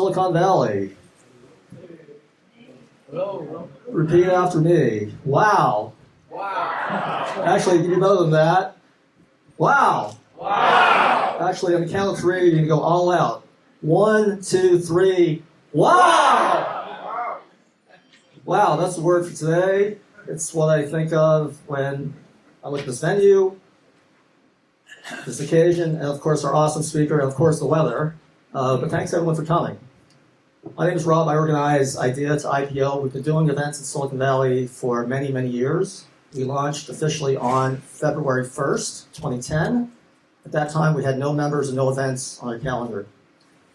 Silicon Valley? Repeat after me. Wow. Actually, you can do better than that. Wow. Actually, on the count of three, you can go all out. 1, 2, 3. Wow! Wow, that's the word for today. It's what I think of when I look at this venue, this occasion, and of course our awesome speaker, and of course the weather. But thanks everyone for coming. My name is Rob. I organize Idea to IPO. We've been doing events in Silicon Valley for many, many years. We launched officially on February 1st, 2010. At that time, we had no members and no events on our calendar.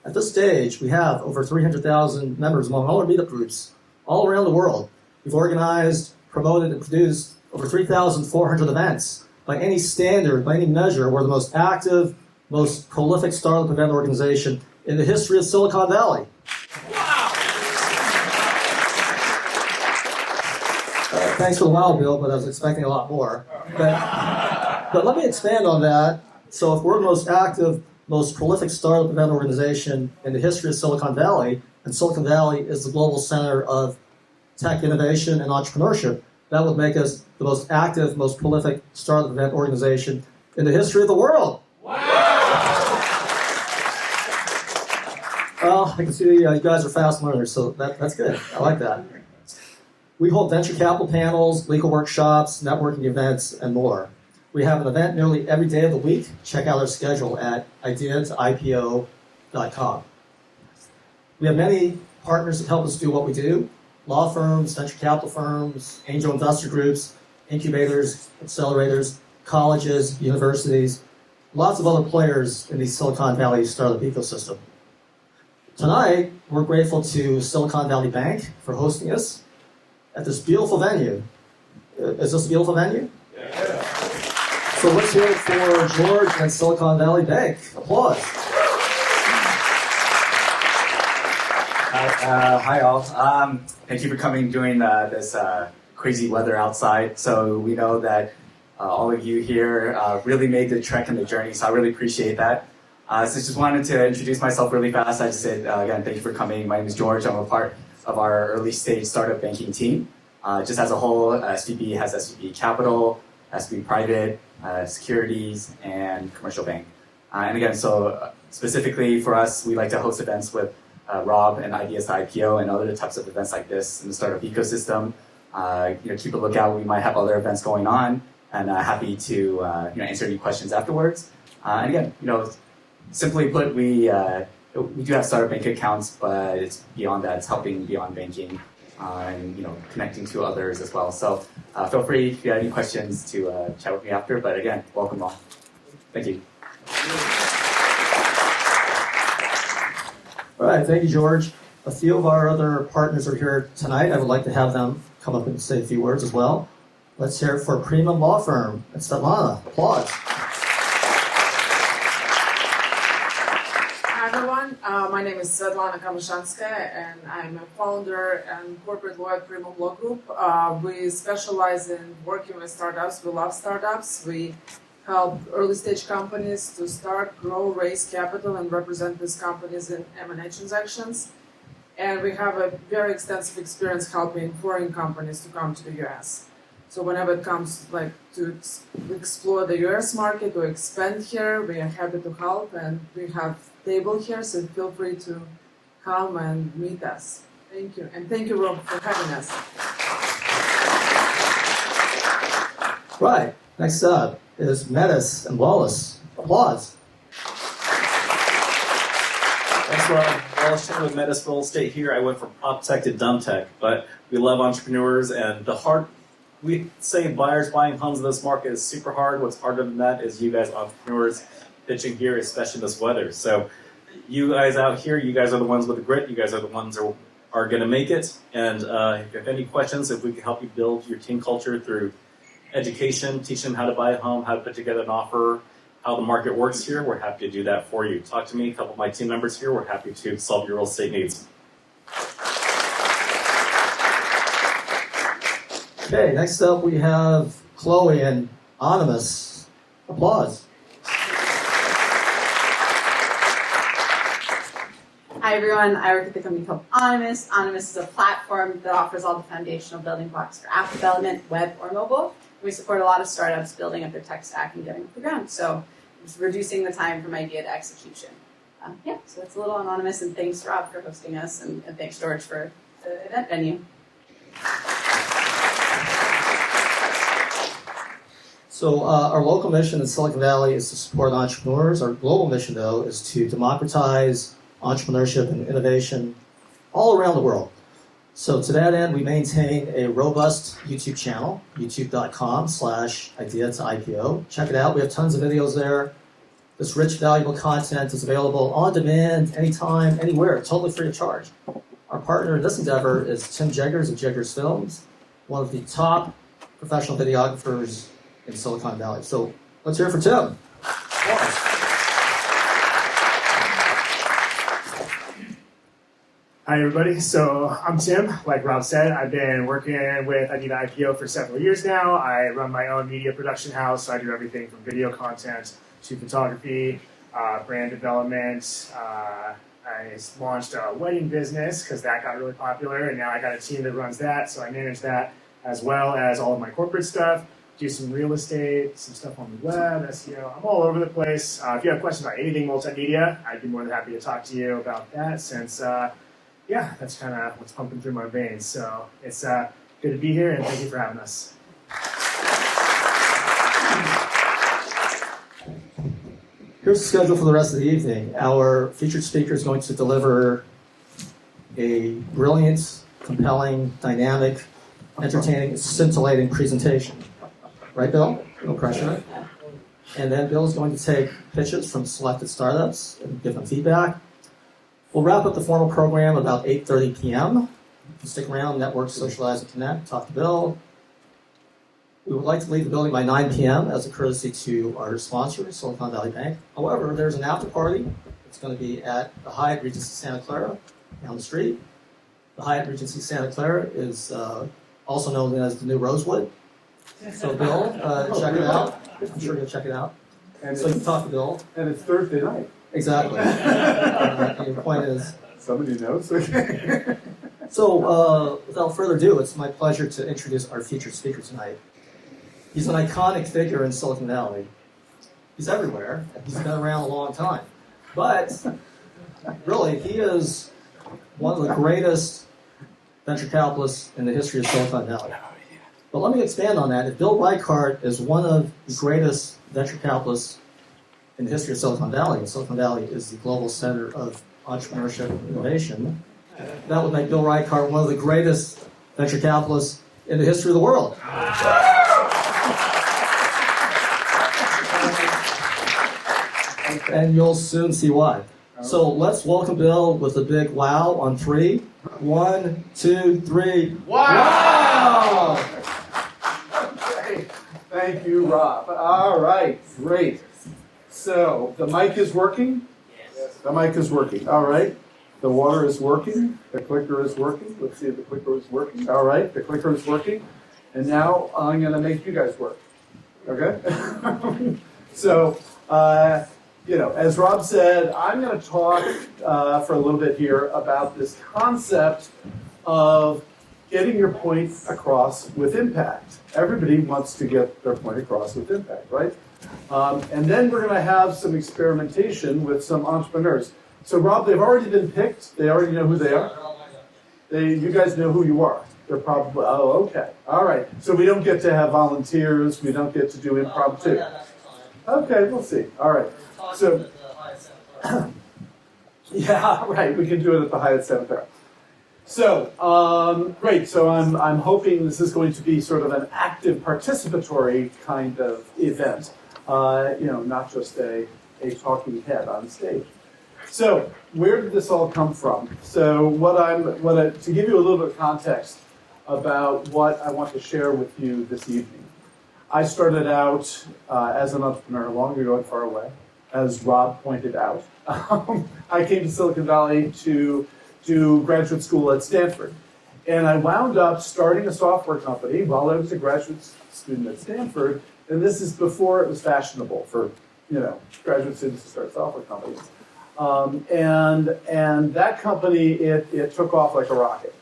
At this stage, we have over 300,000 members among all our meetup groups all around the world. We've organized, promoted, and produced over 3,400 events. By any standard, by any measure, we're the most active, most prolific startup event organization in the history of Silicon Valley. Wow! Thanks for the wow, Bill, but I was expecting a lot more. But let me expand on that. So if we're the most active, most prolific startup event organization in the history of Silicon Valley, and Silicon Valley is the global center of tech innovation and entrepreneurship, that would make us the most active, most prolific startup event organization in the history of the world. Wow! Well, I can see you guys are fast learners, so that's good. I like that. We hold venture capital panels, legal workshops, networking events, and more. We have an event nearly every day of the week. Check out our schedule at ideatoipo.com. We have many partners that help us do what we do. Law firms, venture capital firms, angel investor groups, incubators, accelerators, colleges, universities, lots of other players in the Silicon Valley startup ecosystem. Tonight, we're grateful to Silicon Valley Bank for hosting us at this beautiful venue. Is this a beautiful venue? Yeah. So let's hear it for George and Silicon Valley Bank. Applause. Hi all. Thank you for coming during this crazy weather outside. So we know that all of you here really made the trek and the journey, so I really appreciate that. So just wanted to introduce myself really fast. I just said, again, thank you for coming. My name is George. I'm a part of our early stage startup banking team. Just as a whole, SVB has SVB Capital, SVB Private, Securities, and Commercial Bank. And again, so specifically for us, we like to host events with Rob and Ideas to IPO and other types of events like this in the startup ecosystem. Keep a lookout. We might have other events going on, and happy to answer any questions afterwards. And again, simply put, we do have startup bank accounts, but it's beyond that. It's helping beyond banking and connecting to others as well. So feel free if you have any questions to chat with me after. But again, welcome all. Thank you. All right, thank you, George. A few of our other partners are here tonight. I would like to have them come up and say a few words as well. Let's hear it for Prima Law Firm and Svetlana. Applause. Hi, everyone. My name is Svetlana Kamyshanskaya, and I'm a founder and corporate lawyer at Prima Law Group. We specialize in working with startups. We love startups. We help early-stage companies to start, grow, raise capital, and represent these companies in M&A transactions. And we have a very extensive experience helping foreign companies to come to the U.S. So whenever it comes to explore the U.S. market or expand here, we are happy to help, and we have a table here, so feel free to come and meet us. Thank you, and thank you, Rob, for having us. Right, next up is Metis and Wallace. Applause. Thanks, Rob. Wallace with Metis Real Estate here. I went from prop tech to dumb tech, but we love entrepreneurs, and we say buyers buying homes in this market is super hard. What's harder than that is you guys entrepreneurs pitching here, especially in this weather. So you guys out here, you guys are the ones with the grit. You guys are the ones who are going to make it. And if you have any questions, if we can help you build your team culture through education, teach them how to buy a home, how to put together an offer, how the market works here, we're happy to do that for you. Talk to me, a couple of my team members here. We're happy to solve your real estate needs. Okay, next up we have Chloe and Anonymous. Applause. Hi everyone, I work at the company called Anonymous. Anonymous is a platform that offers all the foundational building blocks for app development, web or mobile. We support a lot of startups building up their tech stack and getting off the ground. So it's reducing the time from idea to execution. So that's a little Anonymous, and thanks Rob for hosting us, and thanks George for the event venue. So our local mission in Silicon Valley is to support entrepreneurs. Our global mission, though, is to democratize entrepreneurship and innovation all around the world. So to that end, we maintain a robust YouTube channel, youtube.com/idea to IPO. Check it out. We have tons of videos there. This rich, valuable content is available on demand, anytime, anywhere, totally free of charge. Our partner in this endeavor is Tim Jeggers of Jeggers Films, one of the top professional videographers in Silicon Valley. So let's hear it for Tim. Hi everybody, so I'm Tim. Like Rob said, I've been working with Idea to IPO for several years now. I run my own media production house, so I do everything from video content to photography, brand development. I launched a wedding business because that got really popular, and now I got a team that runs that, so I manage that as well as all of my corporate stuff. Do some real estate, some stuff on the web, SEO. I'm all over the place. If you have questions about anything multimedia, I'd be more than happy to talk to you about that since that's kind of what's pumping through my veins. So it's good to be here, and thank you for having us. Here's the schedule for the rest of the evening. Our featured speaker is going to deliver a brilliant, compelling, dynamic, entertaining, scintillating presentation. Right, Bill? No pressure. And then Bill is going to take pitches from selected startups and give them feedback. We'll wrap up the formal program about 8:30 p.m. You can stick around, network, socialize, and connect, talk to Bill. We would like to leave the building by 9 p.m. as a courtesy to our sponsor, Silicon Valley Bank. However, there's an after party. It's going to be at the Hyatt Regency Santa Clara down the street. The Hyatt Regency Santa Clara is also known as the new Rosewood. So Bill, check it out. I'm sure you'll check it out. And so you can talk to Bill. And it's Thursday night. Exactly. And your point is... Somebody knows. So without further ado, it's my pleasure to introduce our featured speaker tonight. He's an iconic figure in Silicon Valley. He's everywhere. He's been around a long time. But really, he is one of the greatest venture capitalists in the history of Silicon Valley. But let me expand on that. If Bill Reichert is one of the greatest venture capitalists in the history of Silicon Valley, and Silicon Valley is the global center of entrepreneurship and innovation, that would make Bill Reichert one of the greatest venture capitalists in the history of the world. And you'll soon see why. So let's welcome Bill with a big wow on 3. 1, 2, 3. Wow! Okay. Thank you, Rob. All right, great. So the mic is working? Yes. The mic is working. All right. The water is working. The clicker is working. Let's see if the clicker is working. All right, the clicker is working. And now I'm going to make you guys work. Okay? So, as Rob said, I'm going to talk for a little bit here about this concept of getting your point across with impact. Everybody wants to get their point across with impact, right? And then we're going to have some experimentation with some entrepreneurs. So, Rob, they've already been picked. They already know who they are. You guys know who you are. They're probably, okay. All right. So we don't get to have volunteers. We don't get to do impromptu. Okay, we'll see. All right. So, yeah, right. We can do it at the Hyatt Santa Clara. So, great. So I'm hoping this is going to be sort of an active participatory kind of event. Not just a talking head on stage. So, where did this all come from? So, to give you a little bit of context about what I want to share with you this evening. I started out as an entrepreneur long ago and far away, as Rob pointed out. I came to Silicon Valley to do graduate school at Stanford. And I wound up starting a software company while I was a graduate student at Stanford. And this is before it was fashionable for graduate students to start software companies. And that company, it took off like a rocket.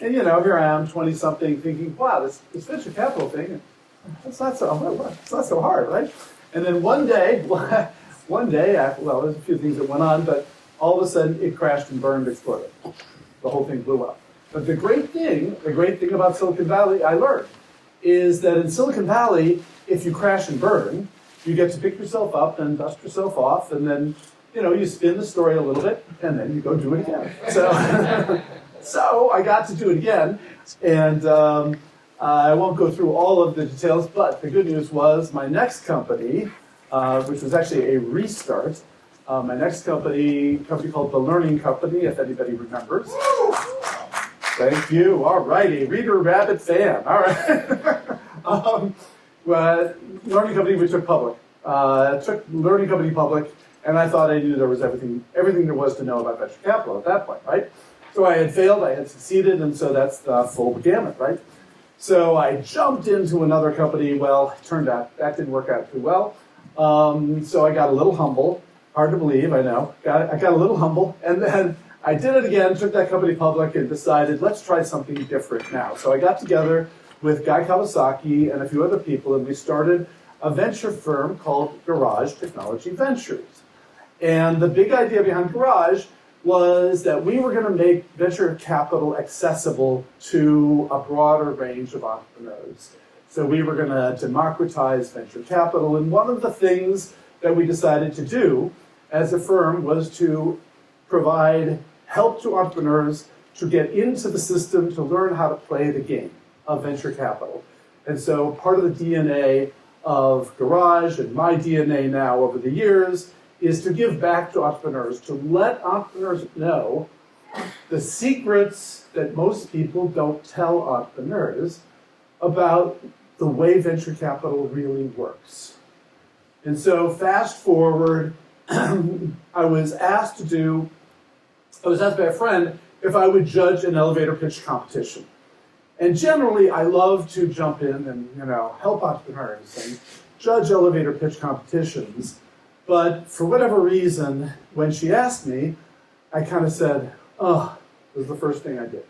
And here I am, 20-something, thinking, wow, this venture capital thing, it's not so hard, right? And then one day, there's a few things that went on, but all of a sudden it crashed and burned, exploded. The whole thing blew up. But the great thing about Silicon Valley, I learned, is that in Silicon Valley, if you crash and burn, you get to pick yourself up and dust yourself off, and then, you spin the story a little bit, and then you go do it again. So I got to do it again, and I won't go through all of the details, but the good news was my next company, which was actually a restart, my next company called The Learning Company, if anybody remembers. Thank you. All righty. Reader Rabbit fan. All right. Learning Company we took public. Took Learning Company public, and I thought I knew there was everything there was to know about venture capital at that point, right? So I had failed, I had succeeded, and so that's the full gamut, right? So I jumped into another company. Well, it turned out that didn't work out too well. So I got a little humble. Hard to believe, I know. I got a little humble, and then I did it again, took that company public, and decided, let's try something different now. So I got together with Guy Kawasaki and a few other people, and we started a venture firm called Garage Technology Ventures. And the big idea behind Garage was that we were going to make venture capital accessible to a broader range of entrepreneurs. So we were going to democratize venture capital, and one of the things that we decided to do as a firm was to provide help to entrepreneurs to get into the system to learn how to play the game of venture capital. And so part of the DNA of Garage and my DNA now over the years is to give back to entrepreneurs, to let entrepreneurs know the secrets that most people don't tell entrepreneurs about the way venture capital really works. And so fast forward, I was asked by a friend if I would judge an elevator pitch competition. And generally, I love to jump in and help entrepreneurs and judge elevator pitch competitions. But for whatever reason, when she asked me, I kind of said, "Oh," was the first thing I did.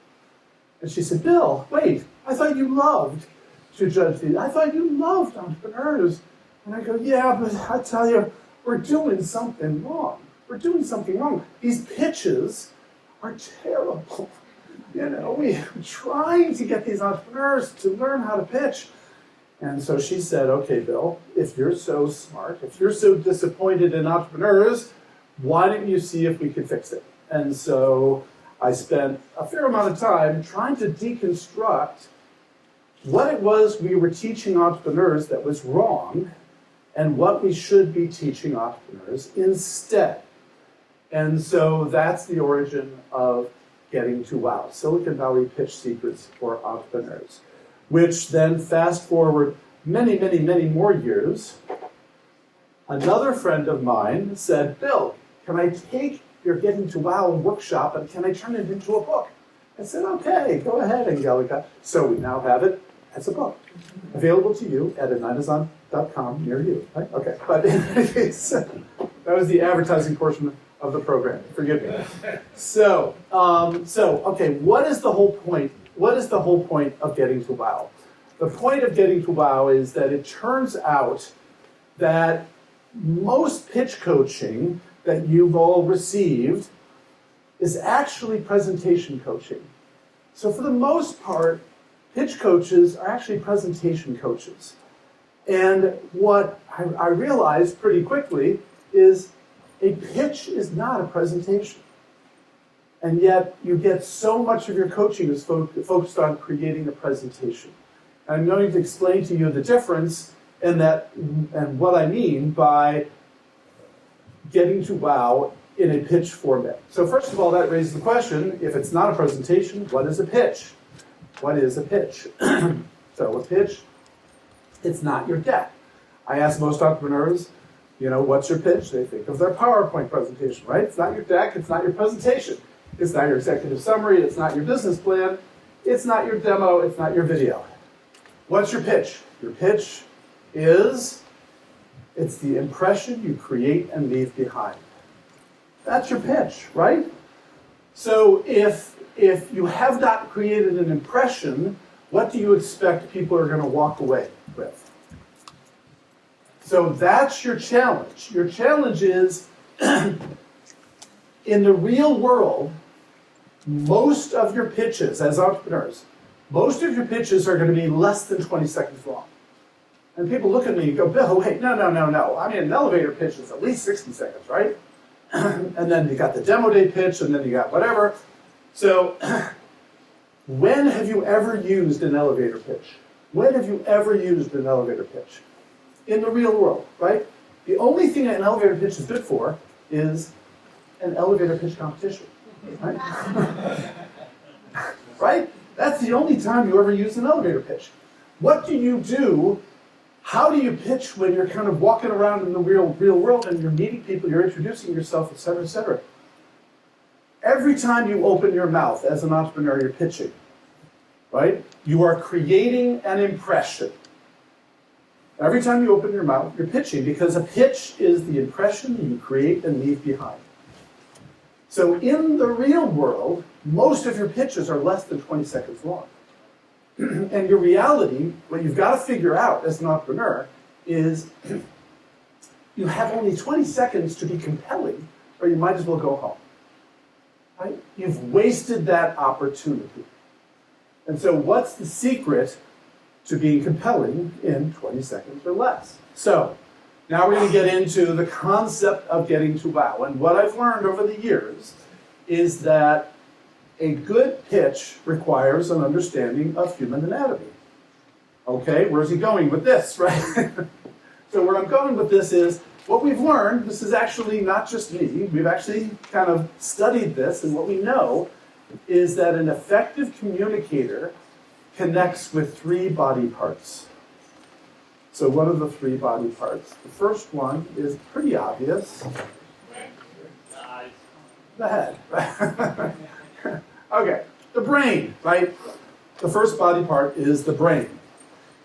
And she said, "Bill, wait, I thought you loved to judge these. I thought you loved entrepreneurs." And I go, "Yeah, but I tell you, we're doing something wrong. We're doing something wrong. These pitches are terrible. We're trying to get these entrepreneurs to learn how to pitch." And so she said, "Okay, Bill, if you're so smart, if you're so disappointed in entrepreneurs, why don't you see if we could fix it?" And so I spent a fair amount of time trying to deconstruct what it was we were teaching entrepreneurs that was wrong and what we should be teaching entrepreneurs instead. And so that's the origin of Getting to Wow, Silicon Valley Pitch Secrets for Entrepreneurs, which then fast forward many, many, many more years, another friend of mine said, "Bill, can I take your Getting to Wow workshop and can I turn it into a book?" I said, "Okay, go ahead, Angelica." So we now have it as a book, available to you at anitazon.com near you. Right? Okay, but in any case, that was the advertising portion of the program. Forgive me. So, okay, what is the whole point? What is the whole point of Getting to Wow? The point of Getting to Wow is that it turns out that most pitch coaching that you've all received is actually presentation coaching. So for the most part, pitch coaches are actually presentation coaches. And what I realized pretty quickly is a pitch is not a presentation. And yet you get so much of your coaching is focused on creating a presentation. And I'm going to explain to you the difference in that and what I mean by Getting to Wow in a pitch format. So first of all, that raises the question, if it's not a presentation, what is a pitch? What is a pitch? So a pitch, it's not your deck. I ask most entrepreneurs, what's your pitch? They think of their PowerPoint presentation, right? It's not your deck, it's not your presentation. It's not your executive summary, it's not your business plan, it's not your demo, it's not your video. What's your pitch? Your pitch is, it's the impression you create and leave behind. That's your pitch, right? So if you have not created an impression, what do you expect people are going to walk away with? So that's your challenge. Your challenge is, in the real world, most of your pitches as entrepreneurs, most of your pitches are going to be less than 20 seconds long. And people look at me and go, Bill, wait, no. I mean, an elevator pitch is at least 60 seconds, right? And then you got the demo day pitch, and then you got whatever. So when have you ever used an elevator pitch? When have you ever used an elevator pitch? In the real world, right? The only thing an elevator pitch is good for is an elevator pitch competition, right? Right? That's the only time you ever use an elevator pitch. What do you do? How do you pitch when you're kind of walking around in the real world and you're meeting people, you're introducing yourself, et cetera, et cetera? Every time you open your mouth as an entrepreneur, you're pitching, right? You are creating an impression. Every time you open your mouth, you're pitching, because a pitch is the impression you create and leave behind. So in the real world, most of your pitches are less than 20 seconds long. And your reality, what you've got to figure out as an entrepreneur is you have only 20 seconds to be compelling, or you might as well go home. Right? You've wasted that opportunity. And so what's the secret to being compelling in 20 seconds or less? So now we're going to get into the concept of getting to wow. And what I've learned over the years is that a good pitch requires an understanding of human anatomy. Okay, where's he going with this, right? So where I'm going with this is, what we've learned, this is actually not just me, we've actually kind of studied this, and what we know is that an effective communicator connects with 3 body parts. So what are the 3 body parts? The first one is pretty obvious. The head. Okay, the brain, right? The first body part is the brain.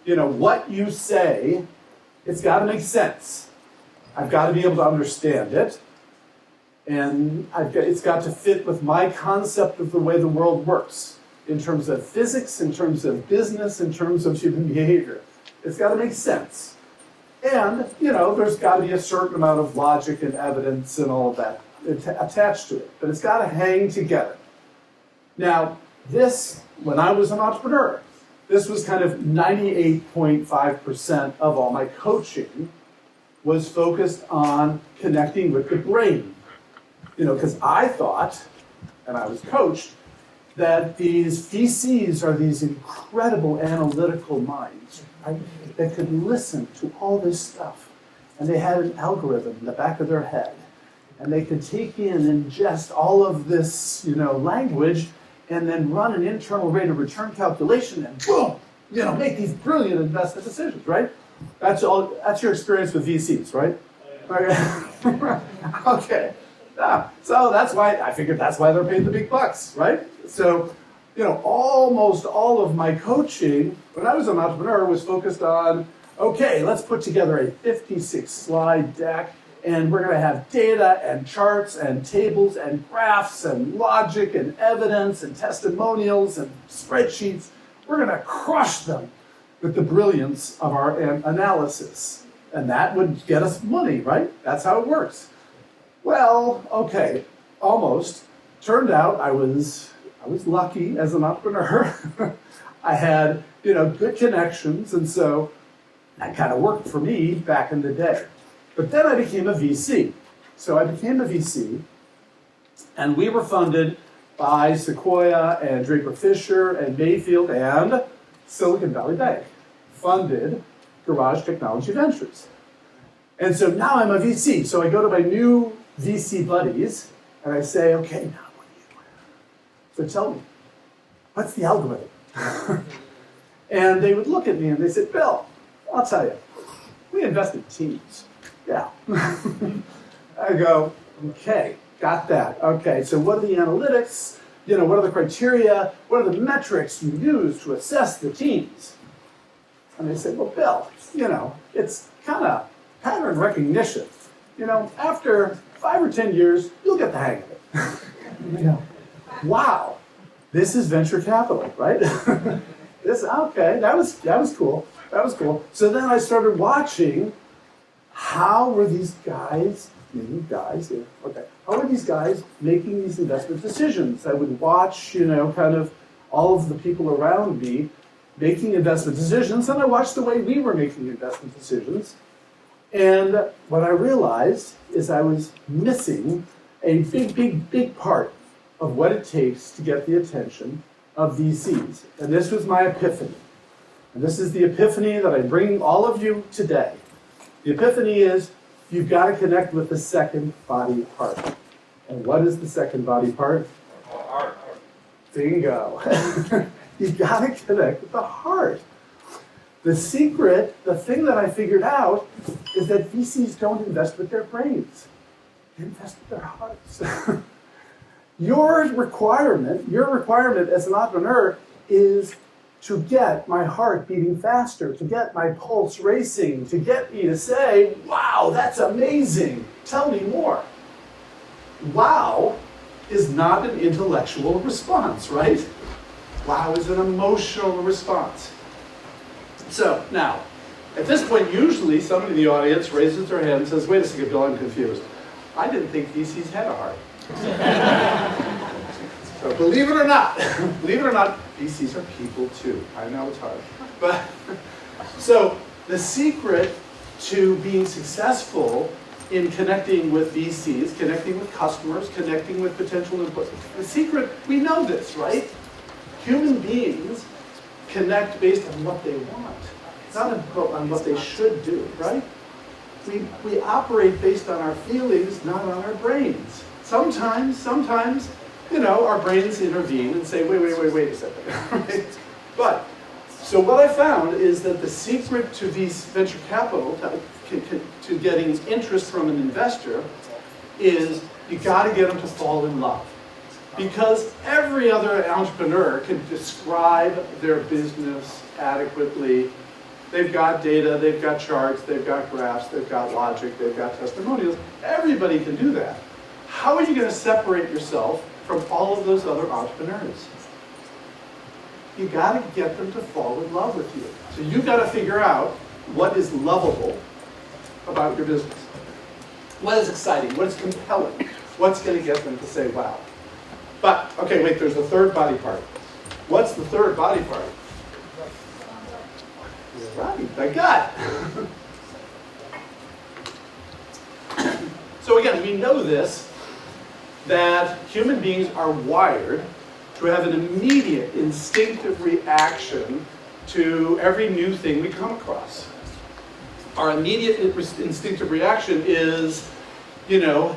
You know, what you say, it's got to make sense. I've got to be able to understand it. And it's got to fit with my concept of the way the world works, in terms of physics, in terms of business, in terms of human behavior. It's got to make sense. And, you know, there's got to be a certain amount of logic and evidence and all of that attached to it. But it's got to hang together. Now, this, when I was an entrepreneur, this was kind of 98.5% of all my coaching was focused on connecting with the brain. You know, because I thought, and I was coached, that these VCs are these incredible analytical minds, right, that could listen to all this stuff. And they had an algorithm in the back of their head. And they could take in and ingest all of this, you know, language, and then run an internal rate of return calculation, and boom, you know, make these brilliant investment decisions, right? That's your experience with VCs, right? Okay. Okay. Yeah. So that's why I figured that's why they're paid the big bucks, right? So, you know, almost all of my coaching when I was an entrepreneur was focused on, okay, let's put together a 56-slide deck, and we're going to have data and charts and tables and graphs and logic and evidence and testimonials and spreadsheets. We're going to crush them with the brilliance of our analysis. And that would get us money, right? That's how it works. Well, okay, almost. Turned out I was lucky as an entrepreneur. I had, you know, good connections, and so that kind of worked for me back in the day. But then I became a VC. So I became a VC, and we were funded by Sequoia and Draper Fisher and Mayfield and Silicon Valley Bank, funded Garage Technology Ventures. And so now I'm a VC. So I go to my new VC buddies, and I say, okay, now what do you do? So tell me, what's the algorithm? And they would look at me and they said, Bill, I'll tell you, we invest in teams. Yeah. I go, okay, got that. Okay, so what are the analytics? You know, what are the criteria? What are the metrics you use to assess the teams? And they said, well, Bill, you know, it's kind of pattern recognition. You know, after 5 or 10 years, you'll get the hang of it. You go, wow, this is venture capital, right? Okay, that was cool. That was cool. So then I started watching how were these guys, how were these guys making these investment decisions? I would watch, kind of all of the people around me making investment decisions, and I watched the way we were making investment decisions. And what I realized is I was missing a big part of what it takes to get the attention of VCs. And this was my epiphany. And this is the epiphany that I'm bringing all of you today. The epiphany is you've got to connect with the second body part. And what is the second body part? Heart. Bingo. You've got to connect with the heart. The secret, the thing that I figured out, is that VCs don't invest with their brains. They invest with their hearts. Your requirement as an entrepreneur is to get my heart beating faster, to get my pulse racing, to get me to say, wow, that's amazing. Tell me more. Wow is not an intellectual response, right? Wow is an emotional response. So now, at this point, usually somebody in the audience raises their hand and says, wait a second, Bill, I'm confused. I didn't think VCs had a heart. So believe it or not, VCs are people too. I know it's hard. But so the secret to being successful in connecting with VCs, connecting with customers, connecting with potential inputs, the secret, we know this, right? Human beings connect based on what they want, not on what they should do, right? We operate based on our feelings, not on our brains. Sometimes, our brains intervene and say, wait a second. Right? But, so what I found is that the secret to these venture capital, to getting interest from an investor, is you gotta get them to fall in love. Because every other entrepreneur can describe their business adequately. They've got data, they've got charts, they've got graphs, they've got logic, they've got testimonials. Everybody can do that. How are you going to separate yourself from all of those other entrepreneurs? You got to get them to fall in love with you. So you got to figure out what is lovable about your business. What is exciting? What is compelling? What's going to get them to say, wow? But, okay, wait, there's a third body part. What's the third body part? Right, the gut. So again, we know this, that human beings are wired to have an immediate instinctive reaction to every new thing we come across. Our immediate instinctive reaction is, do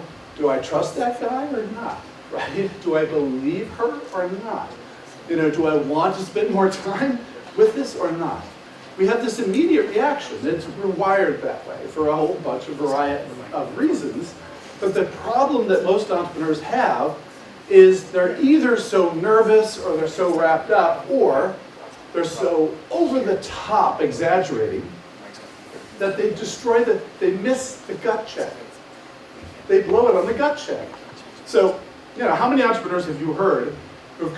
I trust that guy or not? Right? Do I believe her or not? Do I want to spend more time with this or not? We have this immediate reaction. We're wired that way for a whole bunch of variety of reasons. But the problem that most entrepreneurs have is they're either so nervous or they're so wrapped up or they're so over the top exaggerating that they miss the gut check. They blow it on the gut check. So, how many entrepreneurs have you heard who've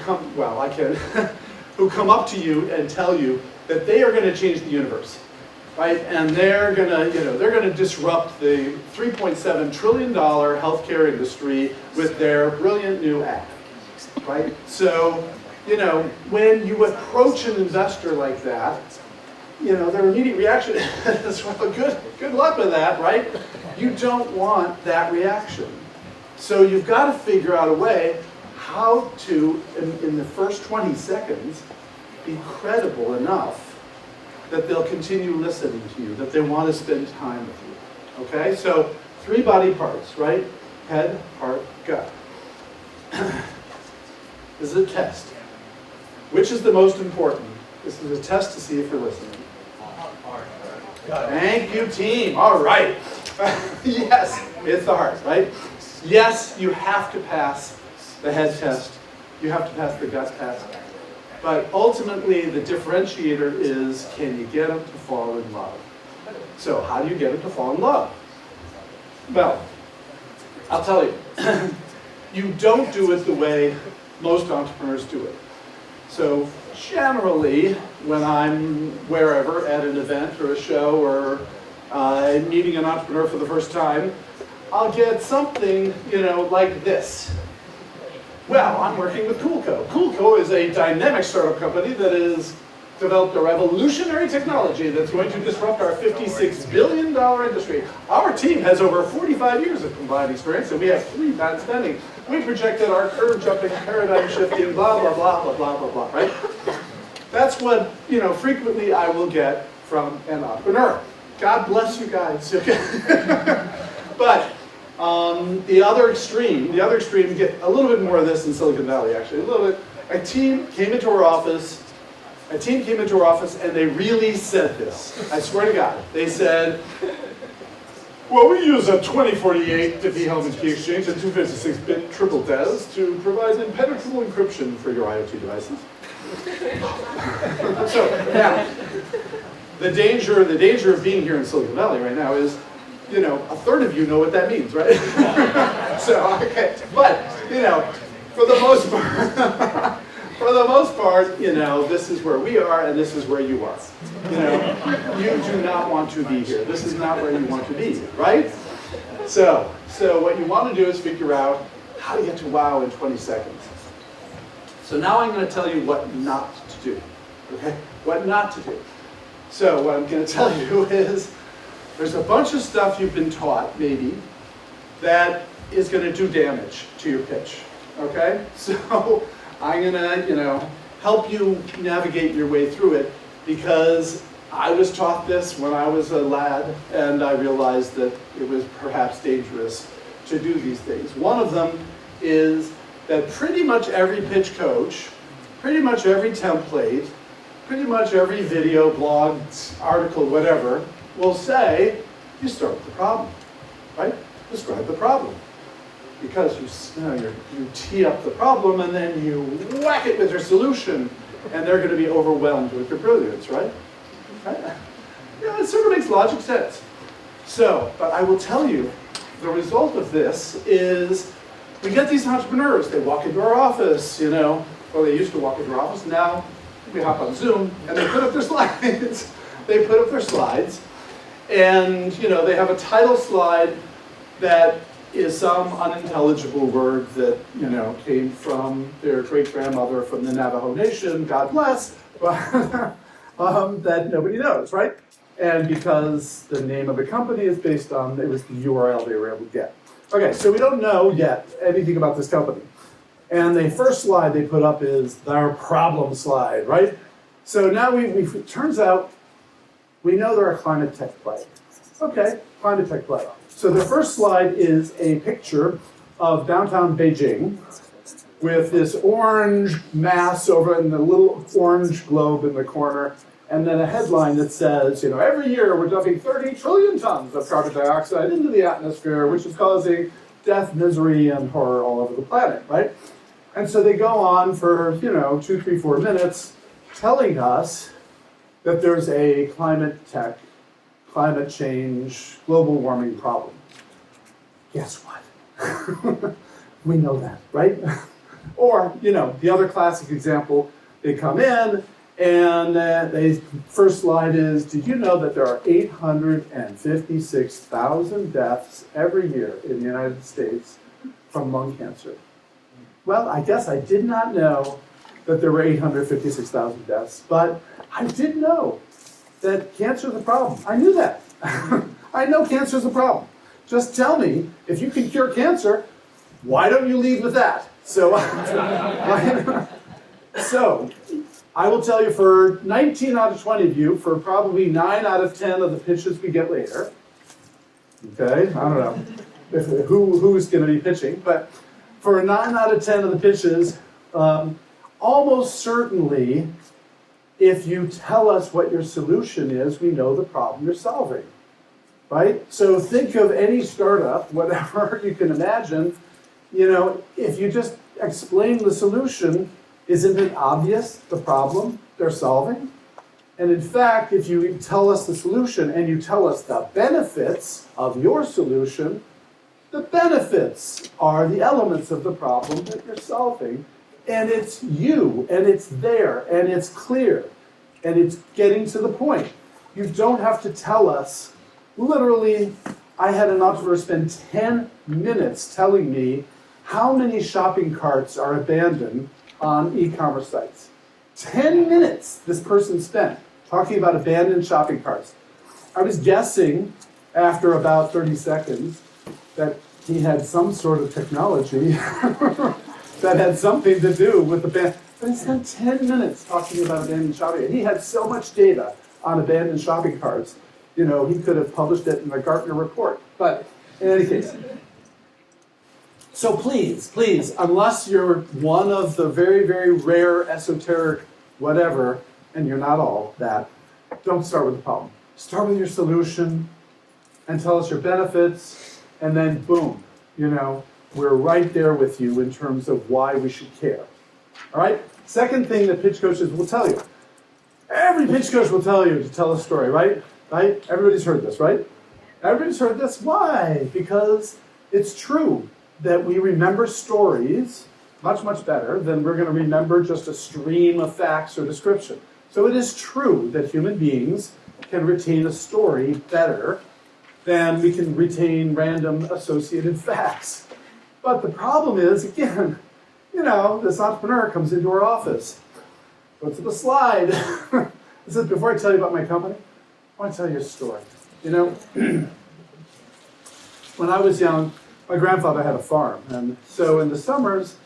who come up to you and tell you that they are going to change the universe, right? And they're going to disrupt the $3.7 trillion healthcare industry with their brilliant new app, right? So, when you approach an investor like that, their immediate reaction is, well, good luck with that, right? You don't want that reaction. So you've got to figure out a way how to, in the first 20 seconds, be credible enough that they'll continue listening to you, that they want to spend time with you. Okay? So 3 body parts, right? Head, heart, gut. This is a test. Which is the most important? This is a test to see if you're listening. Thank you, team. All right. Yes, it's the heart, right? Yes, you have to pass the head test. You have to pass the gut test. But ultimately, the differentiator is, can you get them to fall in love? So how do you get them to fall in love? Well, I'll tell you, you don't do it the way most entrepreneurs do it. So generally, when I'm wherever, at an event or a show or meeting an entrepreneur for the first time, I'll get something, like this. Well, I'm working with Coolco. Coolco is a dynamic startup company that has developed a revolutionary technology that's going to disrupt our $56 billion industry. Our team has over 45 years of combined experience, and we have 3 patents pending. We projected our curve-jumping, paradigm-shifting, blah, blah, blah, blah, blah, blah, blah, right? That's what, frequently I will get from an entrepreneur. God bless you guys. Okay? But the other extreme, you get a little bit more of this in Silicon Valley, actually. A little bit. A team came into our office and they really said this. I swear to God. They said, well, we use a 2048 Diffie-Hellman key exchange and 256-bit triple DES to provide impenetrable encryption for your IoT devices. So now, the danger of being here in Silicon Valley right now is, a third of you know what that means, right? So, okay, but, for the most part, this is where we are and this is where you are. You do not want to be here. This is not where you want to be, right? So what you want to do is figure out how to get to wow in 20 seconds. So now I'm going to tell you what not to do, okay? What not to do. So what I'm going to tell you is there's a bunch of stuff you've been taught, maybe, that is going to do damage to your pitch, okay? So I'm going to, help you navigate your way through it because I was taught this when I was a lad and I realized that it was perhaps dangerous to do these things. One of them is that pretty much every pitch coach, pretty much every template, pretty much every video, blog, article, whatever, will say, you start with the problem, right? Describe the problem. Because you tee up the problem and then you whack it with your solution and they're going to be overwhelmed with your brilliance, right? It sort of makes logic sense. So, but I will tell you, the result of this is we get these entrepreneurs, they walk into our office, well, they used to walk into our office, now we hop on Zoom and they put up their slides. And they have a title slide that is some unintelligible word that came from their great-grandmother from the Navajo Nation, God bless, but that nobody knows, right? And because the name of the company is based on, it was the URL they were able to get. Okay, so we don't know yet anything about this company. And the first slide they put up is their problem slide, right? So now it turns out we know they're a climate tech play. Okay, climate tech play. So the first slide is a picture of downtown Beijing with this orange mass over in the little orange globe in the corner, and then a headline that says, every year we're dumping 30 trillion tons of carbon dioxide into the atmosphere, which is causing death, misery, and horror all over the planet, right? And so they go on for, 2, 3, 4 minutes telling us that there's a climate change, global warming problem. Guess what? We know that, right? Or, the other classic example, they come in and the first slide is, did you know that there are 856,000 deaths every year in the United States from lung cancer? Well, I guess I did not know that there were 856,000 deaths, but I did know that cancer is a problem. I knew that. I know cancer is a problem. Just tell me, if you can cure cancer, why don't you lead with that? So, I will tell you for 19 out of 20 of you, for probably 9 out of 10 of the pitches we get later, okay, I don't know who's going to be pitching, but for 9 out of 10 of the pitches, almost certainly, if you tell us what your solution is, we know the problem you're solving, right? So think of any startup, whatever you can imagine, if you just explain the solution, isn't it obvious the problem they're solving? And in fact, if you tell us the solution and you tell us the benefits of your solution, The benefits are the elements of the problem that you're solving, and it's you, and it's there, and it's clear, and it's getting to the point. You don't have to tell us, literally, I had an entrepreneur spend 10 minutes telling me how many shopping carts are abandoned on e-commerce sites. 10 minutes this person spent talking about abandoned shopping carts. I was guessing after about 30 seconds that he had some sort of technology that had something to do with abandoned. But he spent 10 minutes talking about abandoned shopping. And he had so much data on abandoned shopping carts, he could have published it in a Gartner report. But in any case, so please, unless you're one of the very, very rare esoteric whatever, and you're not all that, don't start with the problem. Start with your solution and tell us your benefits, and then boom, we're right there with you in terms of why we should care. All right? Second thing that pitch coaches will tell you. Every pitch coach will tell you to tell a story, right? Right? Everybody's heard this, right? Everybody's heard this. Why? Because it's true that we remember stories much, much better than we're going to remember just a stream of facts or description. So it is true that human beings can retain a story better than we can retain random associated facts. But the problem is, again, this entrepreneur comes into our office. Go to the slide. This is before I tell you about my company, I want to tell you a story. When I was young, my grandfather had a farm. And so in the summers,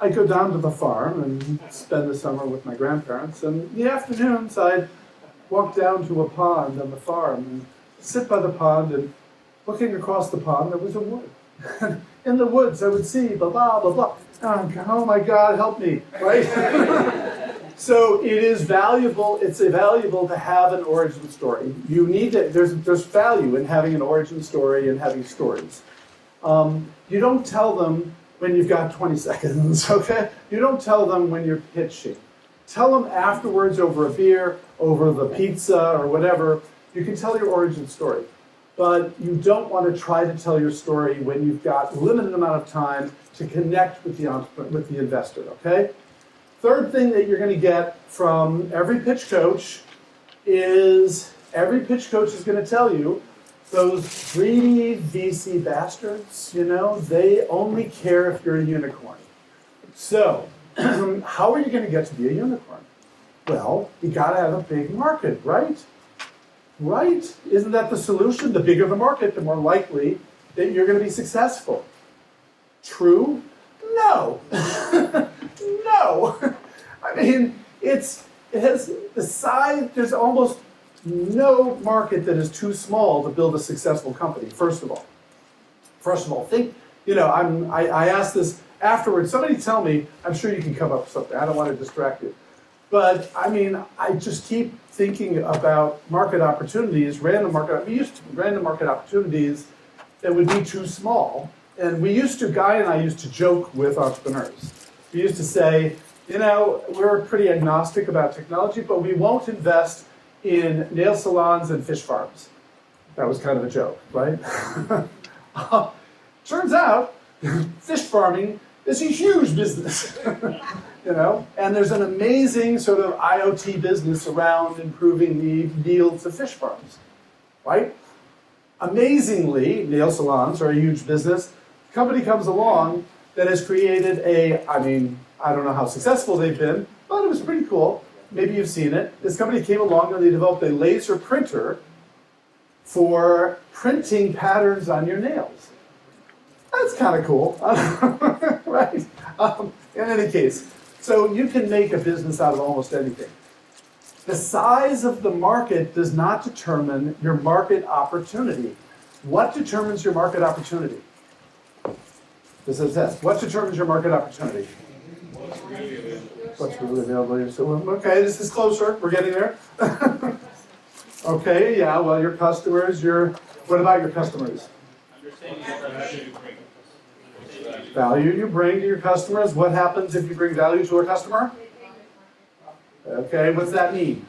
I'd go down to the farm and spend the summer with my grandparents. And in the afternoons, I'd walk down to a pond on the farm and sit by the pond, and looking across the pond, there was a wood. In the woods, I would see blah, blah, blah, blah. Oh my God, help me, right? So it is valuable, it's valuable to have an origin story. You need to, there's value in having an origin story and having stories. You don't tell them when you've got 20 seconds, okay? You don't tell them when you're pitching. Tell them afterwards over a beer, over the pizza or whatever. You can tell your origin story. But you don't want to try to tell your story when you've got a limited amount of time to connect with the investor, okay? Third thing that you're going to get from every pitch coach is every pitch coach is going to tell you those greedy VC bastards, they only care if you're a unicorn. So, how are you going to get to be a unicorn? Well, you got to have a big market, right? Right? Isn't that the solution? The bigger the market, the more likely that you're going to be successful. True? No. No. I mean, it has the size, there's almost no market that is too small to build a successful company, first of all. Think, I asked this afterwards. Somebody tell me, I'm sure you can come up with something. I don't want to distract you. But, I just keep thinking about market opportunities, random market opportunities that would be too small. And Guy and I used to joke with entrepreneurs. We used to say, we're pretty agnostic about technology, but we won't invest in nail salons and fish farms. That was kind of a joke, right? Turns out, fish farming is a huge business. And there's an amazing sort of IoT business around improving the yields of fish farms, right? Amazingly, nail salons are a huge business. A company comes along that has created I don't know how successful they've been, but it was pretty cool. Maybe you've seen it. This company came along and they developed a laser printer for printing patterns on your nails. That's kind of cool, right? In any case, so you can make a business out of almost anything. The size of the market does not determine your market opportunity. What determines your market opportunity? This is a test. What determines your market opportunity? What's really available? So, okay, this is closer. We're getting there. Okay, yeah, well, your customers, what about your customers? Value you bring to your customers. What happens if you bring value to a customer? Okay, what's that mean?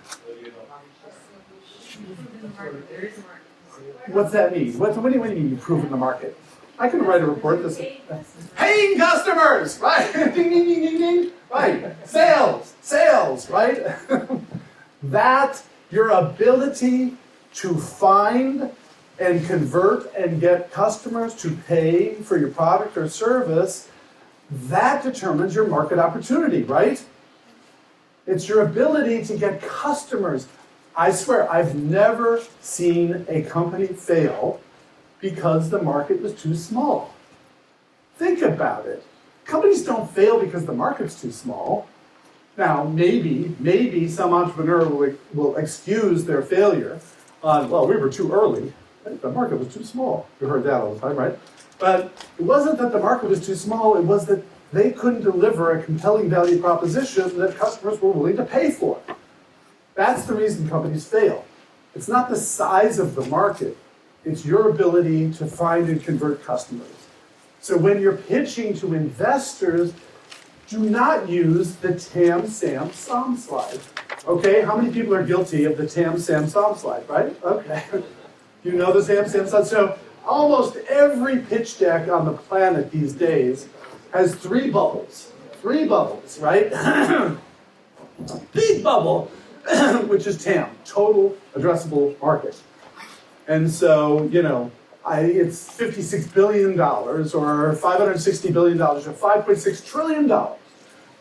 What's that mean? What do you mean you prove in the market? I can write a report that's paying customers, right? Ding, ding, ding, ding, ding. Right. Sales, right? That, your ability to find and convert and get customers to pay for your product or service, that determines your market opportunity, right? It's your ability to get customers. I swear, I've never seen a company fail because the market was too small. Think about it. Companies don't fail because the market's too small. Now, maybe some entrepreneur will excuse their failure on, well, we were too early. The market was too small. You heard that all the time, right? But it wasn't that the market was too small, it was that they couldn't deliver a compelling value proposition that customers were willing to pay for. That's the reason companies fail. It's not the size of the market, it's your ability to find and convert customers. So when you're pitching to investors, do not use the TAM, SAM, SOM slide. Okay, how many people are guilty of the TAM, SAM, SOM slide, right? Okay. You know the TAM, SAM slide? So almost every pitch deck on the planet these days has three bubbles, right? Big bubble, which is TAM, total addressable market. And so, it's $56 billion or $560 billion or $5.6 trillion.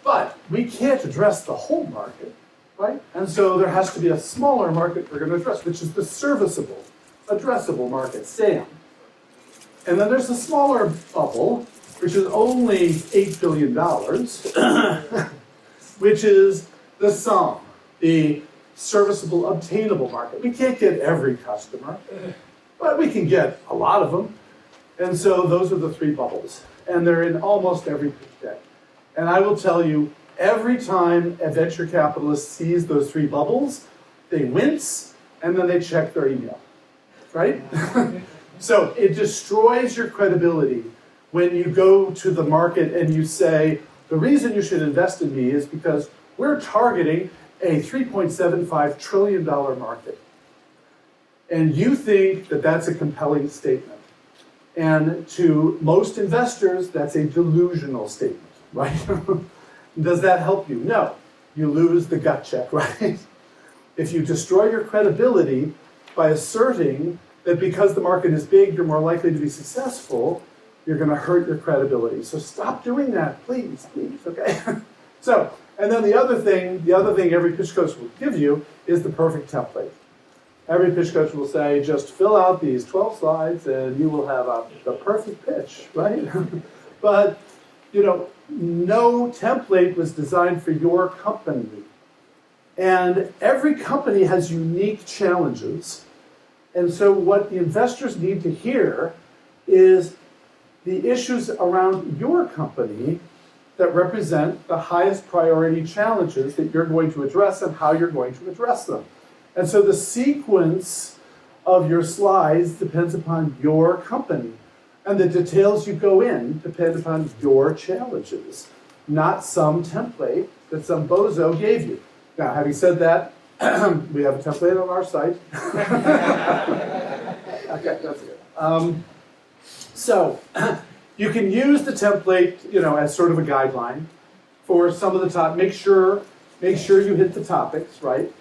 But we can't address the whole market, right? And so there has to be a smaller market we're going to address, which is the serviceable, addressable market, SAM. And then there's a smaller bubble, which is only $8 billion, which is the SOM, the serviceable, obtainable market. We can't get every customer, but we can get a lot of them. And so those are the three bubbles. And they're in almost every pitch deck. And I will tell you, every time a venture capitalist sees those three bubbles, they wince, and then they check their email, right? So it destroys your credibility when you go to the market and you say, the reason you should invest in me is because we're targeting a $3.75 trillion market. And you think that that's a compelling statement. And to most investors, that's a delusional statement, right? Does that help you? No. You lose the gut check, right? If you destroy your credibility by asserting that because the market is big, you're more likely to be successful, you're going to hurt your credibility. So stop doing that, please, okay? So, and then the other thing every pitch coach will give you is the perfect template. Every pitch coach will say, just fill out these 12 slides and you will have the perfect pitch, right? But, no template was designed for your company. And every company has unique challenges. And so what the investors need to hear is the issues around your company that represent the highest priority challenges that you're going to address and how you're going to address them. And so the sequence of your slides depends upon your company. And the details you go in depend upon your challenges, not some template that some bozo gave you. Now, having said that, we have a template on our site. Okay, that's good. So you can use the template, as sort of a guideline for some of the top. Make sure you hit the topics, right?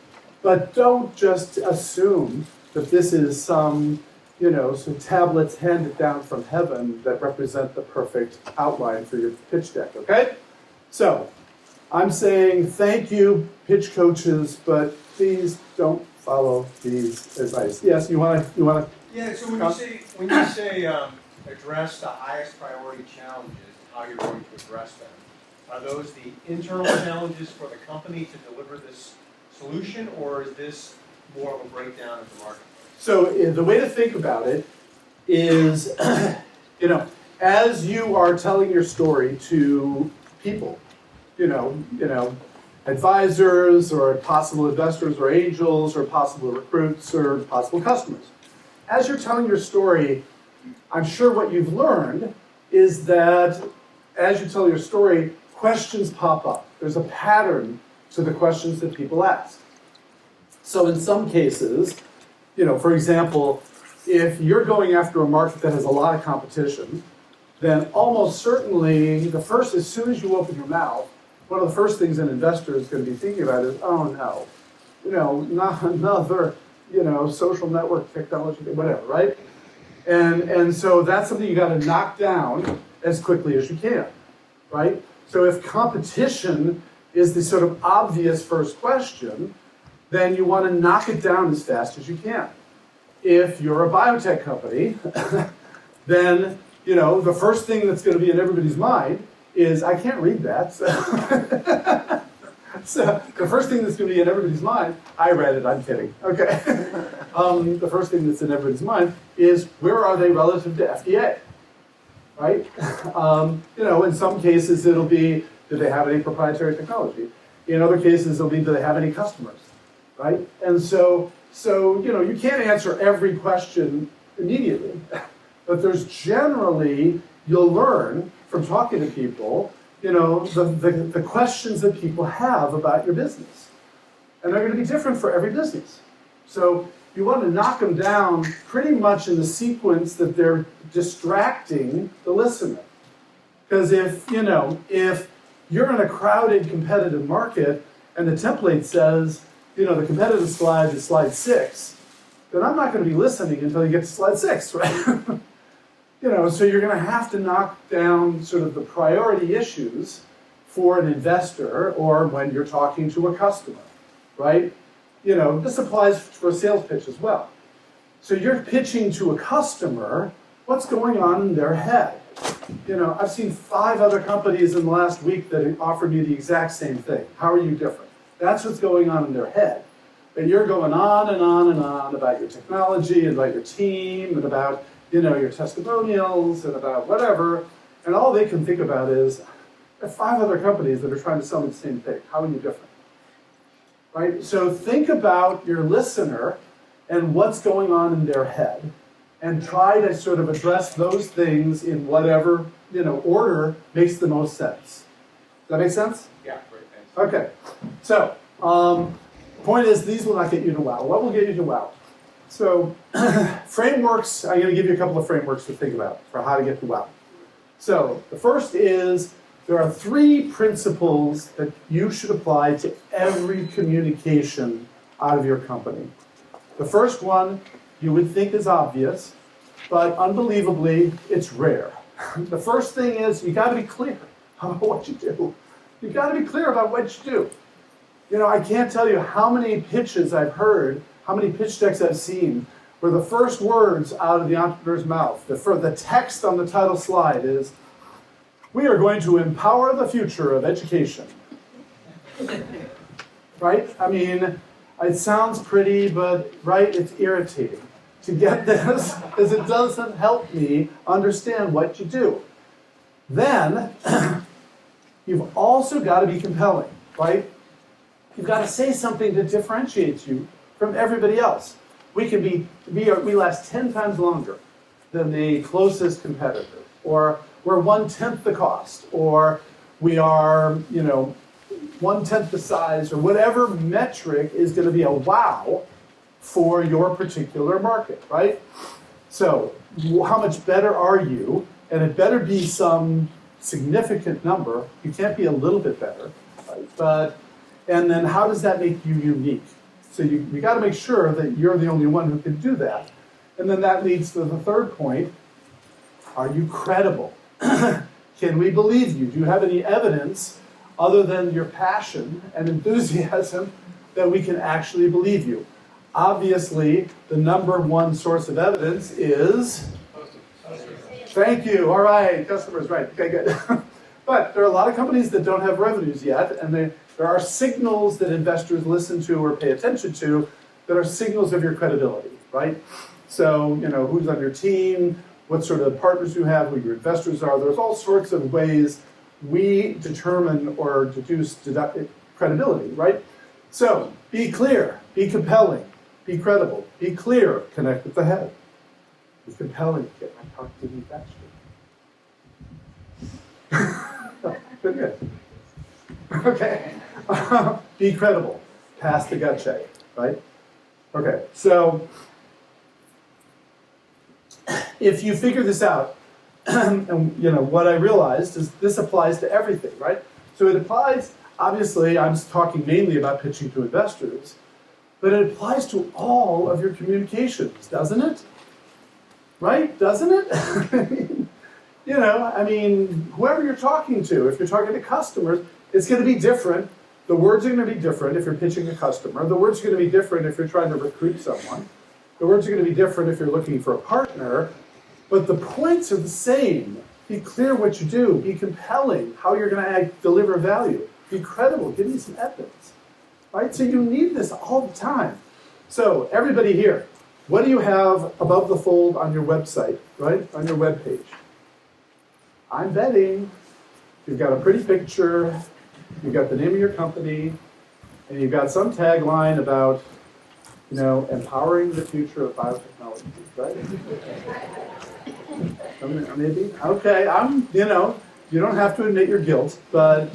But don't just assume that this is some tablets handed down from heaven that represent the perfect outline for your pitch deck, okay? So I'm saying thank you, pitch coaches, but please don't follow these advice. Yes, you want to? Yeah. So when you say address the highest priority challenges, how you're going to address them, are those the internal challenges for the company to deliver this solution, or is this more of a breakdown of the market? So the way to think about it is, as you are telling your story to people, advisors or possible investors or angels or possible recruits or possible customers. As you're telling your story, I'm sure what you've learned is that as you tell your story, questions pop up. There's a pattern to the questions that people ask. So in some cases, for example, if you're going after a market that has a lot of competition, then almost certainly as soon as you open your mouth, one of the first things an investor is going to be thinking about is, oh no, not another, social network technology, whatever, right? And so that's something you got to knock down as quickly as you can, right? So if competition is the sort of obvious first question, then you want to knock it down as fast as you can. If you're a biotech company, then the first thing that's going to be in everybody's mind is, I can't read that. So the first thing that's going to be in everybody's mind, I read it, I'm kidding. Okay. The first thing that's in everybody's mind is, where are they relative to FDA? Right? In some cases it'll be, do they have any proprietary technology? In other cases it'll be, do they have any customers? Right? And so you can't answer every question immediately, but there's generally, you'll learn from talking to people, the questions that people have about your business. And they're going to be different for every business. So you want to knock them down pretty much in the sequence that they're distracting the listener. Because if you're in a crowded competitive market and the template says, the competitive slide is slide 6, then I'm not going to be listening until you get to slide 6, right? So you're going to have to knock down sort of the priority issues for an investor or when you're talking to a customer, right? This applies for a sales pitch as well. So you're pitching to a customer, what's going on in their head? I've seen 5 other companies in the last week that offered me the exact same thing. How are you different? That's what's going on in their head. And you're going on and on and on about your technology and about your team and about your testimonials and about whatever, and all they can think about is, there are 5 other companies that are trying to sell me the same thing. How are you different? Right? So think about your listener and what's going on in their head, and try to sort of address those things in whatever order makes the most sense. Does that make sense? Yeah, great, thanks. Okay. So, point is, these will not get you to wow. What will get you to wow? So, frameworks, I'm going to give you a couple of frameworks to think about for how to get to wow. So, the first is, there are 3 principles that you should apply to every communication out of your company. The first one you would think is obvious, but unbelievably, it's rare. The first thing is, you got to be clear about what you do. You got to be clear about what you do. I can't tell you how many pitches I've heard, how many pitch decks I've seen, where the first words out of the entrepreneur's mouth, the text on the title slide is, we are going to empower the future of education. Right? I mean, it sounds pretty, but, right, it's irritating to get this, because it doesn't help me understand what you do. Then, you've also got to be compelling, right? You've got to say something that differentiates you from everybody else. We last 10 times longer than the closest competitor, or we're 1/10 the cost, or we are, 1/10 the size, or whatever metric is going to be a wow for your particular market, right? So, how much better are you? And it better be some significant number. You can't be a little bit better, right? And then how does that make you unique? So you got to make sure that you're the only one who can do that. And then that leads to the third point. Are you credible? Can we believe you? Do you have any evidence other than your passion and enthusiasm that we can actually believe you? Obviously, the number one source of evidence is... Thank you. All right. Customers, right. Okay, good. But there are a lot of companies that don't have revenues yet, and there are signals that investors listen to or pay attention to that are signals of your credibility, right? So, who's on your team, what sort of partners you have, who your investors are. There's all sorts of ways we determine or deduce credibility, right? So, be clear, be compelling, be credible, be clear, connect with the head. Be compelling, get my talk to me faster. Good. Okay. Be credible. Pass the gut check, right? Okay, so if you figure this out, and what I realized is this applies to everything, right? So it applies, obviously, I'm talking mainly about pitching to investors, but it applies to all of your communications, doesn't it? Right? Doesn't it? Whoever you're talking to, if you're talking to customers, it's going to be different. The words are going to be different if you're pitching a customer. The words are going to be different if you're trying to recruit someone. The words are going to be different if you're looking for a partner. But the points are the same. Be clear what you do. Be compelling, how you're going to deliver value. Be credible. Give me some evidence. Right? So you need this all the time. So everybody here, what do you have above the fold on your website, right? On your web page? I'm betting you've got a pretty picture, you've got the name of your company, and you've got some tagline about, empowering the future of biotechnology, right? Maybe? Okay, you don't have to admit your guilt, but,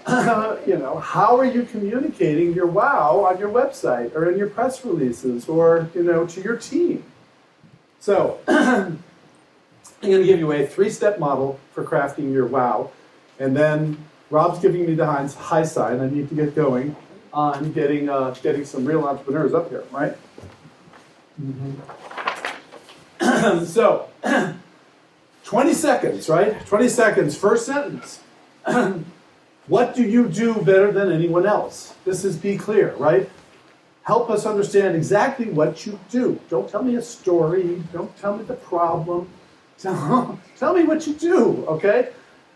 how are you communicating your wow on your website or in your press releases or, to your team? So, I'm going to give you a 3-step model for crafting your wow, and then Rob's giving me the high sign. I need to get going on getting some real entrepreneurs up here, right? So, 20 seconds, right? 20 seconds, first sentence. What do you do better than anyone else? This is be clear, right? Help us understand exactly what you do. Don't tell me a story. Don't tell me the problem. Tell me what you do, okay?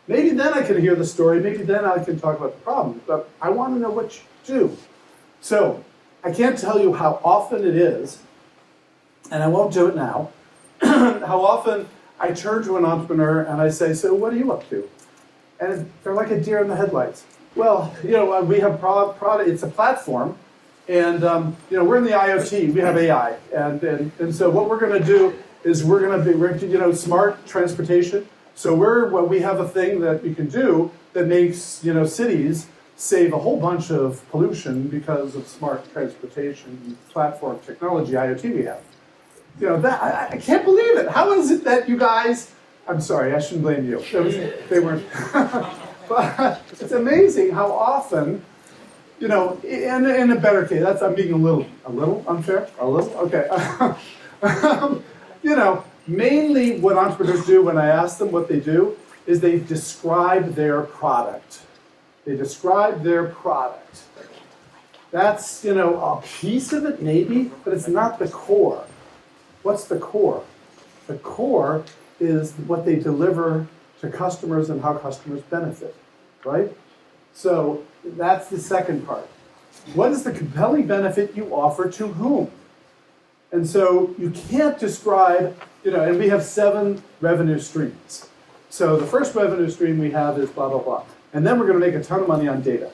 Maybe then I can hear the story. Maybe then I can talk about the problem. But I want to know what you do. So I can't tell you how often it is, and I won't do it now, how often I turn to an entrepreneur and I say, so what are you up to? And they're like a deer in the headlights. Well, we have product. It's a platform. And, we're in the IoT. We have AI. And so what we're going to do is we're going to be, smart transportation. So we have a thing that we can do that makes, cities save a whole bunch of pollution because of smart transportation platform technology, IoT we have. I can't believe it. How is it that you guys, I'm sorry, I shouldn't blame you. They weren't. But it's amazing how often, in a better case, I'm being a little unfair, okay. Mainly what entrepreneurs do when I ask them what they do is they describe their product. They describe their product. That's, a piece of it maybe, but it's not the core. What's the core? The core is what they deliver to customers and how customers benefit, right? So that's the second part. What is the compelling benefit you offer to whom? And so you can't describe, and we have 7 revenue streams. So the first revenue stream we have is blah, blah, blah. And then we're going to make a ton of money on data.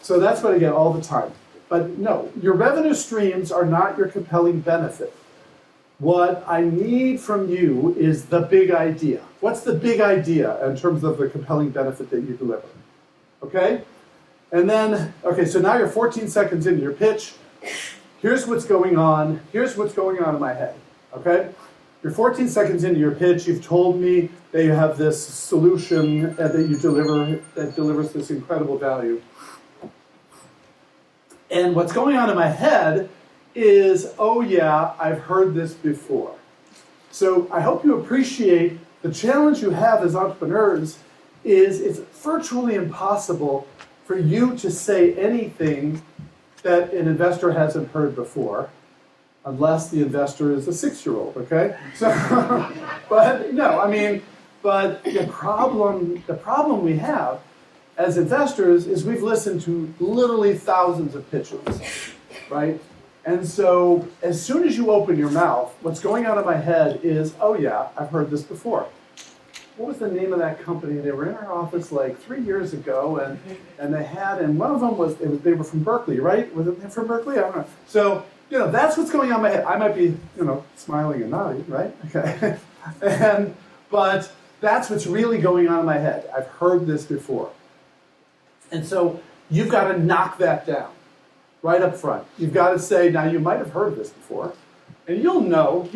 So that's what I get all the time. But no, your revenue streams are not your compelling benefit. What I need from you is the big idea. What's the big idea in terms of the compelling benefit that you deliver? Okay? And then, so now you're 14 seconds into your pitch. Here's what's going on. Here's what's going on in my head. Okay? You're 14 seconds into your pitch. You've told me that you have this solution that you deliver that delivers this incredible value. And what's going on in my head is, oh yeah, I've heard this before. So I hope you appreciate the challenge you have as entrepreneurs is it's virtually impossible for you to say anything that an investor hasn't heard before, unless the investor is a 6-year-old, okay? So, but the problem we have as investors is we've listened to literally thousands of pitches, right? And so as soon as you open your mouth, what's going on in my head is, oh yeah, I've heard this before. What was the name of that company? They were in our office like 3 years ago, and one of them they were from Berkeley, right? Was it from Berkeley? I don't know. So, that's what's going on in my head. I might be, smiling and nodding, right? Okay. But that's what's really going on in my head. I've heard this before. And so you've got to knock that down right up front. You've got to say, now you might have heard this before, and you'll know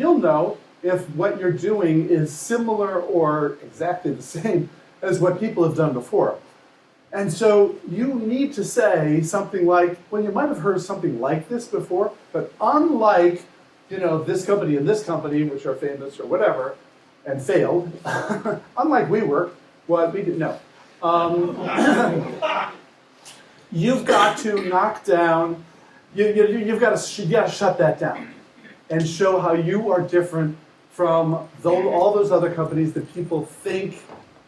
if what you're doing is similar or exactly the same as what people have done before. And so you need to say something like, well, you might have heard something like this before, but unlike, this company and this company, which are famous or whatever, and failed, unlike WeWork, what we didn't know. You've got to knock down, you've got to shut that down and show how you are different from all those other companies that people think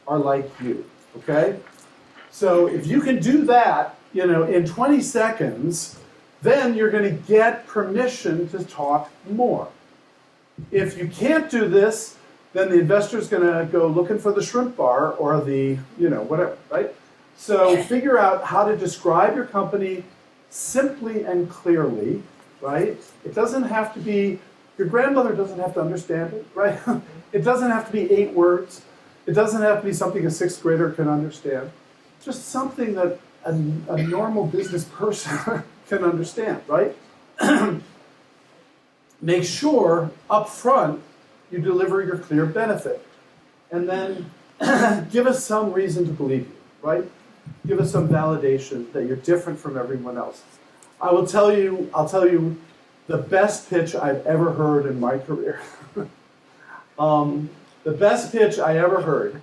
are like you, okay? So if you can do that, in 20 seconds, then you're going to get permission to talk more. If you can't do this, then the investor's going to go looking for the shrimp bar or the, whatever, right? So figure out how to describe your company simply and clearly, right? It doesn't have to be, your grandmother doesn't have to understand it, right? It doesn't have to be 8 words. It doesn't have to be something a 6th grader can understand. Just something that a normal business person can understand, right? Make sure up front you deliver your clear benefit. And then give us some reason to believe you, right? Give us some validation that you're different from everyone else. I'll tell you the best pitch I've ever heard in my career. The best pitch I ever heard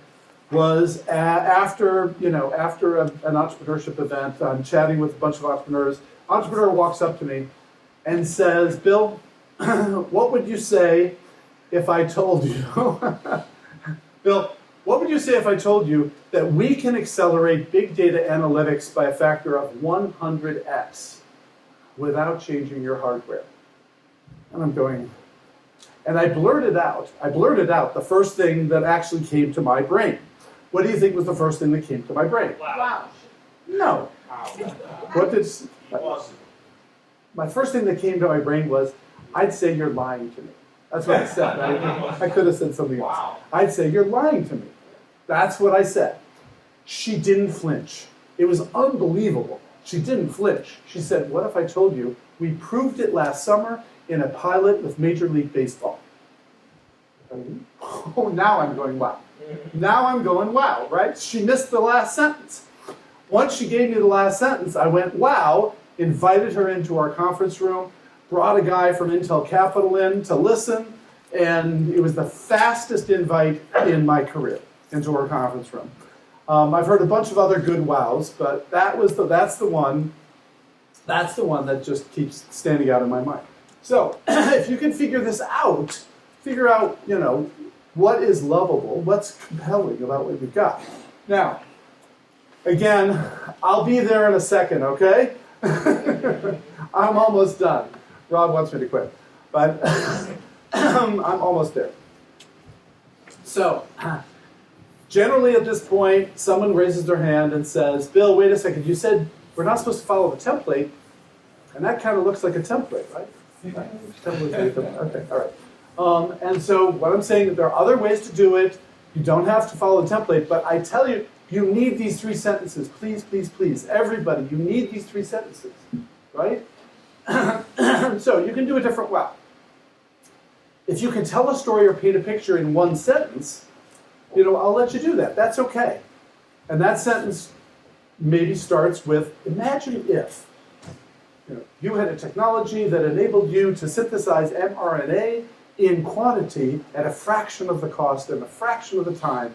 was after an entrepreneurship event. I'm chatting with a bunch of entrepreneurs. Entrepreneur walks up to me and says, "Bill, what would you say if I told you, Bill, what would you say if I told you that we can accelerate big data analytics by a factor of 100x without changing your hardware?" And I'm going, and I blurted out the first thing that actually came to my brain. What do you think was the first thing that came to my brain? Wow. No. What did my first thing that came to my brain was, I'd say you're lying to me. That's what I said. I could have said something else. I'd say you're lying to me. That's what I said. She didn't flinch. It was unbelievable. She didn't flinch. She said, "What if I told you we proved it last summer in a pilot with Major League Baseball?" Oh, now I'm going, wow. Now I'm going, wow, right? She missed the last sentence. Once she gave me the last sentence, I went, wow, invited her into our conference room, brought a guy from Intel Capital in to listen, and it was the fastest invite in my career into our conference room. I've heard a bunch of other good wows, but that's the one that just keeps standing out in my mind. So if you can figure this out, figure out, what is lovable, what's compelling about what we've got. Now, again, I'll be there in a second, okay? I'm almost done. Rob wants me to quit, but I'm almost there. So, generally at this point, someone raises their hand and says, "Bill, wait a second, you said we're not supposed to follow the template, and that kind of looks like a template, right?" Okay, all right. And so what I'm saying is there are other ways to do it. You don't have to follow the template, but I tell you, you need these 3 sentences. Please, please, please. Everybody, you need these 3 sentences, right? So you can do a different way. If you can tell a story or paint a picture in 1 sentence, I'll let you do that. That's okay. And that sentence maybe starts with, imagine if you had a technology that enabled you to synthesize mRNA in quantity at a fraction of the cost and a fraction of the time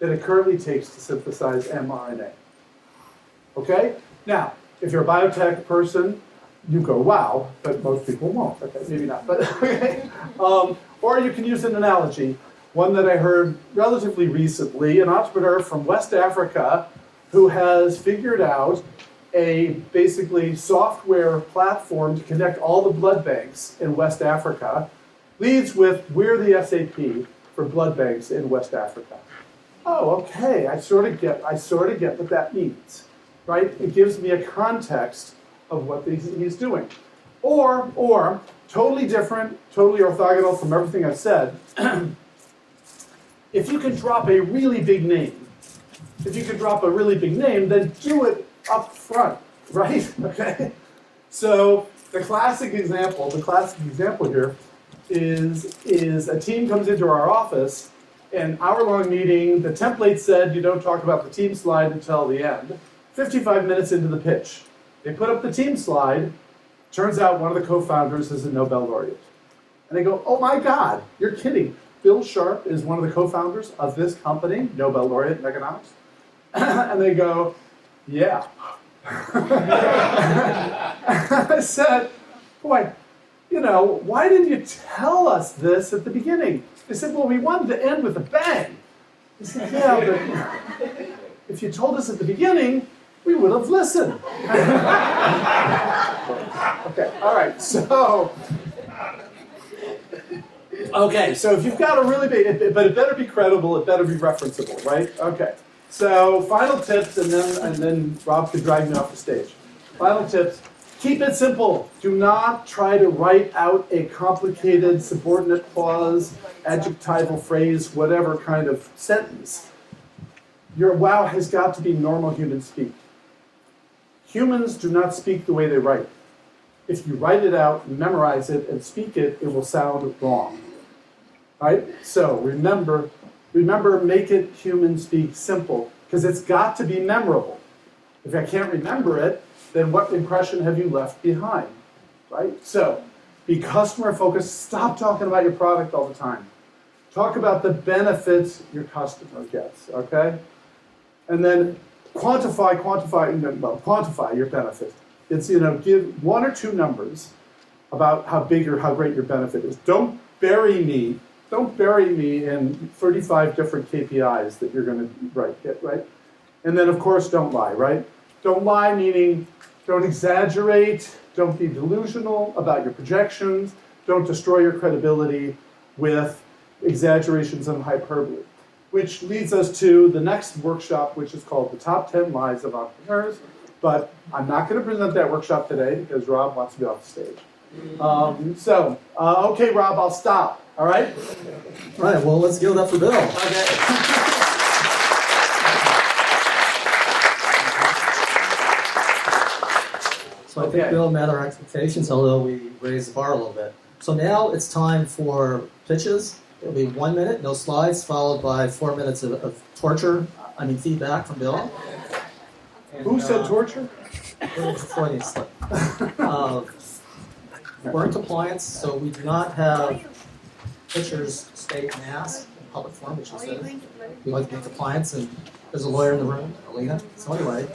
that it currently takes to synthesize mRNA. Okay? Now, if you're a biotech person, you go, wow, but most people won't. Okay, maybe not, but okay. Or you can use an analogy, one that I heard relatively recently, an entrepreneur from West Africa who has figured out a basically software platform to connect all the blood banks in West Africa, leads with, "We're the SAP for blood banks in West Africa." Oh, okay, I sort of get what that means, right? It gives me a context of what he's doing. Or totally different, totally orthogonal from everything I've said. If you can drop a really big name, then do it up front, right? Okay. So the classic example here is a team comes into our office, an hour-long meeting, the template said you don't talk about the team slide until the end. 55 minutes into the pitch. They put up the team slide, turns out one of the co-founders is a Nobel laureate. And they go, oh my God, you're kidding. Bill Sharp is one of the co-founders of this company, Nobel laureate in economics. And they go, yeah. I said, boy, why didn't you tell us this at the beginning? They said, well, we wanted to end with a bang. I said, yeah, but if you told us at the beginning, we would have listened. Okay, all right, so if you've got a really big, but it better be credible, it better be referenceable, right? Okay, so final tips, and then Rob could drag me off the stage. Final tips. Keep it simple. Do not try to write out a complicated subordinate clause, adjectival phrase, whatever kind of sentence. Your wow has got to be normal human speak. Humans do not speak the way they write. If you write it out, memorize it, and speak it, it will sound wrong. Right? So remember, make it human speak simple, because it's got to be memorable. If I can't remember it, then what impression have you left behind, right? So, be customer focused. Stop talking about your product all the time. Talk about the benefits your customer gets, okay? And then quantify your benefit. It's, give 1 or 2 numbers about how big or how great your benefit is. Don't bury me in 35 different KPIs that you're going to get, right? And then, of course, don't lie, right? Don't lie, meaning don't exaggerate, don't be delusional about your projections, don't destroy your credibility with exaggerations and hyperbole. Which leads us to the next workshop, which is called the Top 10 Lies of Entrepreneurs. But I'm not going to present that workshop today because Rob wants to be off the stage. Okay, Rob, I'll stop. All right? All right, well, let's give it up for Bill. Okay. So I think Bill met our expectations, although we raised the bar a little bit. So now it's time for pitches. It'll be 1 minute, no slides, followed by 4 minutes of feedback from Bill. And, Who said torture? Freudian slip. We're in compliance, so we do not have pitchers state mass in public forum, which is good. We like to be in compliance, and there's a lawyer in the room, Alina. So anyway,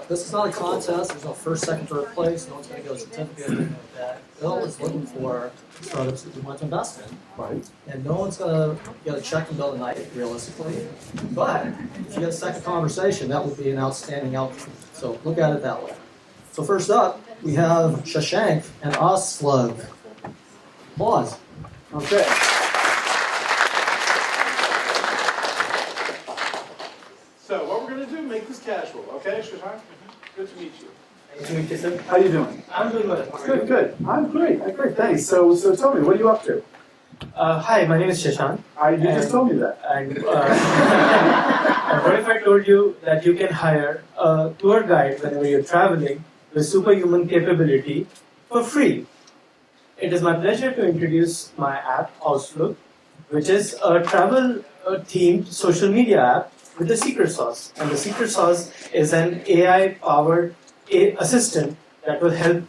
this is not a contest. There's no first, second, third place. No one's going to get a certificate or anything like that. Bill is looking for startups that we want to invest in. Right. And no one's going to get a check in Bill tonight, realistically. But if you get a second conversation, that would be an outstanding outcome. So look at it that way. So first up, we have Shashank and Oslug. Applause. Okay. So what we're going to do, make this casual, okay, Shashank? Good to meet you. Nice to meet you, sir. How you doing? I'm doing well. Good. I'm great. Thanks. So tell me, what are you up to? Hi, my name is Shashank. You just told me that. And what if I told you that you can hire a tour guide whenever you're traveling with superhuman capability for free? It is my pleasure to introduce my app, Outlook, which is a travel-themed social media app with a secret sauce. And the secret sauce is an AI-powered assistant that will help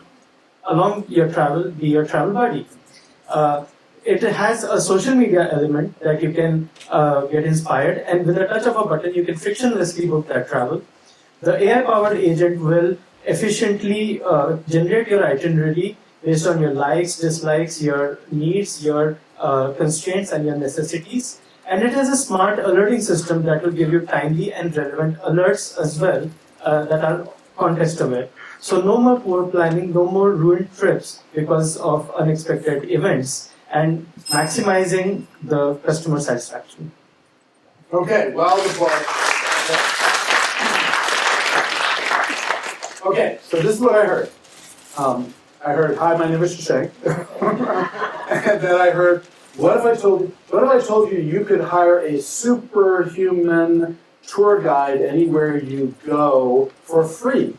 along your travel, be your travel buddy. It has a social media element that you can get inspired, and with a touch of a button, you can frictionlessly book that travel. The AI-powered agent will efficiently generate your itinerary based on your likes, dislikes, your needs, your constraints, and your necessities. And it has a smart alerting system that will give you timely and relevant alerts as well that are context aware. So no more poor planning, no more ruined trips because of unexpected events, and maximizing the customer satisfaction. Okay, well, applause. Okay, so this is what I heard. I heard, hi, my name is Shashank. And then I heard, what if I told you you could hire a superhuman tour guide anywhere you go for free?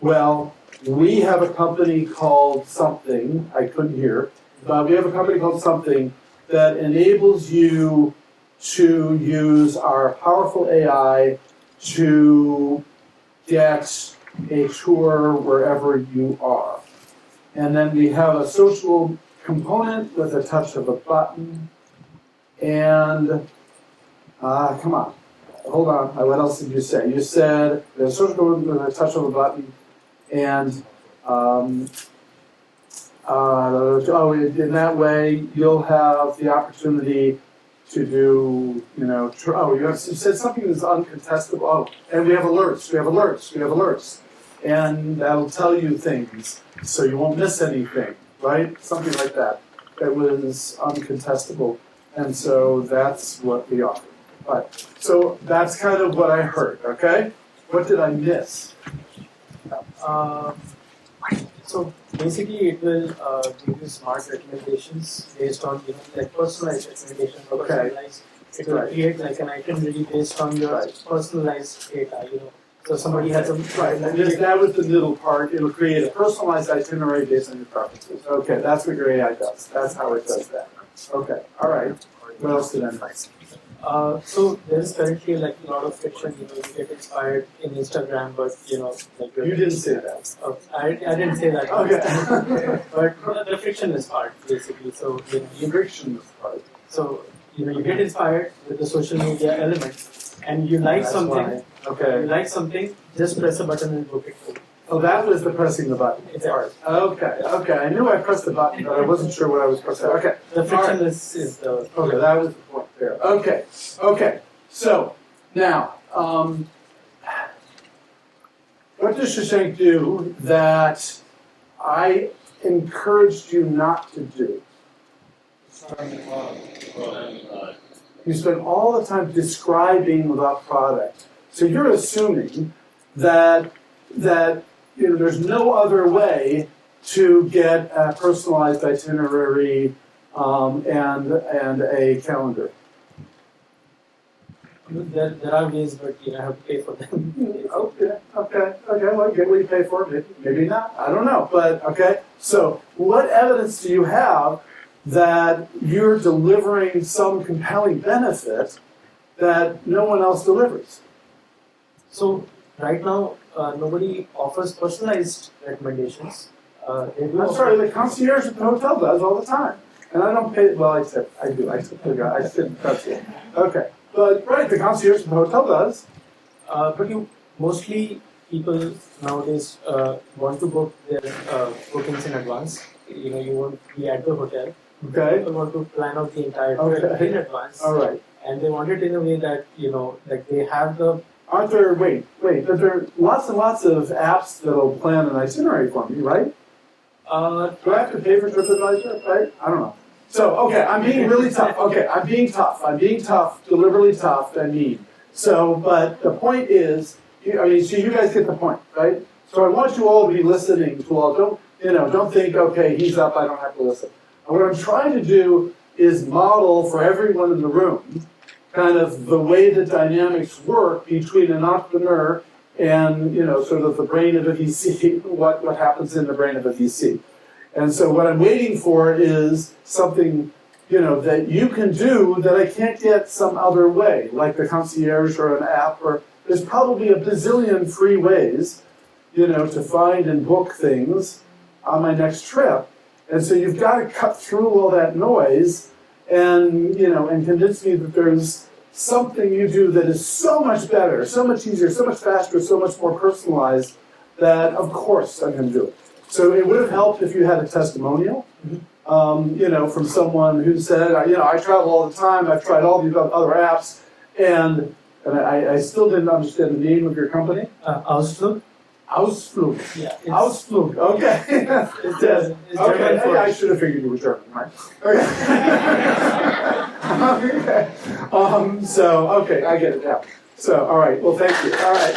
Well, we have a company called something, I couldn't hear, we have a company called Something that enables you to use our powerful AI to get a tour wherever you are. And then we have a social component with a touch of a button. And, come on, hold on, what else did you say? You said there's a social component with a touch of a button, and in that way you'll have the opportunity to do, you said something that's uncontestable. Oh, and we have alerts, and that'll tell you things so you won't miss anything, right? Something like that. That was uncontestable, and so that's what we offer. Right. So that's kind of what I heard. Okay, what did I miss? So basically, it will give you smart recommendations based on like personalized recommendations. Okay. It will create like an itinerary based on your personalized data. So somebody has a Right, and that was the middle part. It'll create a personalized itinerary based on your preferences. Okay, that's what your AI does. That's how it does that. Okay, all right. What else did I miss? So there's currently like a lot of fiction. You get inspired in Instagram, but like You didn't say that. I didn't say that. Okay. But the frictionless part, basically. So you Frictionless part. So you get inspired with the social media element, and you like That's something. why. Okay. You like something, just press a button and book it. Oh, that was the pressing the button part. Okay. I knew I pressed the button, but I wasn't sure what I was pressing. Okay. The frictionless is the. Okay, that was the point there. Okay. So now, what does Shashank do that I encouraged you not to do? You spend all the time describing the product. So you're assuming that there's no other way to get a personalized itinerary and a calendar. There are ways, but I have to pay for them. Okay. Well, get what you pay for. Maybe not. I don't know. But okay. So, what evidence do you have that you're delivering some compelling benefit that no one else delivers? So right now, nobody offers personalized recommendations. I'm sorry, the concierge at the hotel does all the time, and I don't pay. Well, I said I do. I said that's it. Okay, but right, the concierge at the hotel does. But mostly people nowadays want to book their bookings in advance. You won't be at the hotel. Okay. People want to plan out the entire trip in advance. All right. And they want it in a way that like they have the. Aren't there? Wait. But there are lots and lots of apps that'll plan an itinerary for me, right? Do I have to pay for TripAdvisor? Right? I don't know. So okay, I'm being really tough. Okay, I'm being tough. Deliberately tough. I mean. So, but the point is, so you guys get the point, right? So I want you all to be listening to all. Don't think, okay, he's up, I don't have to listen. And what I'm trying to do is model for everyone in the room kind of the way the dynamics work between an entrepreneur and, sort of the brain of a VC, what happens in the brain of a VC. And so what I'm waiting for is something, that you can do that I can't get some other way, like the concierge or an app, or there's probably a bazillion free ways, to find and book things on my next trip. And so you've got to cut through all that noise and convince me that there's something you do that is so much better, so much easier, so much faster, so much more personalized that, of course, I'm going to do it. So it would have helped if you had a testimonial, from someone who said, I travel all the time, I've tried all these other apps, and I still didn't understand the name of your company. Ausflug. Ausflug. Yeah. Ausflug. Okay. It's German for. I should have figured you were German, right? Okay. Okay. I get it now. So, all right. Well, thank you. All right.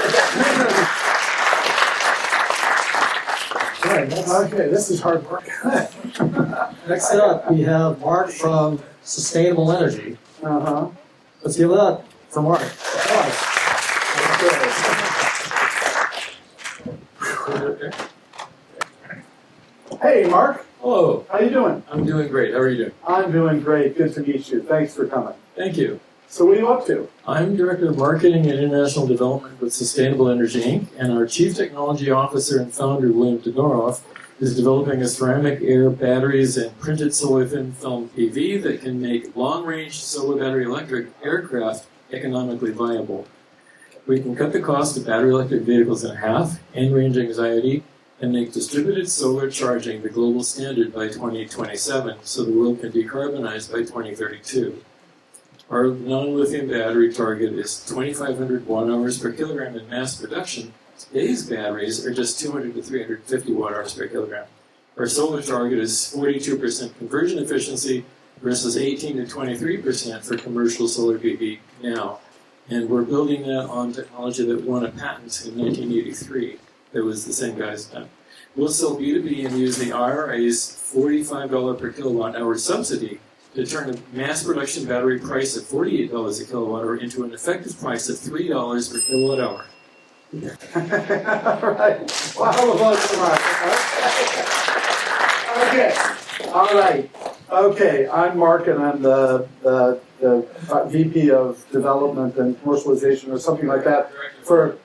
Okay, this is hard work. Next up, we have Mark from Sustainable Energy. Let's give it up for Mark. Hey, Mark. Hello, How you doing? I'm doing great. How are you doing? I'm doing great. Good to meet you. Thanks for coming. Thank you. So what are you up to? I'm Director of Marketing and International Development with Sustainable Energy Inc., and our Chief Technology Officer and founder, William Todorov, is developing a ceramic air batteries and printed solar thin film PV that can make long-range solar battery electric aircraft economically viable. We can cut the cost of battery electric vehicles in half, end range anxiety, and make distributed solar charging the global standard by 2027 so the world can decarbonize by 2032. Our non-lithium battery target is 2,500 watt-hours per kilogram in mass production. Today's batteries are just 200 to 350 watt-hours per kilogram. Our solar target is 42% conversion efficiency versus 18 to 23% for commercial solar PV now. And we're building that on technology that won a patent in 1983. That was the same guy's done. We'll sell B2B and use the IRA's $45 per kilowatt hour subsidy to turn a mass production battery price of $48 a kilowatt hour into an effective price of $3 per kilowatt hour. All right. Well, how about Mark? Okay. All right. Okay. I'm Mark, and I'm the VP of Development and Commercialization, or something like that, for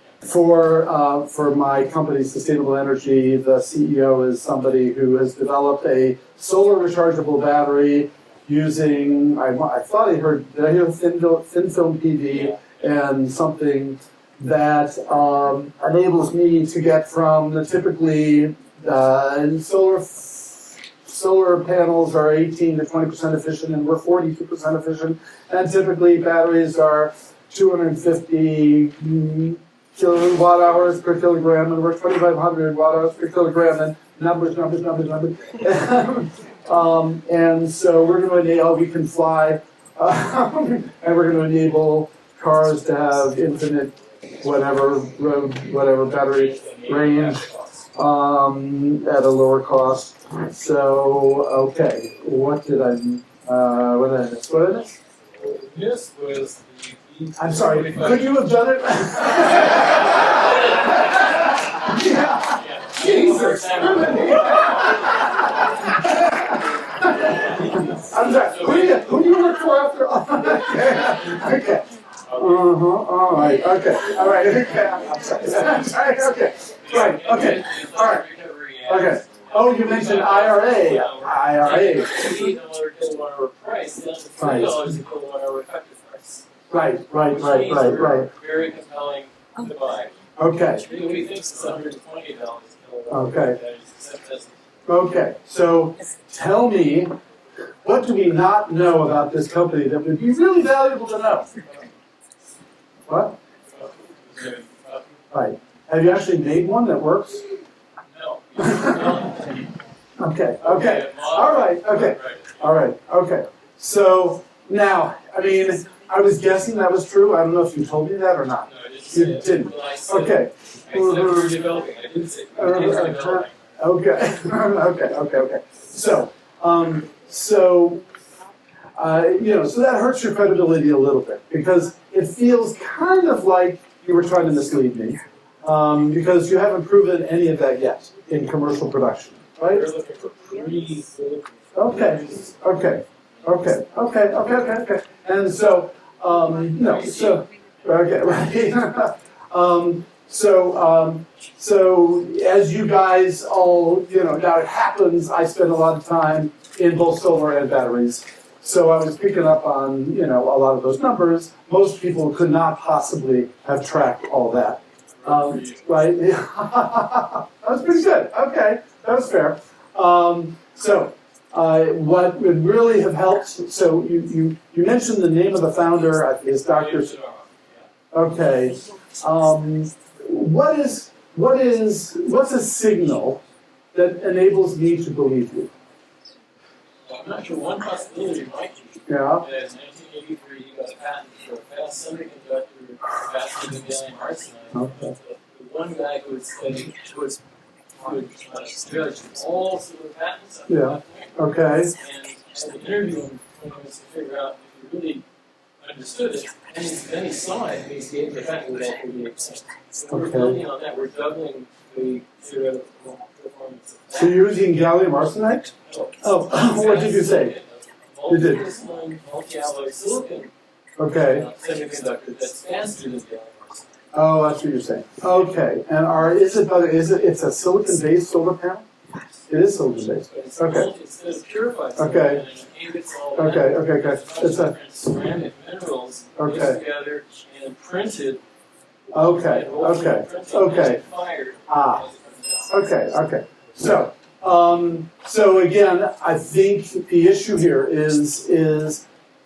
my company, Sustainable Energy. The CEO is somebody who has developed a solar rechargeable battery using, I thought I heard, did I hear thin film PV and something that enables me to get from the typically solar panels are 18 to 20% efficient, and we're 42% efficient, and typically batteries are 250 kilowatt hours per kilogram, and we're 2,500 watt hours per kilogram, and numbers. And so we're going to enable, we can fly, and we're going to enable cars to have infinite whatever battery range at a lower cost. So, okay, what did I miss? This was the... I'm sorry, could you have done it? Yeah. Jesus. I'm sorry, who do you work for after all? Okay. All right. Okay. All right. Okay. I'm sorry. Okay. Right. Okay. All right. Okay. Oh, you mentioned IRA. IRA. $8 kilowatt-hour price down to $3 a kilowatt-hour effective price. Right. Very compelling to buy. Okay. We think it's $120 a kilowatt. Okay. Okay. So tell me, what do we not know about this company that would be really valuable to know? What? Right. Have you actually made one that works? No. Okay. All right. Okay. So now, I mean, I was guessing that was true. I don't know if you told me that or not. No, I didn't You say it. didn't. Well, I said, Okay. I said we were developing. I didn't say we were developing. Okay. So, so that hurts your credibility a little bit, because it feels kind of like you were trying to mislead me, because you haven't proven any of that yet in commercial production, right? We're looking for pre-silicon. Okay. And so, okay, right. So as you guys all, now it happens, I spend a lot of time in both solar and batteries. So I was picking up on, a lot of those numbers. Most people could not possibly have tracked all that. Right? That was pretty good. Okay, that was fair. What would really have helped, so you mentioned the name of the founder is Dr. Okay. What's a signal that enables me to believe you? Well, I'm not sure. One possibility might be Yeah. that in 1983 you got a patent for a fast semiconductor faster than gallium arsenide. Okay. The one guy who would study judge all solar patents. Yeah. Okay. And I had to interview him when I was to figure out if he really understood it. And then he saw it, and he gave the fact that that would be accepted. So we're building on that. We're doubling the theoretical performance of that. So you're using gallium arsenide? Oh, what did you say? You did. Multi-alloy silicon Okay. semiconductor that's faster than gallium arsenide. Oh, that's what you're saying. Okay. And it's a silicon-based solar panel? It is silicon-based. But it's Okay. Instead of purified Okay. silicon, and ingots all Okay. that, Okay. it's different ceramic minerals mixed Okay. together and printed. Okay. and ultra Okay. printed Okay. and fired Ah. as it comes out. Okay. So again, I think the issue here is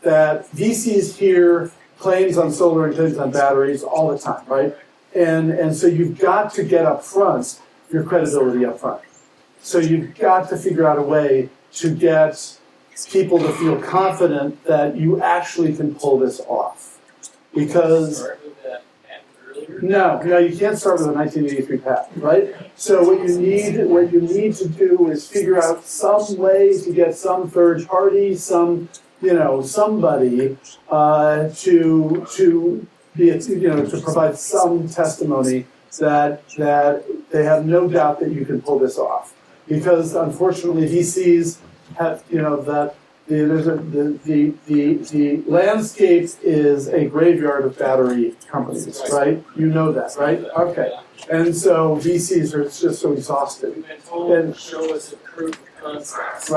that VCs hear claims on solar and claims on batteries all the time, right? And so you've got to get up front your credibility up front. So you've got to figure out a way to get people to feel confident that you actually can pull this off. Because Start with that earlier. no, you can't start with a 1983 patent, right? So what you need to do is figure out some way to get some third party, somebody to provide some testimony that they have no doubt that you can pull this off. Because unfortunately, VCs have that. The landscape is a graveyard of battery companies, right? You know that, right? Okay. And so VCs are just so exhausted. We've been told to show us a proof of concept.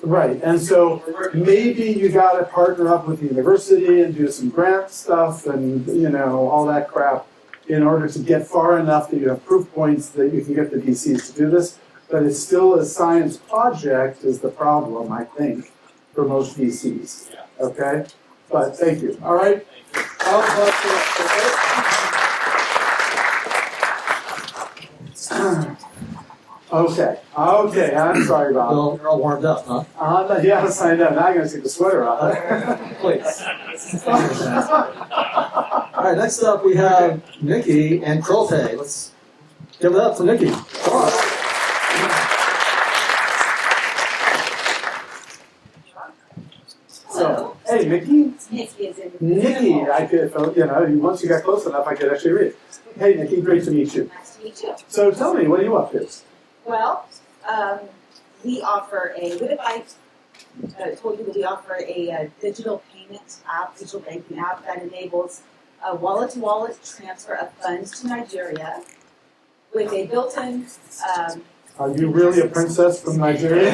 Right. And so maybe you got to partner up with the university and do some grant stuff and, all that crap in order to get far enough that you have proof points that you can get the VCs to do this. But it's still a science project is the problem, I think, for most VCs. Okay? But thank you. All right? Okay. I'm sorry, Rob. Well, you're all warmed up, huh? Yes, I know. Now I'm going to take the sweater off. Please. All right, next up we have Nikki and Crolte. Let's give it up for Nikki. Come on. So, hey, Nikki. Nikki is in. Nikki, I could, once you got close enough, I could actually read. Hey, Nikki, great to meet you. Nice to meet you. So tell me, what are you up to? Well, we offer I told you that we offer a digital payment app, digital banking app that enables a wallet-to-wallet transfer of funds to Nigeria with a built-in. Are you really a princess from Nigeria?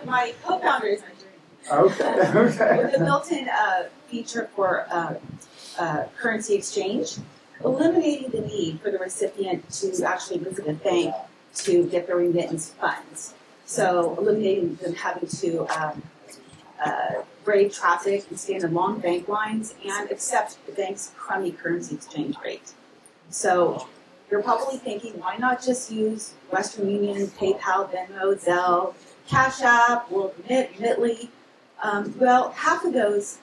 My co-founder is Nigerian. Okay. With a built-in feature for currency exchange, eliminating the need for the recipient to actually visit a bank to get their remittance funds. So eliminating them having to brave traffic and stand in long bank lines and accept the bank's crummy currency exchange rate. So you're probably thinking, why not just use Western Union, PayPal, Venmo, Zelle, Cash App, WorldRemit, Remitly? Well, half of those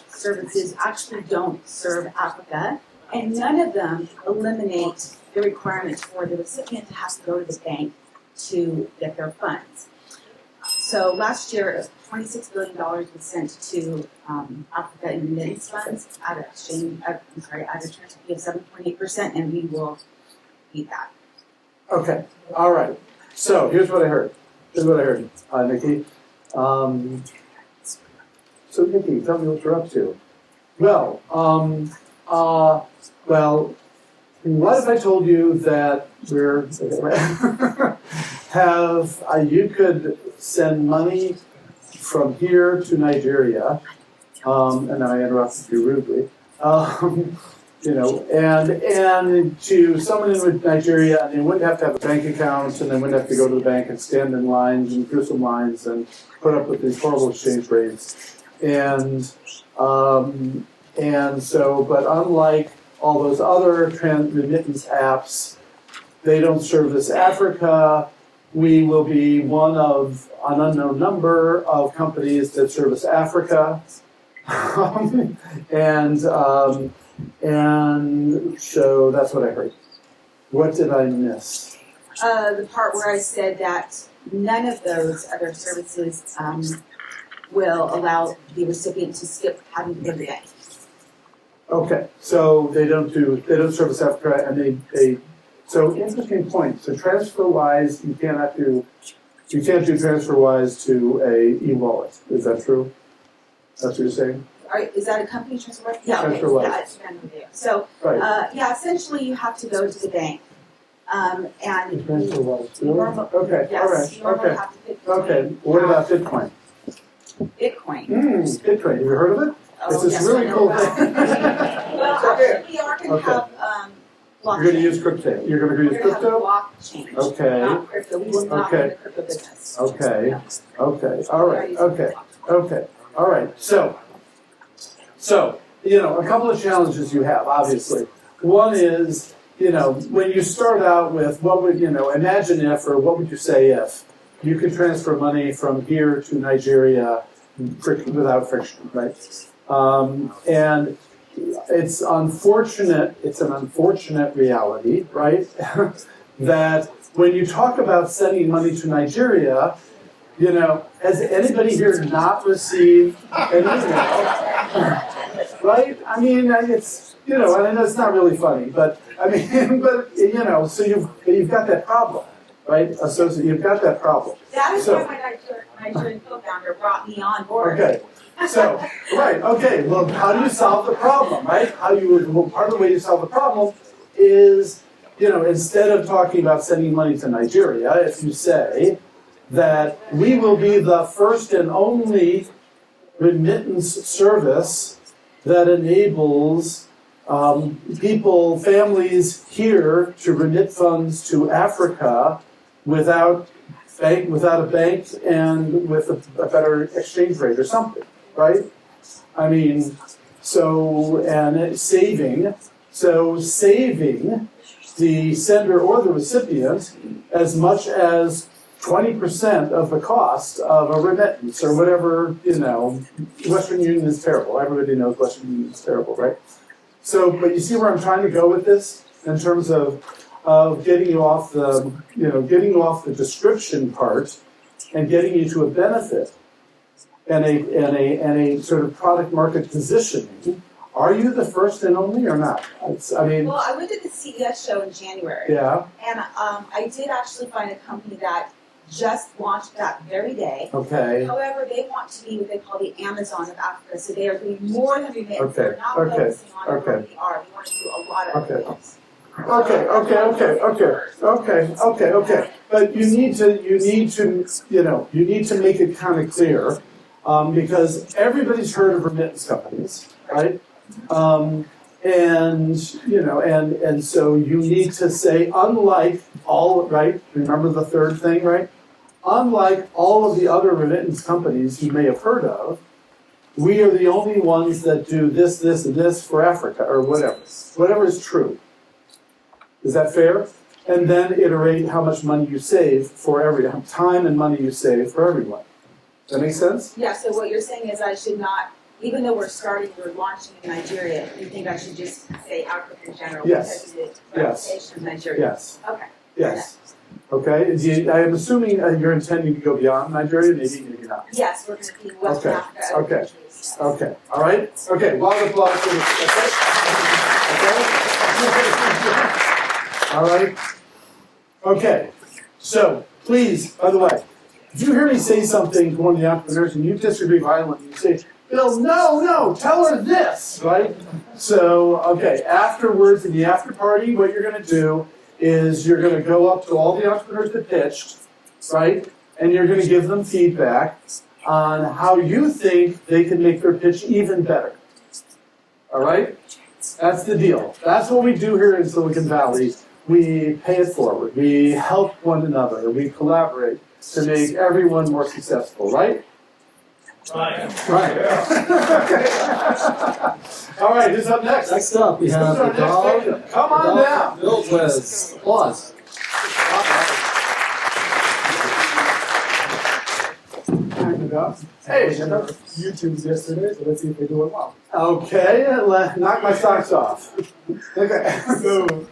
services actually don't serve Africa, and none of them eliminate the requirement for the recipient to have to go to the bank to get their funds. So last year, $26 billion was sent to Africa in remittance funds at a transfer fee of 7.8%, and we will beat that. Okay. All right. So here's what I heard. Nikki. So Nikki, tell me what you're up to. Well, what if I told you that you could send money from here to Nigeria, and then I interrupted you rudely, and to someone in Nigeria, and they wouldn't have to have a bank account, and they wouldn't have to go to the bank and stand in lines and gruesome lines and put up with these horrible exchange rates. And so, but unlike all those other remittance apps, they don't service Africa. We will be one of an unknown number of companies that service Africa. And so that's what I heard. What did I miss? The part where I said that none of those other services will allow the recipient to skip having to go to the bank. Okay, so they don't service Africa, and they so interesting point. So TransferWise, you can't do TransferWise to a e-wallet. Is that true? That's what you're saying? Is that a company TransferWise? Yeah, okay. TransferWise. Yeah, it's random video. So Right. yeah, essentially you have to go to the bank. And TransferWise. normal- Okay, yes, all right, you normally okay. have to pick between, Okay, what about Bitcoin? Bitcoin. Bitcoin, have you heard of it? It's this yes, really I know cool about thing. it. Well, actually, we are going to Okay. have blockchain. You're going to use crypto. You're going to We're use going to have crypto? blockchain, Okay. not crypto. We will not be Okay. in the crypto business. Okay. No. Okay. All We are right. using Okay. blockchain. Okay. All right. So, a couple of challenges you have, obviously. One is, when you start out with what would, imagine if, or what would you say if you could transfer money from here to Nigeria without friction, right? And it's unfortunate, it's an unfortunate reality, right? That when you talk about sending money to Nigeria, has anybody here not received an email? Right? I mean, it's, and I know it's not really funny, but I mean, so you've got that problem, right? You've got that problem. That is So- why my Nigerian co-founder brought me on board. Okay. So, right, okay, well, how do you solve the problem, right? Part of the way you solve the problem is, instead of talking about sending money to Nigeria, if you say that we will be the first and only remittance service that enables families here to remit funds to Africa without a bank and with a better exchange rate or something, right? I mean, saving the sender or the recipient as much as 20% of the cost of a remittance or whatever, Western Union is terrible. Everybody knows Western Union is terrible, right? So, but you see where I'm trying to go with this in terms of getting you off the description part and getting you to a benefit and a sort of product market positioning. Are you the first and only or not? Well, I went to the CES show in January. Yeah. And I did actually find a company that just launched that very day. Okay. However, they want to be what they call the Amazon of Africa. So they are doing more than remittance. Okay. They're not Okay. focusing on Okay. where we are. We want to do a lot of Okay. things. Okay. But you need to make it kind of clear, because everybody's heard of remittance companies, right? And so you need to say, unlike all, right? Remember the third thing, right? Unlike all of the other remittance companies you may have heard of, we are the only ones that do this, and this for Africa, or whatever. Whatever is true. Is that fair? And then iterate how much money you save for time and money you save for everyone. That make sense? Yeah, so what you're saying is I should not, even though we're launching in Nigeria, you think I should just say Africa in general? Yes. Because of the reputation of Nigeria? Yes. Okay. Yes. Okay. I am assuming you're intending to go beyond Nigeria, maybe not. Yes, we're going to be West Okay. Africa. Other Okay. countries. Okay. All right. Okay. Round of applause for okay. All right. Okay. So please, by the way, if you hear me say something to one of the entrepreneurs and you disagree violently, you say, Bill, no, tell her this, right? So, okay, afterwards in the after party, what you're going to do is you're going to go up to all the entrepreneurs that pitched, right? And you're going to give them feedback on how you think they can make their pitch even better. All right? That's the deal. That's what we do here in Silicon Valley. We pay it forward. We help one another. We collaborate to make everyone more successful, right? Right. All right, who's up next? Next up, we have Who's our the dog. next patient? Come on down. Bill Quiz. Applause. Hey, YouTube's yesterday, so let's see if they do it well. okay, knock my socks off. Okay. So,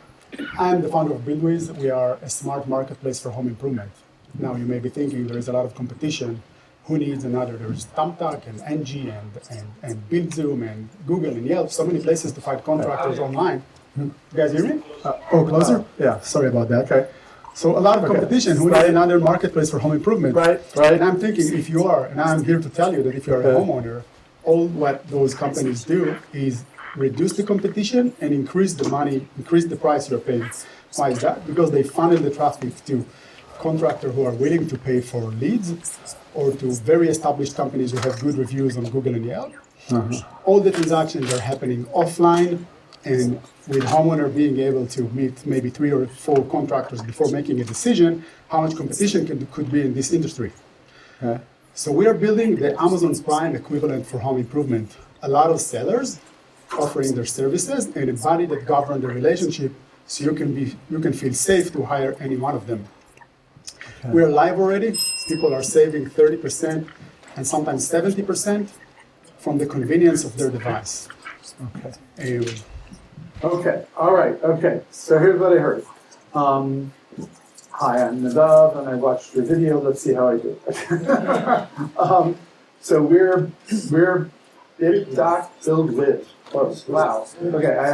I'm the founder of Buildways. We are a smart marketplace for home improvement. Now, you may be thinking there is a lot of competition who needs another? There's Thumbtack and Engie and BuildZoom and Google and Yelp, so many places to find contractors online. You guys hear me? Closer? Yeah, sorry about that. Okay. So a lot of competition. Who needs another marketplace for home improvement? Right. And I'm thinking, if you are, and I'm here to tell you that if you're a homeowner, all what those companies do is reduce the competition and increase the price you're paying. Why is that? Because they funnel the traffic to contractors who are willing to pay for leads or to very established companies who have good reviews on Google and Yelp. All the transactions are happening offline, and with homeowner being able to meet maybe 3 or 4 contractors before making a decision, how much competition could be in this industry. So we are building the Amazon Prime equivalent for home improvement. A lot of sellers offering their services and a body that governs the relationship, so you can feel safe to hire any one of them. We are live already. People are saving 30% and sometimes 70% from the convenience of their device. Okay, all right, okay. So here's what I heard. Hi, I'm Nadav, and I watched your video. Let's see how I do. So we're bit.buildwiz. Oh, wow. Okay, I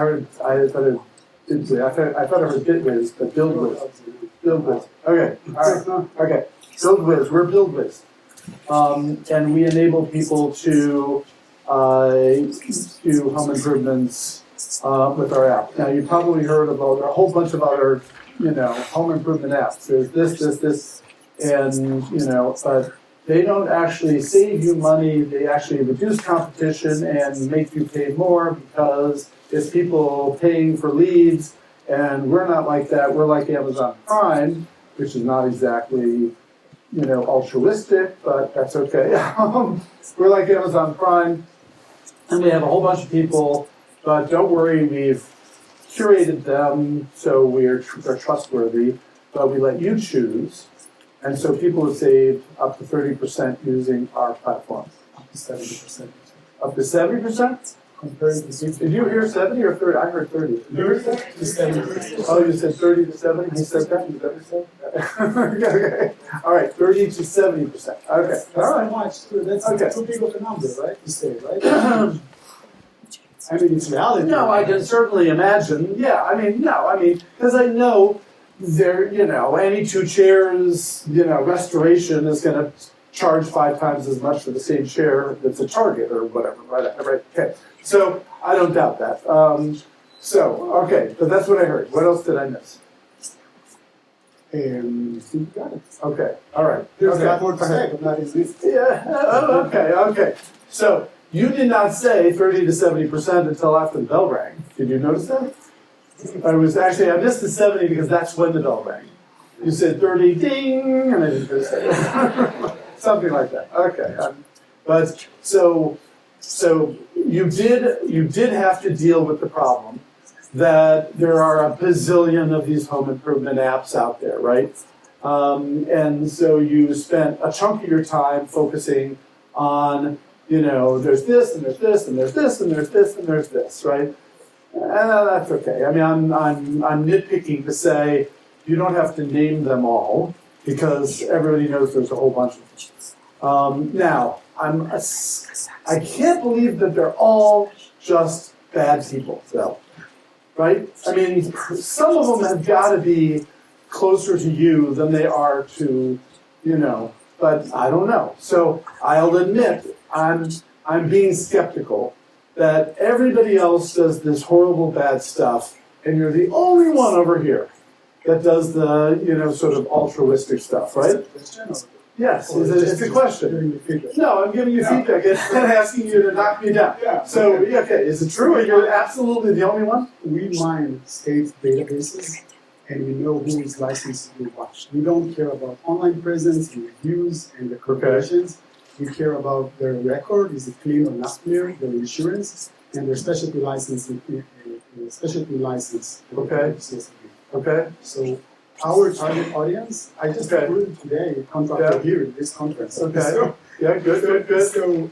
thought I heard BitWiz, but BuildWiz. BuildWiz. Okay, all right. Okay, BuildWiz. We're BuildWiz, and we enable people to do home improvements with our app. Now, you probably heard about a whole bunch of other, home improvement apps. There's this, and but they don't actually save you money. They actually reduce competition and make you pay more because it's people paying for leads. And we're not like that. We're like Amazon Prime, which is not exactly, altruistic, but that's okay. We're like Amazon Prime, and we have a whole bunch of people. But don't worry, we've curated them so they're trustworthy. But we let you choose. And so people have saved up to 30% using our platform. Up to 70%. Up to 70%? Did you hear 70 or 30? I heard 30. Did you hear 70? Oh, you said 30 to 70? He said that? Is that what you said? Okay. All right, 30 to 70%. Okay. All right. Much. That's too big of a number, right? To say, right? I mean, it's reality. No, I can certainly imagine. Yeah, because I know there, any 2 chairs, restoration is going to charge 5 times as much for the same chair that's a Target or whatever, right? Okay. So I don't doubt that. Okay, but that's what I heard. What else did I miss? You got it. Okay, all right. There's a lot more to say, but not easy. Yeah, okay. So you did not say 30 to 70% until after the bell rang. Did you notice that? I missed the 70 because that's when the bell rang. You said 30, ding, and I didn't say it. Something like that. Okay. But so you did have to deal with the problem that there are a bazillion of these home improvement apps out there, right? And so you spent a chunk of your time focusing on, there's this and there's this and there's this and there's this and there's this, right? And that's okay. I mean, I'm nitpicking to say you don't have to name them all because everybody knows there's a whole bunch of them. Now, I can't believe that they're all just bad people, though, right? I mean, some of them have got to be closer to you than they are to, but I don't know. So I'll admit I'm being skeptical that everybody else does this horrible bad stuff, and you're the only one over here that does the, sort of altruistic stuff, right? Yes, it's a question. No, I'm giving you feedback and asking you to knock me down. So, okay, is it true? You're absolutely the only one? We mine state databases, and we know who is licensed to watch. We don't care about online presence, and reviews, and the corporations. We care about their record, is it clean or not clear, their insurance, and their specialty license. Okay. Okay. So our target audience, I just recruited today a contractor here in this conference. Okay. So, Good. So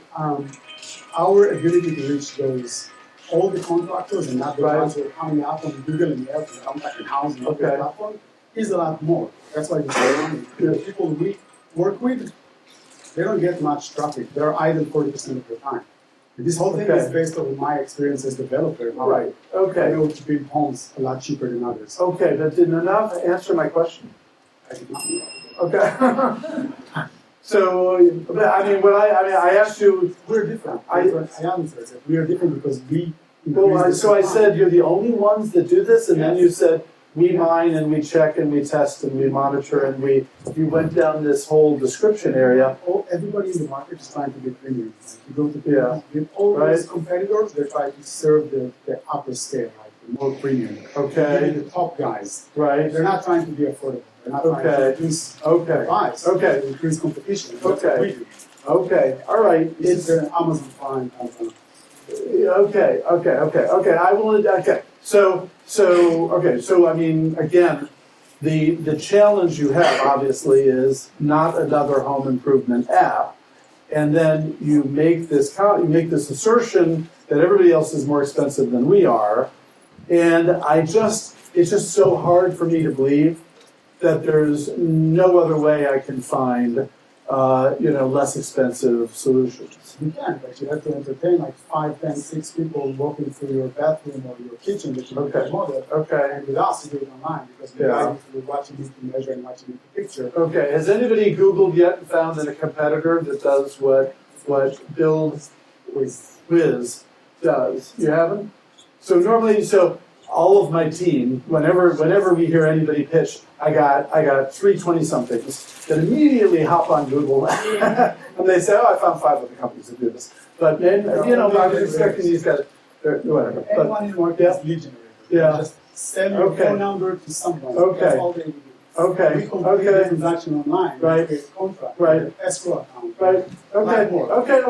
our ability to reach those, all the contractors and not the ones who are coming up on Google and Yelp and Contact and House and other platform is a lot more. That's why we say the people we work with, they don't get much traffic. They're idle 40% of the time. And this whole thing Okay. is based on my experience as a developer. How Right. I Okay. know to build homes a lot cheaper than others. Okay, but did Nadav answer my question? I did not know. Okay. So, I asked you, We're different. I answered it. We are different because we. so I said, you're the only ones that do this, and then you said, we mine and we check and we test and we monitor and you went down this whole description area. Everybody in the market is trying to get premium. Like you go to Yeah. with all Right. those competitors, they're trying to serve the upper scale, like the more premium. Okay. Getting the top guys. Right. They're not trying to be affordable. They're not trying Okay. to reduce Okay. price. Okay. To increase competition. That's what Okay. we do. Okay. All right. This is an Amazon Prime company. Okay. I will. Okay. So I mean, again, the challenge you have obviously is not another home improvement app, and then you make this assertion that everybody else is more expensive than we are, and it's just so hard for me to believe that there's no other way I can find less expensive solutions. You can, but you have to entertain like 5, 10, 6 people walking through your bathroom or your kitchen that you need to model. Okay. And with us, you do it online because we guide you through what you need to measure and what you need to picture. Okay. Has anybody Googled yet and found that a competitor that does what Build Whiz does? You haven't? So normally, all of my team, whenever we hear anybody pitch, I got 3 20-somethings that immediately hop on Google and they say, "Oh, I found 5 other companies that do this." But then, I was expecting these guys, whatever. But Anyone in the market is lead generator. Yeah. Just send your phone number to someone. Okay. That's all they do. Okay. We complete the transaction online. Right. We create a contract. Right. Escrow account. Right. Okay. More. Okay.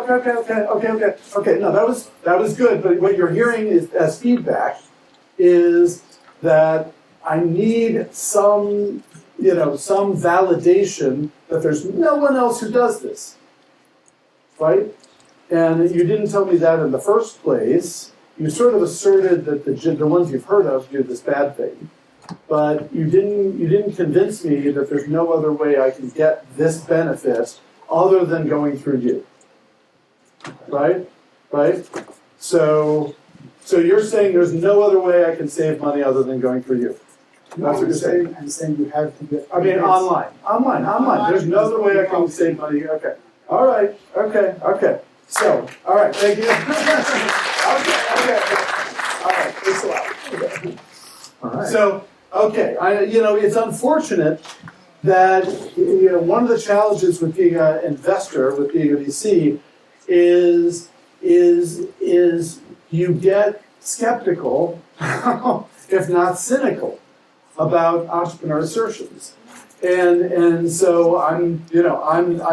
No, that was good. But what you're hearing is as feedback is that I need some validation that there's no one else who does this, right? And you didn't tell me that in the first place. You sort of asserted that the ones you've heard of do this bad thing, but you didn't convince me that there's no other way I can get this benefit other than going through you, right? So you're saying there's no other way I can save money other than going through you. That's what you're saying. I'm saying you have to get. I mean, online. There's no other way I can save money. Okay. All right. Okay. So, all right. Thank you. Okay. All right. Thanks a lot. All right. So, okay. It's unfortunate that one of the challenges with being an investor, with being a VC, is you get skeptical, if not cynical, about entrepreneur assertions, and so I'm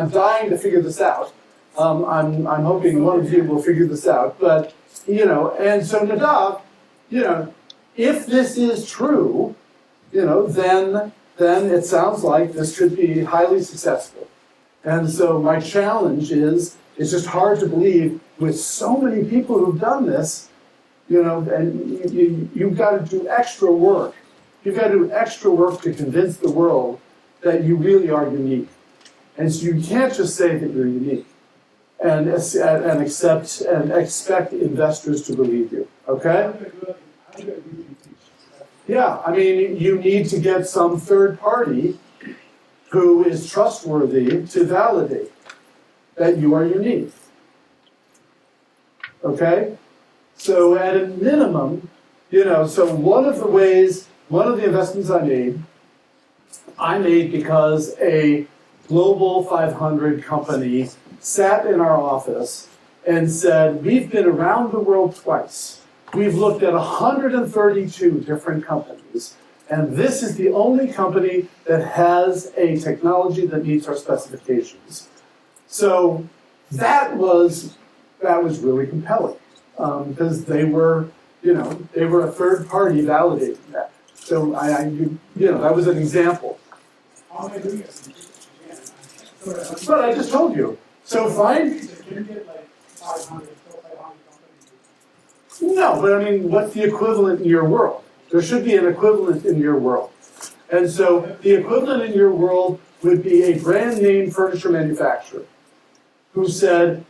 dying to figure this out. I'm hoping one of you will figure this out, but and so Nadav, if this is true, then it sounds like this could be highly successful, and so my challenge is it's just hard to believe with so many people who've done this, and you've got to do extra work. You've got to do extra work to convince the world that you really are unique. And so you can't just say that you're unique and expect investors to believe you. Okay? Yeah, I mean, you need to get some third party who is trustworthy to validate that you are unique. Okay? So at a minimum, so one of the investments I made because a Global 500 company sat in our office and said, we've been around the world twice. We've looked at 132 different companies, and this is the only company that has a technology that meets our specifications. So that was really compelling because they were a third party validating that. So that was an example. But I just told you. So fine. No, but I mean, what's the equivalent in your world? There should be an equivalent in your world. And so the equivalent in your world would be a brand name furniture manufacturer. who said,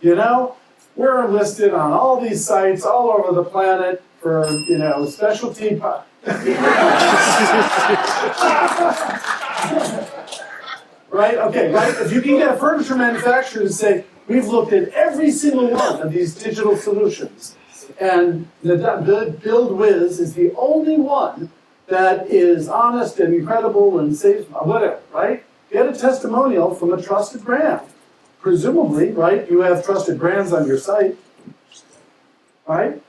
we're listed on all these sites all over the planet for, specialty. Right? Okay, right? If you can get a furniture manufacturer to say, we've looked at every single one of these digital solutions, and the BuildWiz is the only one that is honest and credible and saves whatever, right? Get a testimonial from a trusted brand. Presumably, right, you have trusted brands on your site, right?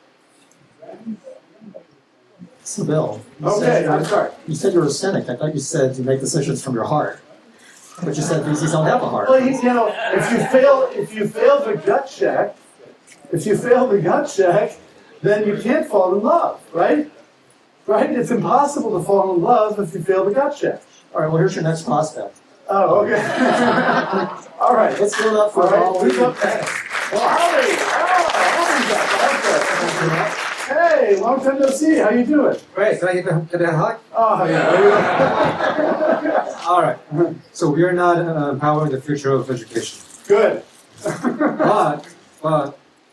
So Bill, Okay, I'm sorry. you said you were a cynic. I thought you said you make decisions from your heart. But you said VCs don't have a heart. Well, if you fail the gut check, then you can't fall in love, right? Right? It's impossible to fall in love if you fail the gut check. All right, well, here's your next prospect. Oh, okay. All right. Let's give it up for All right, all who's up next? Well, Holly's up. Okay. Hey, long time no see. How you doing? Great. Can I get a hug? Oh, yeah. All right. So we are not empowering the future of education, Good. but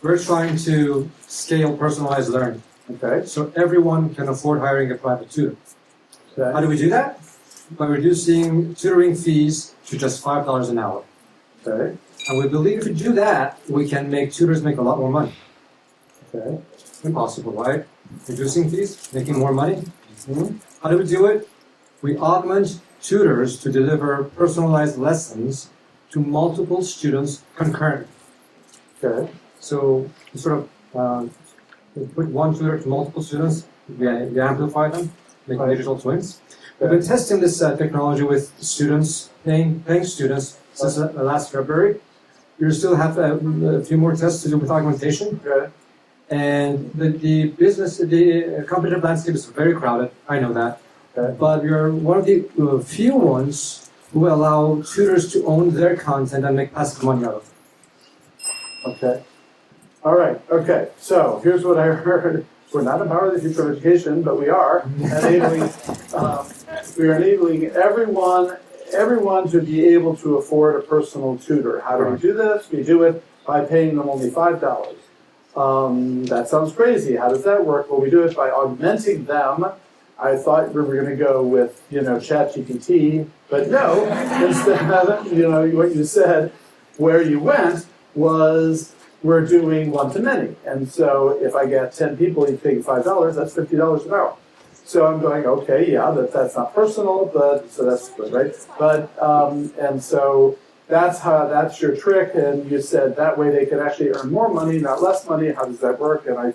we're trying to scale personalized learning. Okay. So everyone can afford hiring a private tutor. Okay. How do we do that? By reducing tutoring fees to just $5 an hour. Okay. And we believe if we do that, we can make tutors make a lot more money. Okay. Impossible, right? Reducing fees, making more money. Mm-hmm. How do we do it? We augment tutors to deliver personalized lessons to multiple students concurrently. Okay. So we sort of we put one tutor to multiple students, we amplify them, make them digital twins. We've been testing this technology with students, paying students since last February. We still have a few more tests to do with augmentation. Okay. And the competitive landscape is very crowded, I know that. Okay. But we are one of the few ones who allow tutors to own their content and make passive money out of it. Okay. All right. Okay. So here's what I heard. We're not empowering the future of education, but we are enabling. We are enabling everyone to be able to afford a personal tutor. How do we do this? We do it by paying them only $5. That sounds crazy. How does that work? Well, we do it by augmenting them. I thought we were going to go with, ChatGPT, but no. Instead, what you said, where you went was we're doing one-to-many. And so if I get 10 people each paying $5, that's $50 an hour. So I'm going, okay, yeah, that's not personal, so that's good, right? But, and so that's your trick, and you said that way they can actually earn more money, not less money. How does that work? And I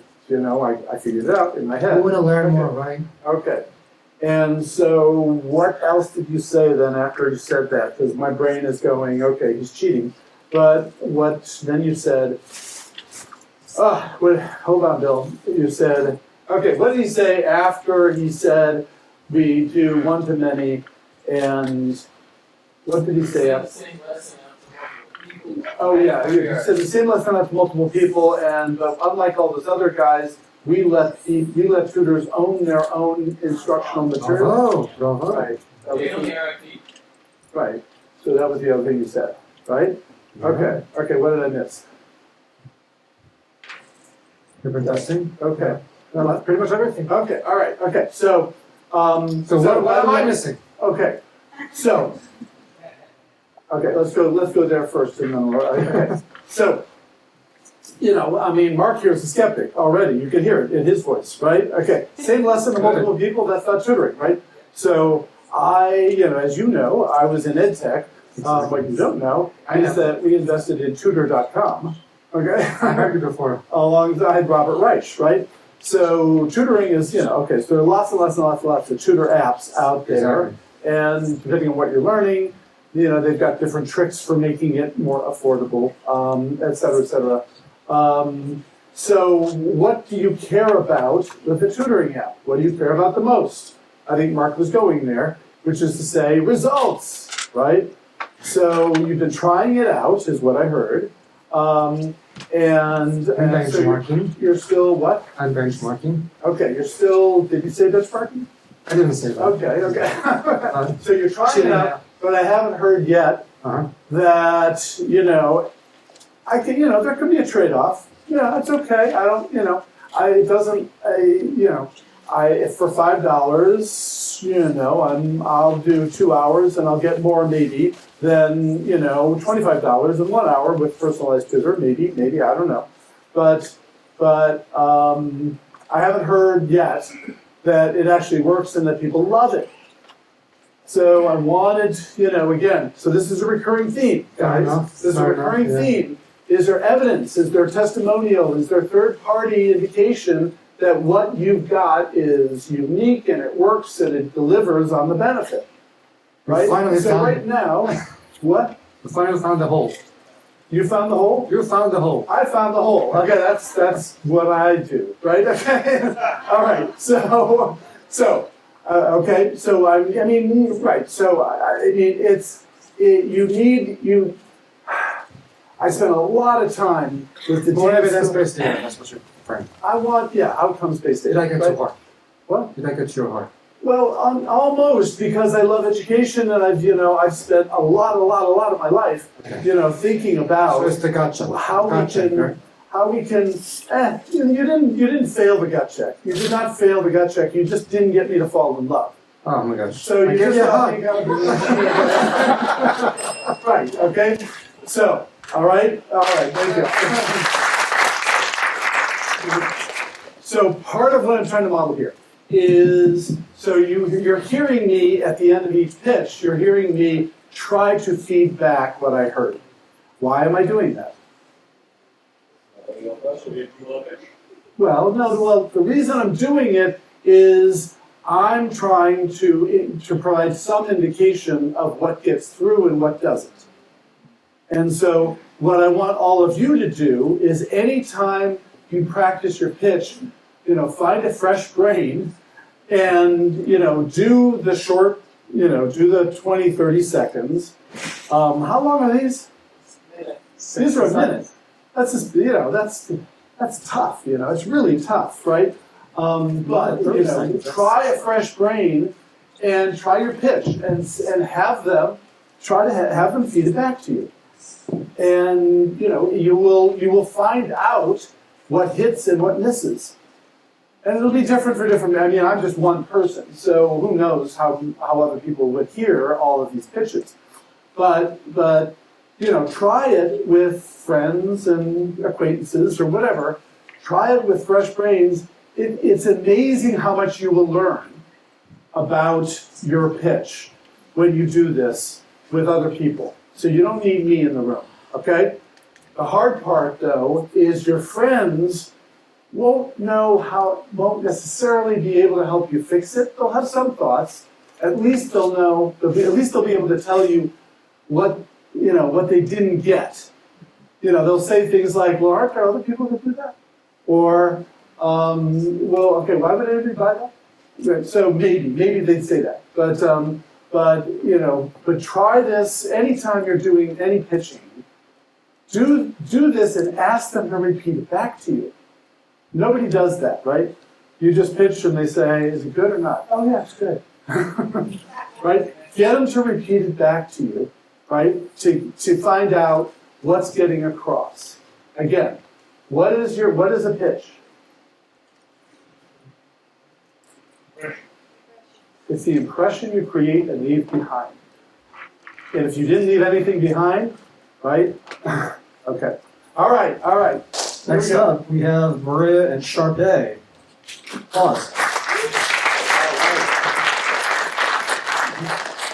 figured it out in my head. We want to learn more, right? Okay. And so what else did you say then after you said that? Because my brain is going, okay, he's cheating. But then you said, hold on, Bill. You said, okay, what did he say after he said we do one-to-many, and what did he say after? Oh yeah, he said the same lesson up to multiple people, and unlike all those other guys, we let tutors own their own instructional material. Oh, right. Right. So that was the other thing you said, right? Okay. Okay. What did I miss? Different testing. Okay. Well, that's pretty much everything. Okay. All right. Okay. So. So what am I missing? Okay. So. Okay. Let's go there first, and then. Okay. So. Mark here is a skeptic already. You can hear it in his voice, right? Okay. Same lesson to multiple people. That's not tutoring, right? So as you know, I was in ed tech. What you don't know is that we invested in tutor.com. Okay. I heard you before. Alongside Robert Reich, right? So tutoring is, okay, so there are lots and lots and lots and lots of tutor apps out there. Exactly. And depending on what you're learning, they've got different tricks for making it more affordable, et cetera, et cetera. So what do you care about with the tutoring app? What do you care about the most? I think Mark was going there, which is to say results, right? So you've been trying it out, is what I heard. And benchmarking. So you're still what? I'm benchmarking. Okay, you're still, did you say benchmarking? I didn't say that. Okay. So you're trying it out, but I haven't heard yet that, I can, there can be a trade-off. It's okay. I don't, it doesn't, if for $5, I'll do 2 hours and I'll get more maybe than, $25 in 1 hour with personalized tutor, maybe, I don't know. But I haven't heard yet that it actually works and that people love it. So I wanted, again, so this is a recurring theme, guys. This is a recurring theme. Is there evidence? Is there testimonial? Is there third-party indication that what you've got is unique and it works and it delivers on the benefit? Right? So right now, what? We finally found the hole. You found the hole? You found the hole. I found the hole. Okay, that's what I do, right? Okay. All right. Okay. So I mean, right. So I mean, I spend a lot of time with the More teams. evidence-based data. That's what you're referring to. I want, outcomes-based data. Did I get right? too hard? What? Did I get too hard? Well, almost, because I love education and I've spent a lot of my life, thinking about So it's the gotcha. how we can. You didn't fail the gut check. You did not fail the gut check. You just didn't get me to fall in love. Oh my gosh. So I you gave just you a thought hug. you got right. Okay. So, all right. Thank you. So part of what I'm trying to model here is, so you're hearing me at the end of each pitch, you're hearing me try to feed back what I heard. Why am I doing that? Well, no, the reason I'm doing it is I'm trying to provide some indication of what gets through and what doesn't. And so what I want all of you to do is anytime you practice your pitch, find a fresh brain and, do the short, do the 20, 30 seconds. How long are these? These are a minute. That's just, that's tough, it's really tough, right? But, try a fresh brain and try your pitch and have them, try to have them feed it back to you. And, you will find out what hits and what misses. And it'll be different for different, I'm just one person, so who knows how other people would hear all of these pitches. But try it with friends and acquaintances or whatever. Try it with fresh brains. It's amazing how much you will learn about your pitch when you do this with other people. So you don't need me in the room, okay? The hard part, though, is your friends won't necessarily be able to help you fix it. They'll have some thoughts. At least they'll know. At least they'll be able to tell you what they didn't get. They'll say things like, "Well, aren't there other people that do that?" Or, "Well, okay, why would anybody buy that?" Right, so maybe they'd say that. But try this anytime you're doing any pitching. Do this and ask them to repeat it back to you. Nobody does that, right? You just pitch and they say, "Is it good or not?" "Oh yeah, it's good." Right? Get them to repeat it back to you, right? To find out what's getting across. Again, what is a pitch? It's the impression you create and leave behind. And if you didn't leave anything behind, right? Okay. All right. Next up, we have Maria and Sharpay. Pause.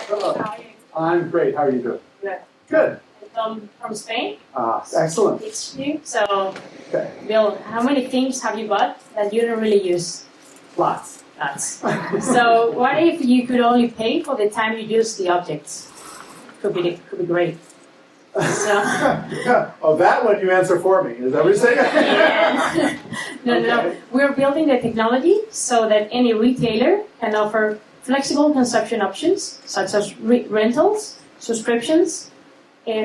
Hello. I'm great. How are you doing? Good. Good. From Spain. Excellent. It's you. So, Okay. Bill, how many things have you got that you don't really use? Lots. So, what if you could only pay for the time you use the objects? Could be great. So. Oh, that one you answer for me. Is that what you're saying? Yeah. No. We're building the technology so that any retailer can offer flexible consumption options such as rentals, subscriptions,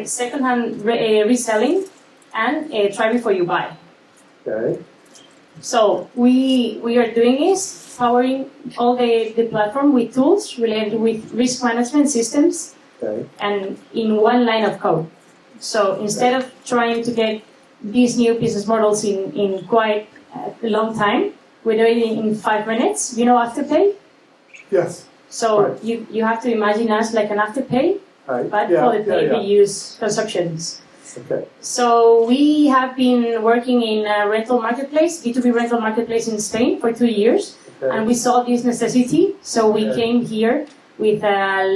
second-hand reselling, and try before you buy. Okay. So we are doing is powering all the platform with tools related with risk management systems, Okay. and in one line of code. So instead of trying to get these new business models in quite a long time. We do it in 5 minutes. You know Afterpay? Yes. So Right. you have to imagine us like an Afterpay, Right. but Yeah, for the yeah, yeah. pay-per-use transactions. Okay. So we have been working in a rental marketplace, B2B rental marketplace in Spain for 2 years, Okay. and we saw this necessity. So we Okay. came here with a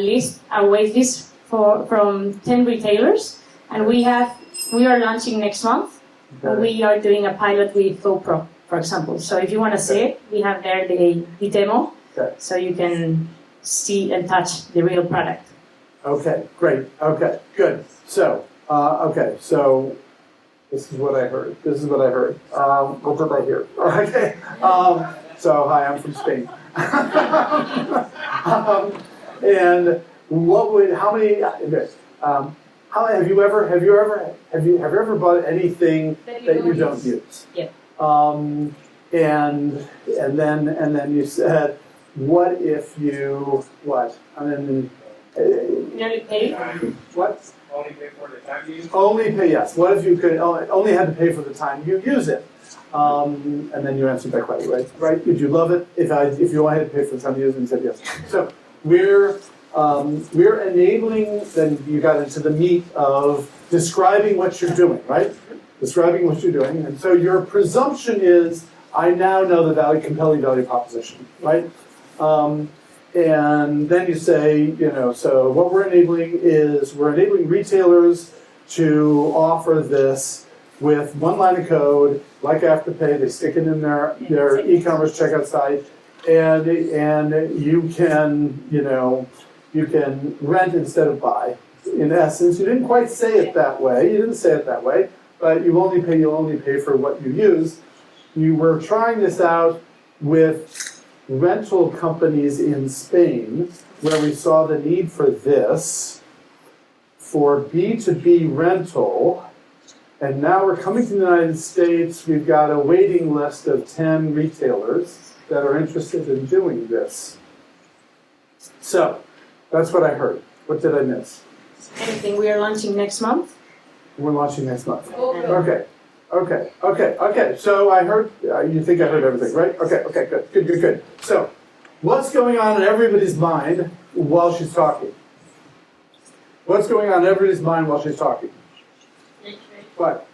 wait list from 10 retailers, and we are launching next month. Okay. We are doing a pilot with GoPro, for example. So if you want to see it, we have there the demo, Okay. so you can see and touch the real product. Okay, great. Okay, good. So, so this is what I heard. This is what I heard. What did I hear? Okay. So, hi, I'm from Spain. And what would? How many? How have you ever bought anything that you don't use? Yeah. And then you said, what if you what? I mean. Nearly paid. What? Only pay for the time you use? Only pay, yes. What if you could only had to pay for the time you use it? And then you answered that question, right? Right? Did you love it? If you only had to pay for the time you use it, and said yes. So we're enabling. Then you got into the meat of describing what you're doing, right? Describing what you're doing, and so your presumption is, I now know the compelling value proposition, right? And then you say, so what we're enabling is we're enabling retailers to offer this with one line of code, like Afterpay. They stick it in their e-commerce checkout site, and you can rent instead of buy. In essence, you didn't quite say it that way. You didn't say it that way, but you'll only pay for what you use. You were trying this out with rental companies in Spain, where we saw the need for this, for B2B rental, and now we're coming to the United States. We've got a waiting list of 10 retailers that are interested in doing this. So, that's what I heard. What did I miss? Anything we are launching next month. We're launching next month. Okay. So I heard, you think I heard everything, right? Okay, good. So, what's going on in everybody's mind while she's talking? What's going on in everybody's mind while she's talking? What?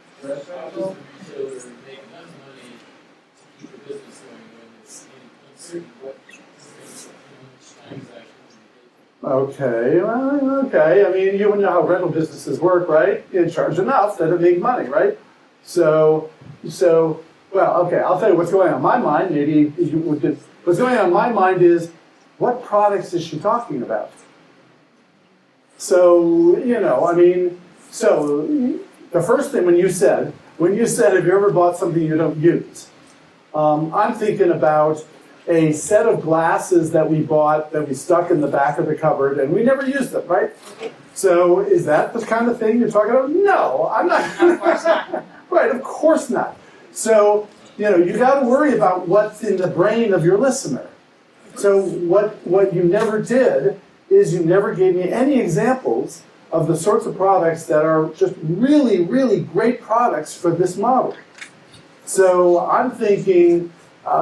Okay. I mean, you know how rental businesses work, right? You charge enough that it make money, right? So, well, okay, I'll tell you what's going on in my mind. Maybe you would just, what's going on in my mind is, what products is she talking about? So, so the first thing when you said, have you ever bought something you don't use? I'm thinking about a set of glasses that we bought that we stuck in the back of the cupboard and we never used them, right? So is that the kind of thing you're talking about? No, I'm not. Of course not. Right, of course not. So, you got to worry about what's in the brain of your listener. So what you never did is you never gave me any examples of the sorts of products that are just really, really great products for this model. So I'm thinking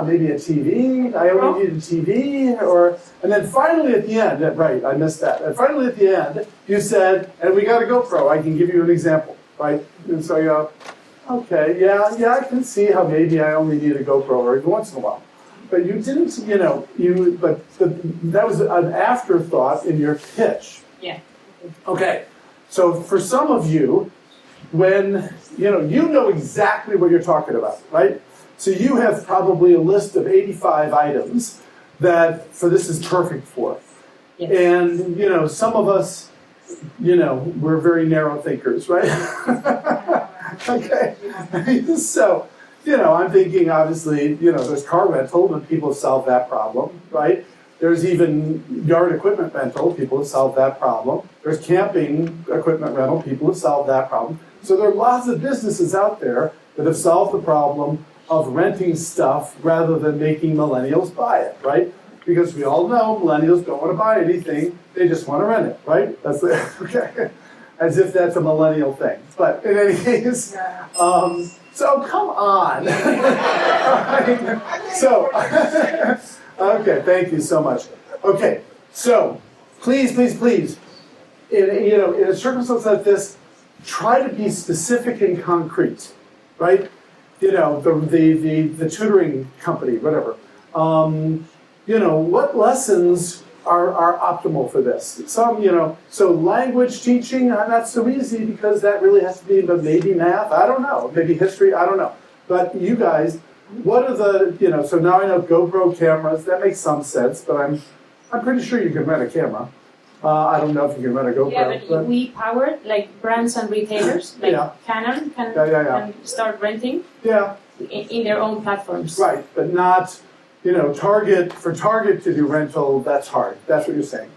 maybe a TV. I only need a TV, and then finally at the end, right? I missed that. And finally at the end, you said, "And we got a GoPro. I can give you an example, right?" And so you go, "Okay, yeah, I can see how maybe I only need a GoPro every once in a while." But you didn't, that was an afterthought in your pitch. Yeah. Okay, so for some of you, when, you know exactly what you're talking about, right? So you have probably a list of 85 items that this is perfect for. Yes. And, some of us, we're very narrow thinkers, right? Okay, so, I'm thinking, obviously, there's car rental, and people have solved that problem, right? There's even yard equipment rental, people have solved that problem. There's camping equipment rental, people have solved that problem. So there are lots of businesses out there that have solved the problem of renting stuff rather than making millennials buy it, right? Because we all know millennials don't want to buy anything, they just want to rent it, right? That's the, okay. as if that's a millennial thing. But in any case, so come on. So, okay, thank you so much. Okay, so please, in a circumstance like this, try to be specific and concrete, right? The tutoring company, whatever. What lessons are optimal for this? So language teaching, not so easy because that really has to be, but maybe math, I don't know, maybe history, I don't know. But you guys, what are the, so now I know GoPro cameras, that makes some sense, but I'm pretty sure you can rent a camera. I don't know if you can rent a GoPro. Yeah, but we powered like brands and retailers, like Canon can start renting in their own platforms. Right, but not, Target to do rental, that's hard. That's what you're saying.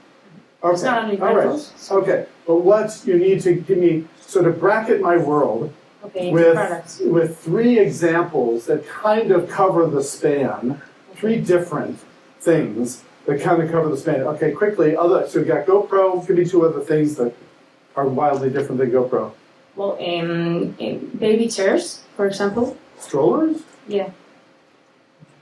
Okay. It's not only all rentals. Right. Okay, but what you need to give me, so to bracket my world with 3 examples that kind of cover the span, 3 different things that kind of cover the span. Okay, quickly, so you got GoPro, give me 2 other things that are wildly different than GoPro. Well, baby chairs, for example. Strollers? Yeah.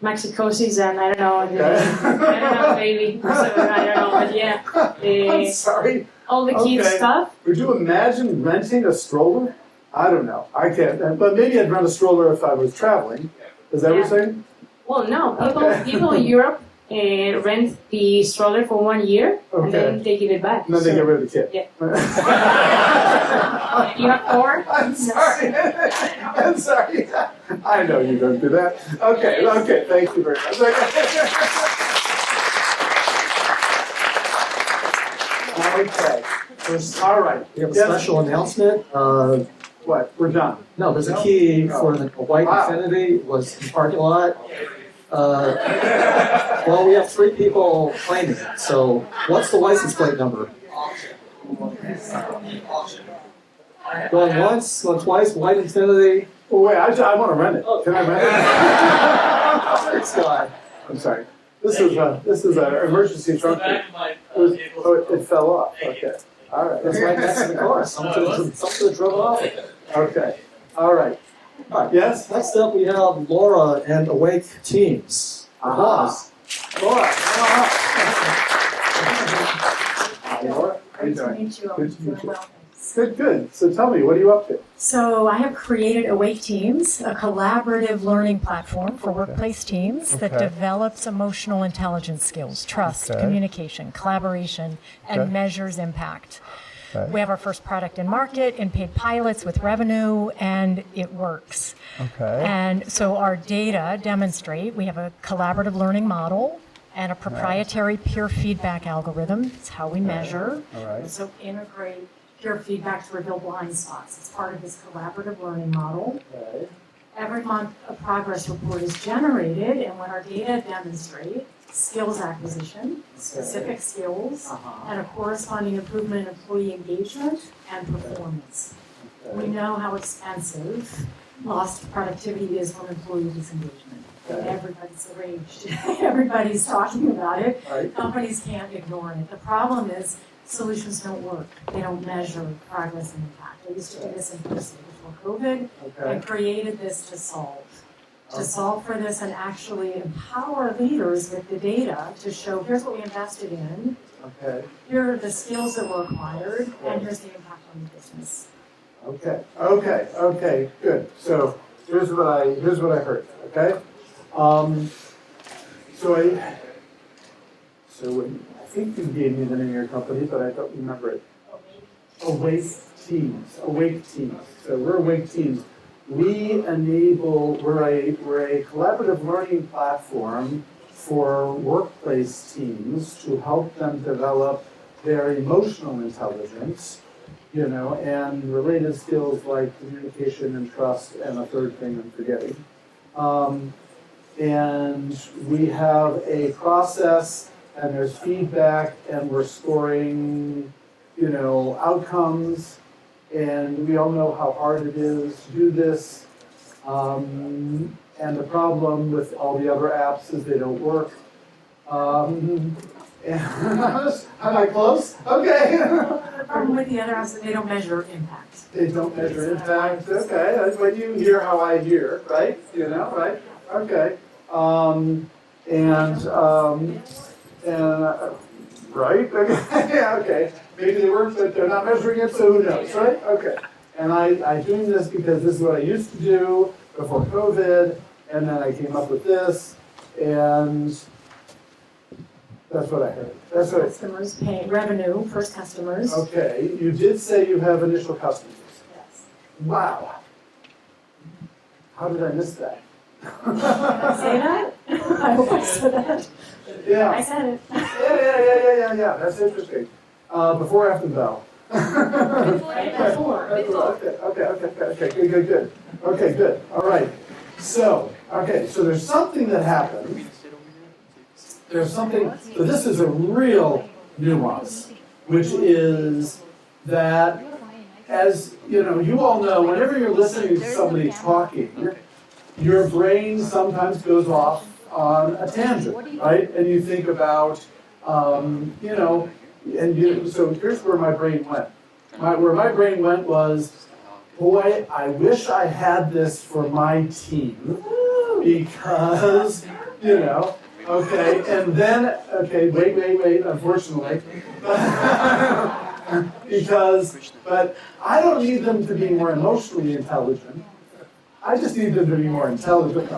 Maxi-cosis and I don't know, baby, so I don't know, but yeah. I'm sorry. All the kids stuff. Would you imagine renting a stroller? I don't know. I can't. But maybe I'd rent a stroller if I was traveling. Is that what you're saying? Well, no. People in Europe rent the stroller for 1 year and then they give it back. And then they get rid of the kid. Yeah. You have 4? I'm sorry. I'm sorry. I know you don't do that. Okay, thank you very much. Okay. All right. We have a special announcement. What? We're done. No, there's a key for the white Infinity was in the parking lot. Well, we have 3 people claiming it. So, what's the license plate number? Going once, going twice, white Infinity. Oh, wait, I want to rent it. Can I rent it? This guy. I'm sorry. This is an emergency trunk. It fell off. Okay. All right. It's right next to the car. Someone could have drove off with it. Okay. All right. Yes? Next up, we have Laura and Awake Teams. Laura. Laura. Hi, Laura. How you doing? Nice to meet you. Good to meet you. Good. So tell me, what are you up to? So I have created Awake Teams, a collaborative learning platform for workplace teams that develops emotional intelligence skills, trust, communication, collaboration, and measures impact. We have our first product in market, in paid pilots with revenue, and it works. And so our data demonstrate we have a collaborative learning model and a proprietary peer feedback algorithm. It's how we measure. So integrate peer feedback to reveal blind spots. It's part of this collaborative learning model. Every month, a progress report is generated, and what our data demonstrate skills acquisition, specific skills, and a corresponding improvement in employee engagement and performance. We know how expensive lost productivity is from employee disengagement. Everybody's enraged. Everybody's talking about it. Companies can't ignore it. The problem is solutions don't work. They don't measure progress and impact. I used to do this in person before COVID and created this to solve for this and actually empower leaders with the data to show here's what we invested in, here are the skills that were acquired, and here's the impact on the business. Okay, good. So here's what I heard. Okay, I think you gave me the name of your company, but I don't remember it. Awake Teams. So we're Awake Teams. We're a collaborative learning platform for workplace teams to help them develop their emotional intelligence, and related skills like communication and trust, and a third thing I'm forgetting. And we have a process, and there's feedback, and we're scoring, outcomes. And we all know how hard it is to do this. And the problem with all the other apps is they don't work. Am I close? Okay. The problem with the other is that they don't measure impact. They don't measure impact. Okay, that's when you hear how I hear, right? You know, right? Okay. Right? Okay. Yeah, okay. Maybe they work, but they're not measuring it, so who knows, right? Okay. And I'm doing this because this is what I used to do before COVID, and then I came up with this, and that's what I heard. That's what. Customers pay revenue, first customers. Okay. You did say you have initial customers. Yes. Wow. How did I miss that? Did I say that? I hope I said that. Yeah. I said it. Yeah. That's interesting. Before or after the bell? Before. Okay. Good. Okay, good. All right. So there's something that happened. There's something. So this is a real nuance, which is that, as you know, you all know, whenever you're listening to somebody talking, your brain sometimes goes off on a tangent, right? And you think about, so here's where my brain went. Where my brain went was, boy, I wish I had this for my team, because, okay, and then, okay, wait, unfortunately, but I don't need them to be more emotionally intelligent. I just need them to be more intelligent.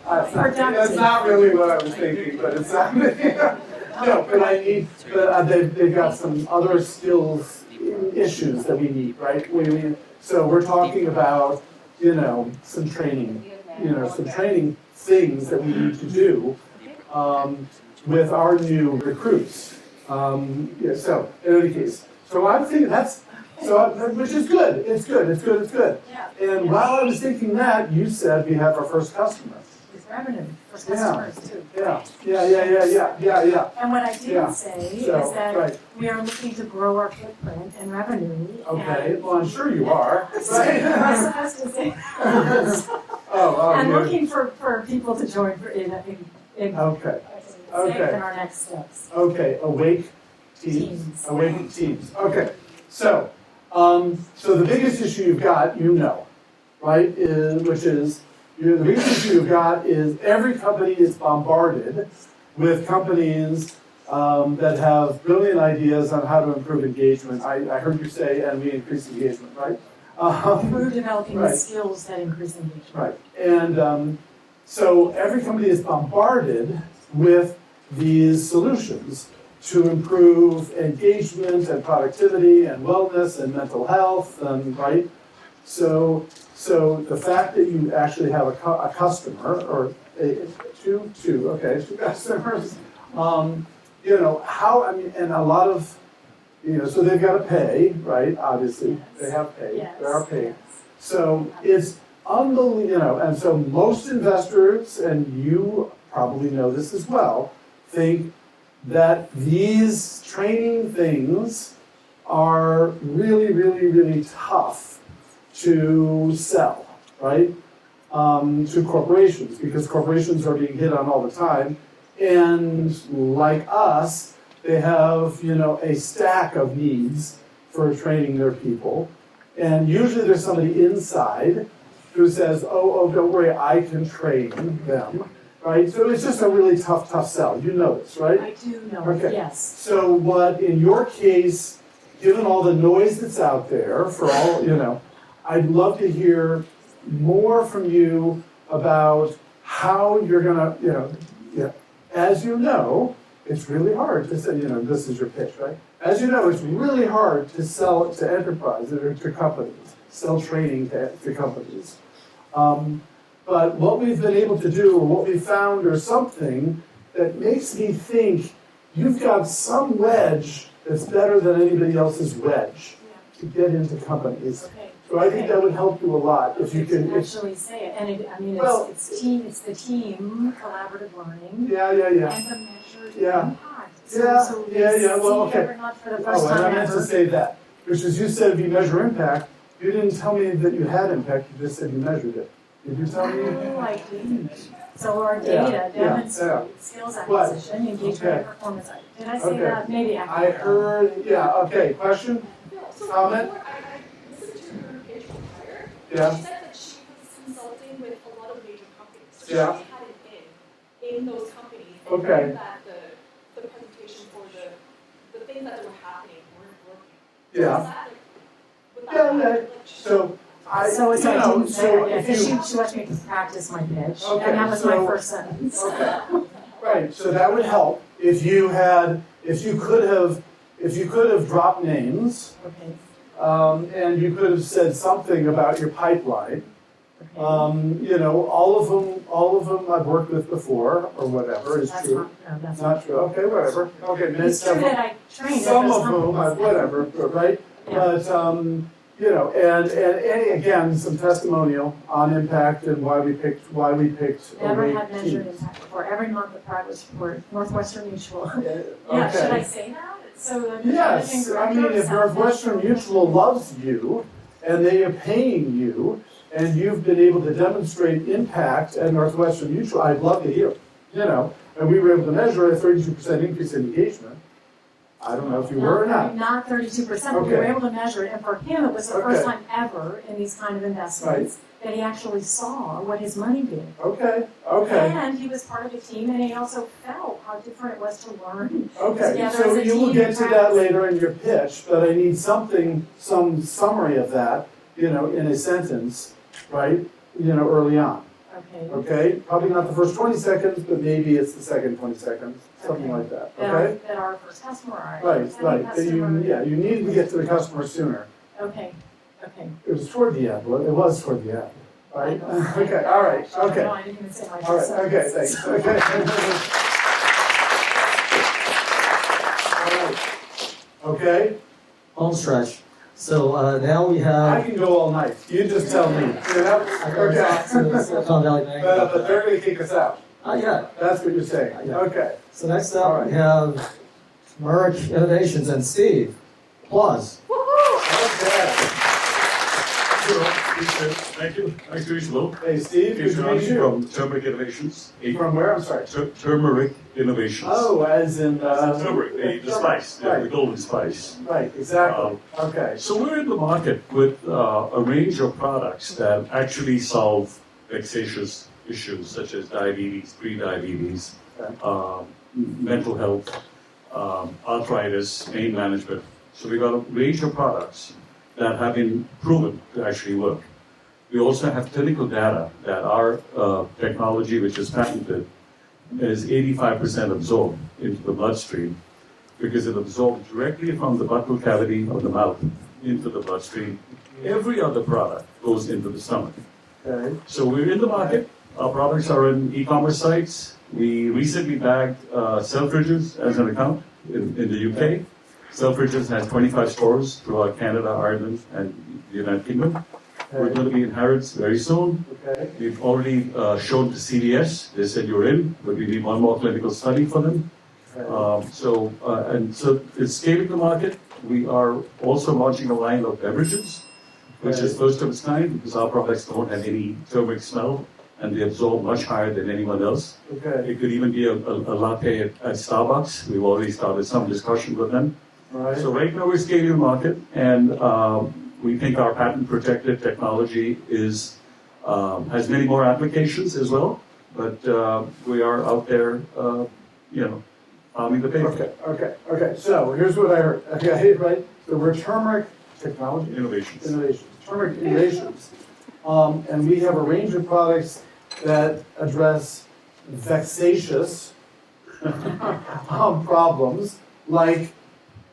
That's not really what I was thinking, but it's not. No, but they've got some other skills, issues that we need, right? So we're talking about, some training, some training things that we need to do with our new recruits. So in any case, so I'm thinking which is good. It's good. Yeah. And while I was thinking that, you said we have our first customer. With revenue, first customers too. Yeah. And what I didn't say is that right. we are looking to grow our footprint and revenue. Okay, and well, I'm sure you are. Right? I'm supposed to say and looking for people to join in Okay. in our next steps. Okay, awake teams. Awake teams. Okay, so the biggest issue you've got, right, the biggest issue you've got is every company is bombarded with companies that have brilliant ideas on how to improve engagement. I heard you say, and we increase engagement, right? We're developing right. the skills that increase engagement. Right, and so every company is bombarded with these solutions to improve engagement and productivity and wellness and mental health, and right? So the fact that you actually have a customer, or two customers, and a lot of, so they've got to pay, right? Obviously, they have paid, they are paid. So it's unbelievable, and so most investors, and you probably know this as well, think that these training things are really, really, really tough to sell, right? To corporations, because corporations are being hit on all the time. And like us, they have, a stack of needs for training their people. And usually there's somebody inside who says, oh, don't worry, I can train them, right? So it's just a really tough sell. You know this, right? I do know, okay. Yes. So what, in your case, given all the noise that's out there, for all, I'd love to hear more from you about how you're gonna, as you know, it's really hard to say, this is your pitch, right? As you know, it's really hard to sell to enterprises or to companies, sell training to companies. But what we've been able to do, or what we found, or something that makes me think you've got some wedge that's better than anybody else's wedge to get into companies. Okay. So I think that would help you a lot if you can actually say it. And it's the team collaborative learning. Yeah. And the measured impact. So Well, okay. we're not for the first and time I meant ever. to say that, which is you said if you measure impact, you didn't tell me that you had impact. You just said you measured it. Did you tell me? Oh, I didn't. So our Yeah, data yeah, demonstrates skills But- acquisition, engagement, okay. and performance. Did I say Okay. that? Maybe after. I heard, yeah, okay, question? Comment? I listened to her pitch with her. Yeah. She said that she was consulting with a lot of major companies. So Yeah. she had it in those companies. And Okay. learned that the presentation for the things that were happening weren't working. Yeah. So is that, would that Yeah, be, yeah. like, So, I, So you I know, didn't say so that yet, if because you, she watched me practice my pitch, Okay, and that was my so- first sentence. okay, right, so that would help if you could have dropped names, Okay. and you could have said something about your pipeline. Okay. You know, all of them I've worked with before, or whatever is That's true. not, no, that's Not true, okay, whatever, okay, It's true that I trained at some those of whom, companies. whatever, right? Yeah. But, you know, and again, some testimonial on impact and why we picked Never away had measured teams. impact before. Every month the progress report, Northwestern Mutual. Okay. Yeah, should I say that? So the managing Yes, I mean, director of if Northwestern South Mutual loves you, and they are paying you, and you've been able to demonstrate impact at Northwestern Mutual, I'd love to hear, you know, and we were able to measure a 32% increase in engagement. I don't know if you were or not. Not 32%, but we were Okay. able to measure it, and for him, it was the first Okay. time ever in these kind of investments that he actually saw what his money did. Okay, okay. And he was part of a team, and he also felt how different it was to learn Okay, together so as a you will team get and to that practice. later in your pitch, but I need some summary of that, you know, in a sentence, right? You know, early on, Okay. okay? Probably not the first 20 seconds, but maybe it's the second 20 seconds, something Okay. like that, That okay? That our first customer, our Right, second right, customer. you need to get to the customer sooner. Okay, okay. It was toward the end, well, it was toward the end, right? I know. Okay, all right, okay. No, I didn't even say my All right, first okay, sentence. thanks, okay. All right. Okay, Home stretch. So now we I have. can go all night, you just tell me, you know? I gotta talk to the Silicon Valley Bank. But they're gonna kick us out, Not yet. that's what you're saying, Yeah. okay. So next All up right. we have Merck Innovations and Steve. Applause. Okay. Thank you. Nice to meet you all. Hey, Steve, good It's to meet Ravi you. from Turmeric Innovations. From where, I'm sorry? Turmeric Innovations. Oh, as in, Turmeric, the spice, the Right, golden spice. right, exactly, okay. So we're in the market with a range of products that actually solve vexatious issues such as diabetes, pre-diabetes, mental health, arthritis, pain management. So we've got a range of products that have been proven to actually work. We also have clinical data that our technology, which is patented, is 85% absorbed into the bloodstream because it absorbs directly from the buccal cavity of the mouth into the bloodstream. Every other product goes into the stomach. Okay. So we're in the market. Our products are in e-commerce sites. We recently bagged Selfridges as an account in the UK. Selfridges has 25 stores throughout Canada, Ireland, and the United Kingdom. We're going to be in Harrods very soon. Okay. We've already shown to CVS. They said you're in, but we need one more clinical study for them. So it's scaling the market. We are also launching a line of beverages, which is first of its kind because our products don't have any turmeric smell and they absorb much higher than anyone else. Okay. It could even be a latte at Starbucks. We've already started some discussion with them. Right. So right now we're scaling the market, and we think our patent-protected technology has many more applications as well. But we are out there, pounding the pavement. Okay. So here's what I heard. Okay, right. So we're turmeric technology Innovations. Turmeric innovations, and we have a range of products that address vexatious problems like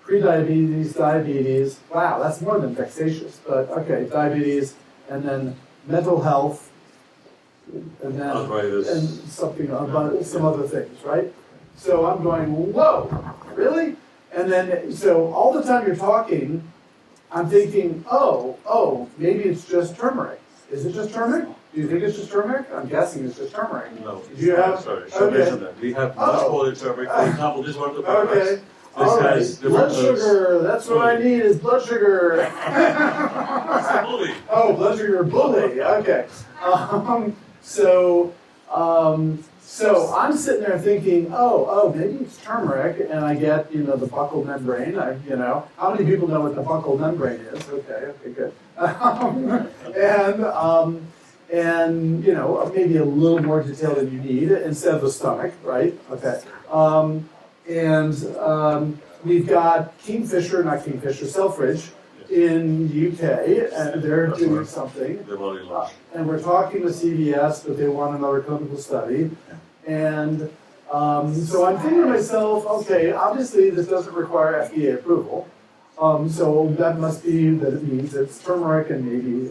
prediabetes, diabetes. Wow, that's more than vexatious, but okay, diabetes, and then mental health, and then Arthritis. and something about some other things, right? So I'm going, whoa, really? And then, so all the time you're talking, I'm thinking, oh, maybe it's just turmeric. Is it just turmeric? Do you think it's just turmeric? I'm guessing it's just turmeric. No. Do you have? Sorry, should mention that. We have much more than turmeric. For example, this one of the products. Okay. This All right. has Blood different sugar. That's what I need is blood sugar. bully. Oh, blood sugar bully. Okay. So I'm sitting there thinking, oh, maybe it's turmeric, and I get, the buccal membrane. How many people know what the buccal membrane is? Okay, good. And maybe a little more detail than you need instead of the stomach, right? Okay. We've got Selfridge in the UK, and they're doing something. And we're talking to CVS, but they want another clinical study. And so I'm thinking to myself, okay, obviously this doesn't require FDA approval. So that must be that it means it's turmeric and maybe,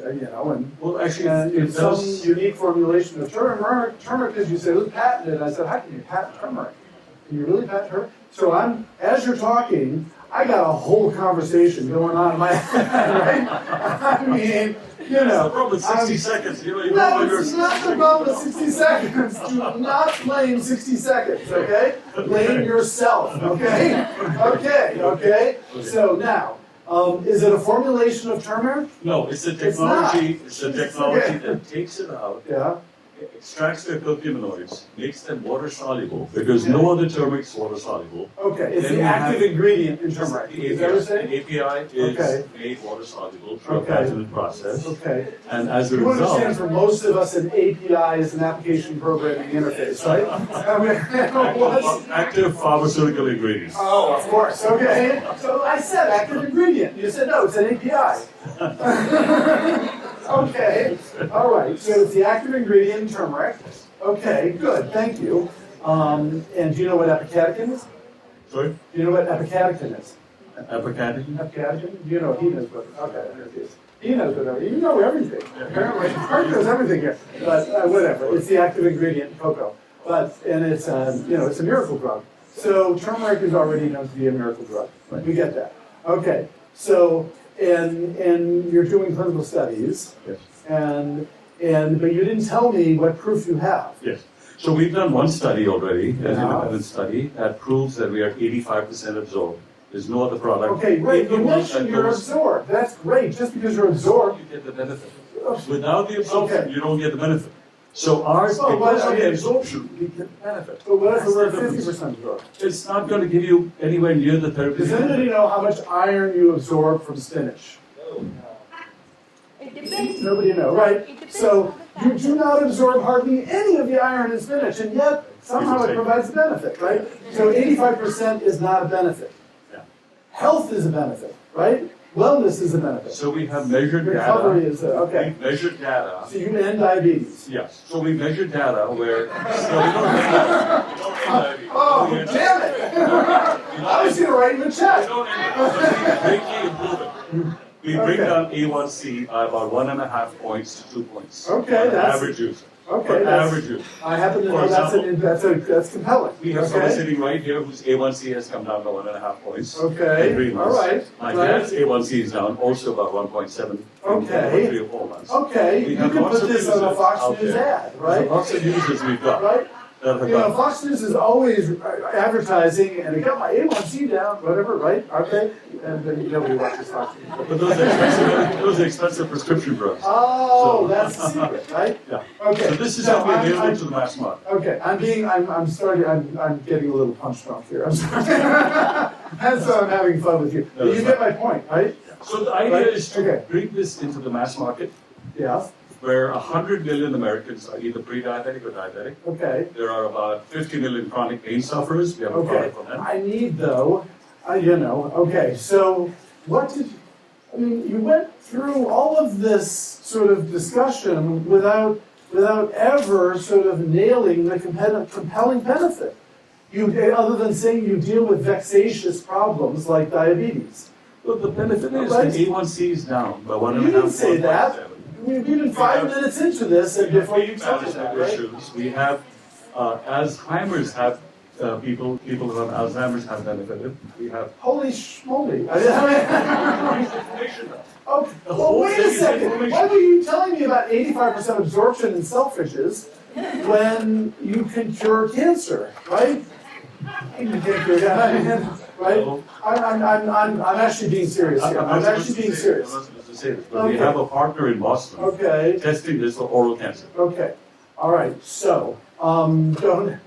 Well, actually, in some unique formulation of turmeric, because you said it was patented. I said, how can you patent turmeric? Can you really patent turmeric? So as you're talking, I got a whole conversation going on in my head, right? I mean, the problem with 60 seconds. It's not the problem with 60 seconds. Do not blame 60 seconds, okay? Blame yourself, okay? Okay. So now, is it a formulation of turmeric? No, it's a technology. It's a technology that takes it out. Yeah. Extracts the curcuminoids, makes them water soluble because no other turmeric is water soluble. Okay, it's the active ingredient in turmeric. Is that what you're saying? The API is made water soluble through a patented process. Okay. And as a you result, understand, for most of us, an API is an application programming interface, right? active pharmaceutical ingredients. Oh, of course. Okay. So I said active ingredient. You said no, it's an API. Okay, all right, so it's the active ingredient in turmeric. Okay, good, thank you. And do you know what epicatechin is? Sorry? Do you know what epicatechin is? Epicatechin? Epicatechin? Do you know? He knows what, okay, there it is. He knows whatever. You know everything. Apparently, Mark knows everything here. But whatever, it's the active ingredient in cocoa. And it's, it's a miracle drug. So turmeric is already known to be a miracle drug. Right. We get that. Okay, so and you're doing clinical studies. Yes. But you didn't tell me what proof you have. Yes. So we've done one study already, an independent study, that proves that we are 85% absorbed. There's no other product. Okay, great. You mentioned you're absorbed. That's great. Just because you're absorbed, you get the benefit. Without the absorption, you don't get the benefit. So ours, because of the absorption, we get the benefit. But what if we're 50% absorbed? It's not going to give you anywhere near the therapy. Does anybody know how much iron you absorb from spinach? It depends. Nobody knows, right? So you do not absorb hardly any of the iron in spinach, and yet somehow it provides a benefit, right? So 85% is not a benefit. Health is a benefit, right? Wellness is a benefit. So we have measured Recovery data. is okay. We've measured data. So you can end diabetes. Yes. So we measured data where. No, we don't end diabetes. Oh, damn it! I was going to write in the chat. We don't end it, but we greatly improve it. We bring down A1C by about 1.5 points to 2 points. Okay, that's average user. Okay, average user. I happen to For know that's compelling. We have someone sitting right here whose A1C has come down by 1.5 points. Okay, in 3 months. all right. My dad's A1C is down also about 1.7 Okay. in 3 or 4 months. Okay, We you have can lots put of this on a users Fox out News there. ad, right? There's lots of users we've got. Right? That have You know, got. Fox News is always advertising, and it got my A1C down, whatever, right? Okay, and then nobody watches Fox News. But those are expensive prescription drugs. Oh, So- that's the secret, right? Yeah. Okay. So this is So how we I'm- available I'm- to the mass market. Okay, I'm getting a little punch drunk here. I'm sorry. And so I'm having fun with you. No, You it's get my point, right? So the idea Right? is to Okay. bring this into the mass market, Yeah, where 100 million Americans are either pre-diabetic or diabetic. okay. There are about 50 million chronic pain sufferers. We have a Okay, product for them. I need though, okay, so you went through all of this sort of discussion without ever sort of nailing the compelling benefit. Other than saying you deal with vexatious problems like diabetes. Well, the benefit is Right. the A1C is down by 1.5. You didn't say that. 1.7. We've been 5 minutes into this and before you told me that, right? Issues. We have Alzheimer's have people who have Alzheimer's have benefited. We have Holy schmoly. information. Oh, The well, whole wait thing a is second. information. Why were you telling me about 85% absorption in Selfridges when you can cure cancer, right? You can't cure that, right? I'm actually being serious here. I'm actually being serious. to say this, but we have a partner in Boston Okay. testing this for oral cancer. Okay. All right. So, don't.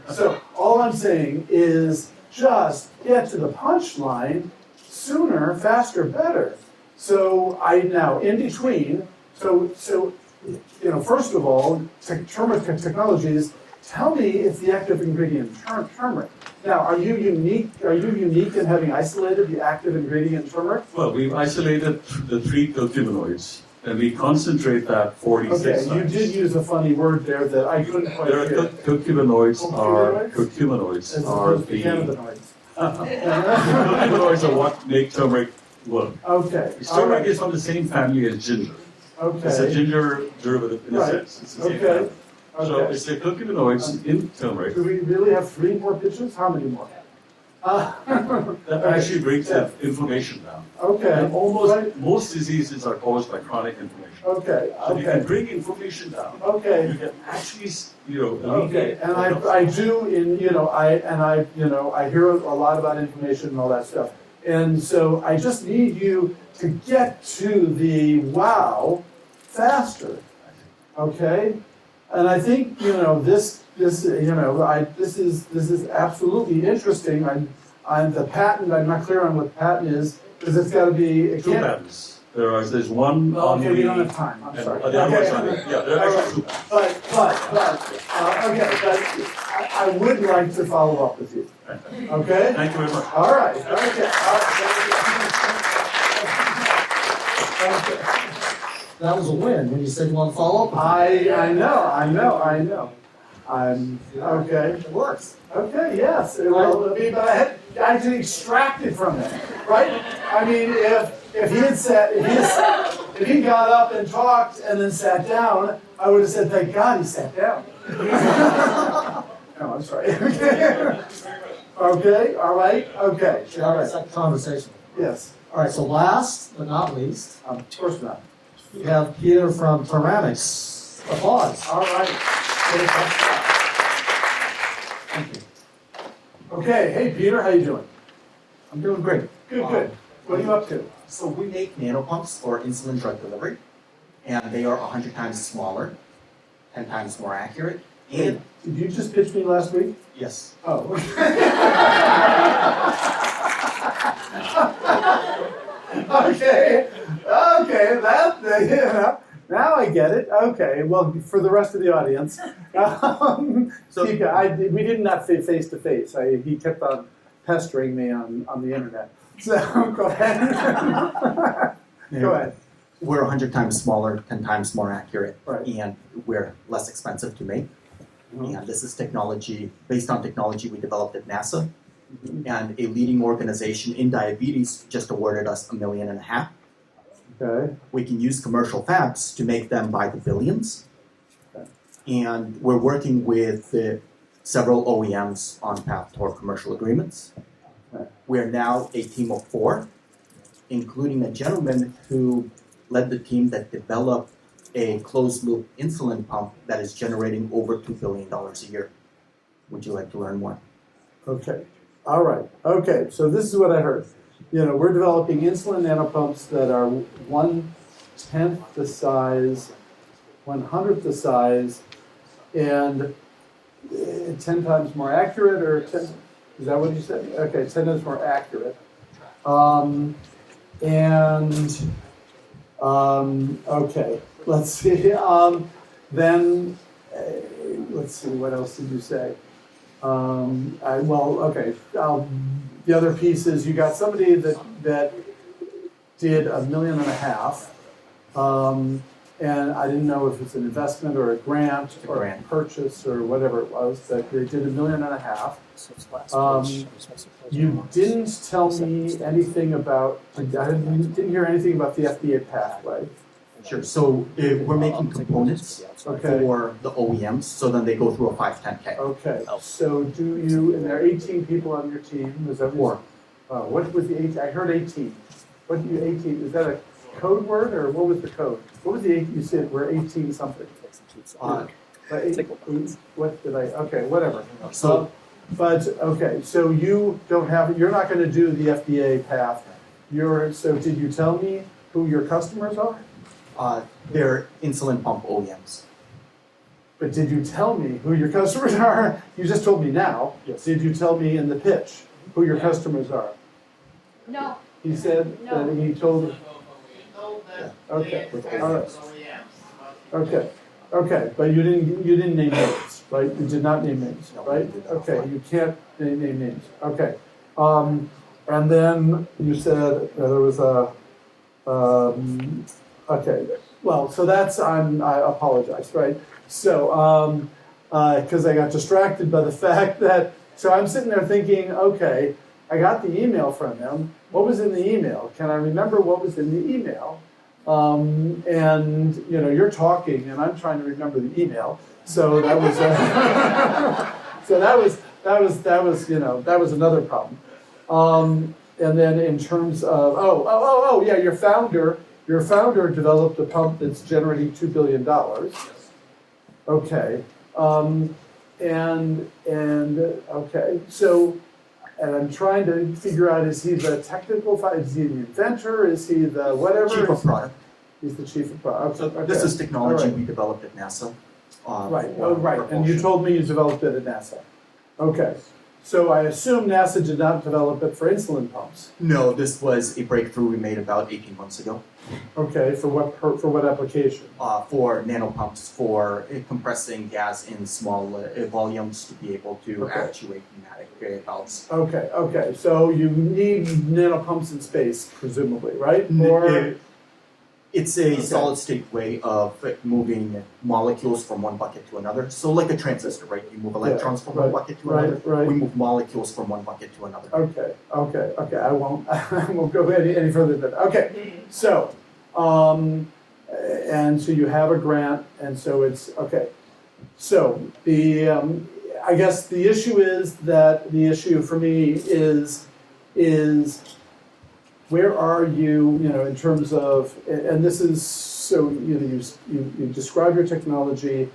So all I'm saying is just get to the punchline sooner, faster, better. So I now in between. So first of all, turmeric technologies. Tell me it's the active ingredient turmeric. Now, are you unique? Are you unique in having isolated the active ingredient turmeric? Well, we've isolated the 3 curcuminoids, and we concentrate that 46 Okay, you times. did use a funny word there that I couldn't quite There are hear. curcuminoids Curcuminoids? curcuminoids As are opposed to the cannabinoids. curcuminoids are what make turmeric work. Okay. all Turmeric right. is from the same family as ginger. Okay. It's a ginger derivative in a Right. sense. It's the same Okay. family. So Okay. it's the curcuminoids in turmeric Do we really have 3 more pitches? How many more? that actually brings the inflammation down. Okay. And almost Right. most diseases are caused by chronic inflammation. Okay. So you can Okay. bring inflammation down. Okay. You can actually, Okay, alleviate. and I do I hear a lot about inflammation and all that stuff. And so I just need you to get to the wow faster. Okay? And I think, this is absolutely interesting. I'm the patent, I'm not clear on what the patent is, because it's got to be, it 2 can't. patents. There's one on Okay, the. we don't have time, I'm and sorry. the other one's on Okay. the, yeah, there are actually 2 patents. But I would like to follow up with you. Okay? Thank you very much. All right, okay, all right. Okay. That was a win when you said you want to follow up. I know. Okay. It works. Okay, yes. Well, but I had to extract it from it, right? I mean, if he got up and talked and then sat down, I would have said, thank God he sat down. No, I'm sorry. Okay, all right, okay. All It's right. that conversation. Yes, All right, so last but not least, of course not. we have Peter from Ceramics. Applause. All right. Thank you. Okay, hey Peter, how you doing? I'm doing great. Good. What are you up to? So we make nanopumps for insulin drug delivery, and they are 100 times smaller, 10 times more accurate, and Did you just pitch me last week? yes, Oh. Okay, now I get it. Okay, well, for the rest of the audience, we did not say face to face. He kept on pestering me on the internet. So go ahead. Go ahead. we're 100 times smaller, 10 times more accurate, Right. and we're less expensive to make. Mhm. And this is technology, based on technology we developed at NASA, Mhm. and a leading organization in diabetes just awarded us $1.5 million. Okay. We can use commercial fabs to make them by the billions. Okay. And we're working with several OEMs on path toward commercial agreements. Okay. We're now a team of 4, including a gentleman who led the team that developed a closed-loop insulin pump that is generating over $2 billion a year. Would you like to learn more? Okay. All right. Okay. So this is what I heard. We're developing insulin nanopumps that are 1/10 the size, 1/100th the size, and 10 times more accurate, or 10? Is that what you said? Okay, 10 times more accurate. Okay. Let's see. Then let's see. What else did you say? Okay. The other piece is you got somebody that did $1.5 million, and I didn't know if it's an investment or a grant or a purchase or whatever it was. But they did $1.5 million. You didn't tell me anything about. I didn't hear anything about the FDA pathway. Sure. So we're making components Okay. for the OEMs, so then they go through a 510K. Okay, so do you, and there are 18 people on your team, is that what? What was the 18, I heard 18. What do you, 18, is that a code word, or what was the code? What was the 18, you said we're 18 something? What did I, okay, whatever. Okay, so you don't have, you're not gonna do the FDA path. So did you tell me who your customers are? They're insulin pump OEMs. But did you tell me who your customers are? You just told me now. Yes. Did you tell me in the pitch who your customers are? No. He said No. that he told. Okay. All right. Okay. Okay. But you didn't name names, right? You did not name names, right? Okay. You can't name names. Okay. And then you said there was a. Okay. Well, so that's I apologize, right? So because I got distracted by the fact that so I'm sitting there thinking, okay, I got the email from them. What was in the email? Can I remember what was in the email? And you know, you're talking, and I'm trying to remember the email. So that was so that was you know that was another problem. And then in terms of yeah, your founder developed a pump that's generating $2 billion. Okay. Okay. So. And I'm trying to figure out, is he the technical, is he the inventor, is he the whatever? Chief of product. He's the chief of product. Okay. This is technology Right. we developed at NASA. Right, and you told me you developed it at NASA. Okay, so I assume NASA did not develop it for insulin pumps. No, this was a breakthrough we made about 18 months ago. Okay, for what application? For nanopumps, for compressing gas in small volumes to be able to actuate pneumatic valves. Okay, so you need nanopumps in space, presumably, right? It's a solid state way of moving molecules from one bucket to another. So like a transistor, right? You move electrons from one bucket to another. Right. We move molecules from one bucket to another. Okay. I won't go any further than that. Okay. So, and so you have a grant, and so it's okay. So the I guess the issue is that the issue for me is where are you, you know, in terms of, and this is, so, you know, you describe your technology.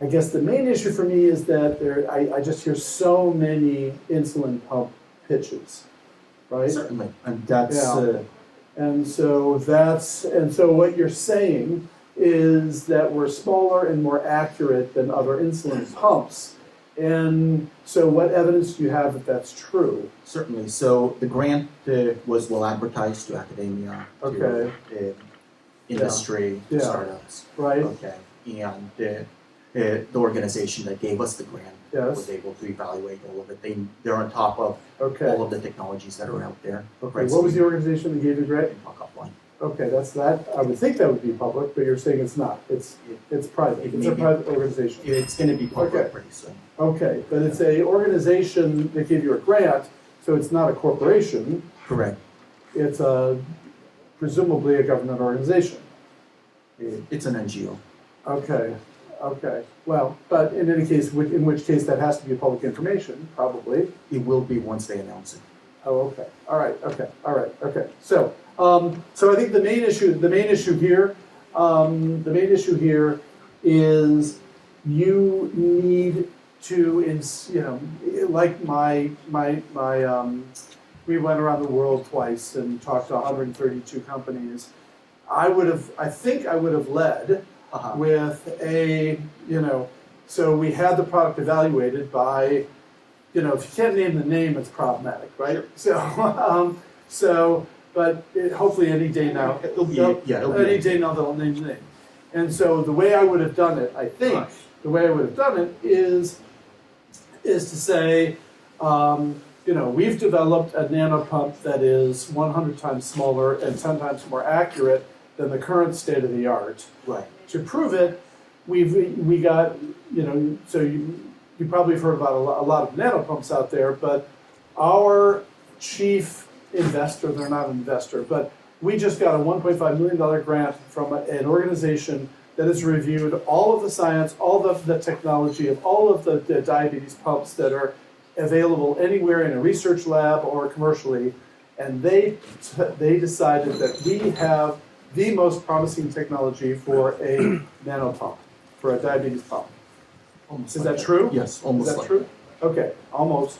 I guess the main issue for me is that I just hear so many insulin pump pitches, right? Certainly, and that's... And so what you're saying is that we're smaller and more accurate than other insulin pumps. And so what evidence do you have that that's true? Certainly. So the grant was well advertised to academia, to industry, to startups. Right. Okay. And the organization that gave us the grant was able to evaluate all of it. They're on top of all of the technologies that are out there. Okay. Right? What was the organization that gave you the grant? Talk offline. Okay, that's that. I would think that would be public, but you're saying it's not. It's private. It's a private organization. It's going to be public pretty soon. Okay, but it's a organization that gave you a grant, so it's not a corporation. Correct. It's presumably a government organization. It's an NGO. Okay. Well, but in any case, in which case that has to be public information, probably. It will be once they announce it. Oh, okay. All right. Okay. So I think the main issue here is you need to, like we went around the world twice and talked to 132 companies. I think I would have led with so we had the product evaluated by, if you can't name the name, it's problematic, right? Sure. But hopefully any day now, any day now they'll name the name. And so the way I would have done it, I think, is to say, we've developed a nanopump that is 100 times smaller and 10 times more accurate than the current state of the art. Right. To prove it, we got, so you probably have heard about a lot of nanopumps out there, but our chief investor, they're not an investor, but we just got a $1.5 million grant from an organization that has reviewed all of the science, all of the technology of all of the diabetes pumps that are available anywhere in a research lab or commercially, and they decided that we have the most promising technology for a nanopump, for a diabetes pump. Is that true? Yes, almost. Is that true? Okay, almost.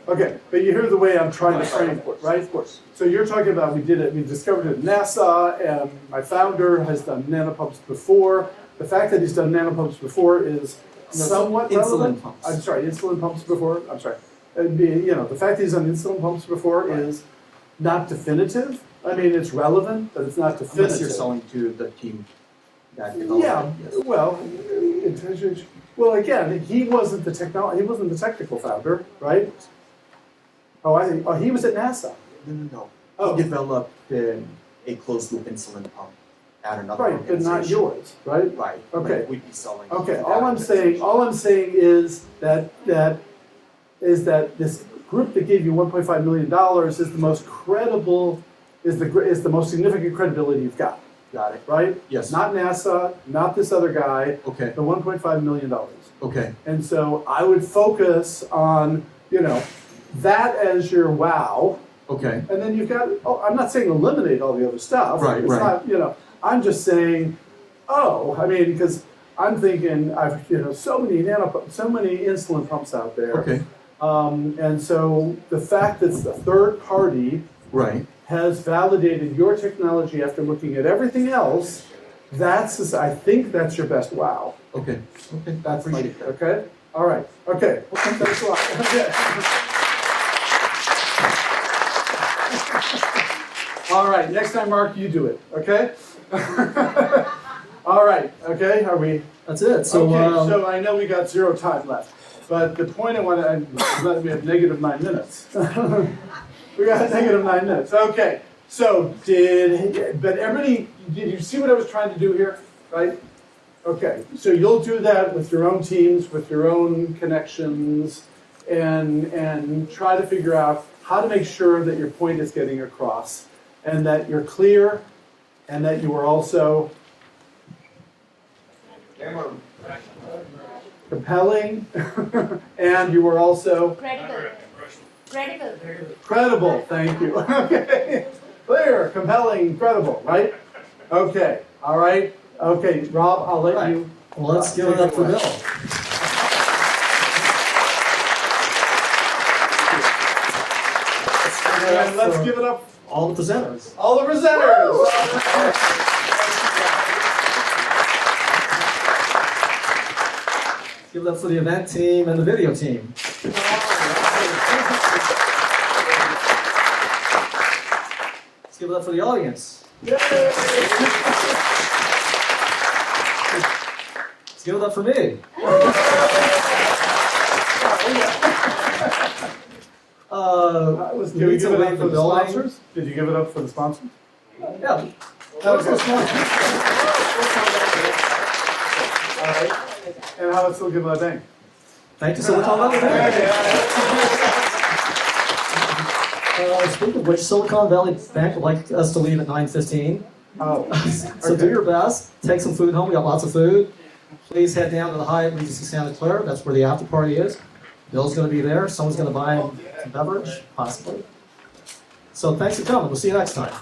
Okay, but you hear the way I'm trying to frame it, right? Of course. So you're talking about we discovered it at NASA, and my founder has done nanopumps before. The fact that he's done nanopumps before is somewhat relevant. Insulin pumps. I'm sorry, insulin pumps before. I'm sorry. The fact that he's done insulin pumps before is not definitive. I mean, it's relevant, but it's not definitive. Unless you're selling to the team that developed Yeah, it. Yes. well, again, he wasn't the technical founder, right? Oh, he was at NASA. No. Oh. He developed a closed-loop insulin pump at another Right, but organization. not yours, right? Right. Okay. But we'd be selling. Okay. to All that I'm saying is that this group that gave you $1.5 million is the most credible, is the most significant credibility you've got. Got it. Right? Yes. Not NASA, not this other guy. Okay. The $1.5 million. Okay. And so I would focus on, that as your wow. Okay. And then you've got, I'm not saying eliminate all the other stuff. Right, it's right. not, I'm just saying, because I'm thinking I've, so many insulin pumps out there. Okay. And so the fact that the third party Right. has validated your technology after looking at everything else, I think that's your best wow. Okay. Okay. That's Appreciate that. okay? All right. Okay. Thanks a lot. Okay. All right. Next time, Mark, you do it. Okay? All right. Okay. Are we? That's it. So, so I know we got 0 time left. But the point we have negative 9 minutes. We got negative 9 minutes. Okay. So did you see what I was trying to do here? Right? Okay. So you'll do that with your own teams, with your own connections, and try to figure out how to make sure that your point is getting across, and that you're clear, and that you are also compelling, and you are also credible. Thank you. Okay. Clear, compelling, credible, right? Okay. All right. Okay, Rob, I'll let you. Well, let's give it up for Bill. And let's give it up. All the presenters. All the presenters. Give it up for the event team and the video team. Let's give it up for the audience. Let's give it up for me. Did we give it up for the sponsors? Did you give it up for the sponsors? Yeah. All right. And how about Silicon Valley Bank? Thank you, Silicon Valley Bank. Speaking of which, Silicon Valley Bank would like us to leave at 9:15. Oh. So do your best. Take some food home. We got lots of food. Please head down to the Hyatt Regency Santa Clara. That's where the after party is. Bill's going to be there. Someone's going to buy him some beverage, possibly. So thanks for coming. We'll see you next time.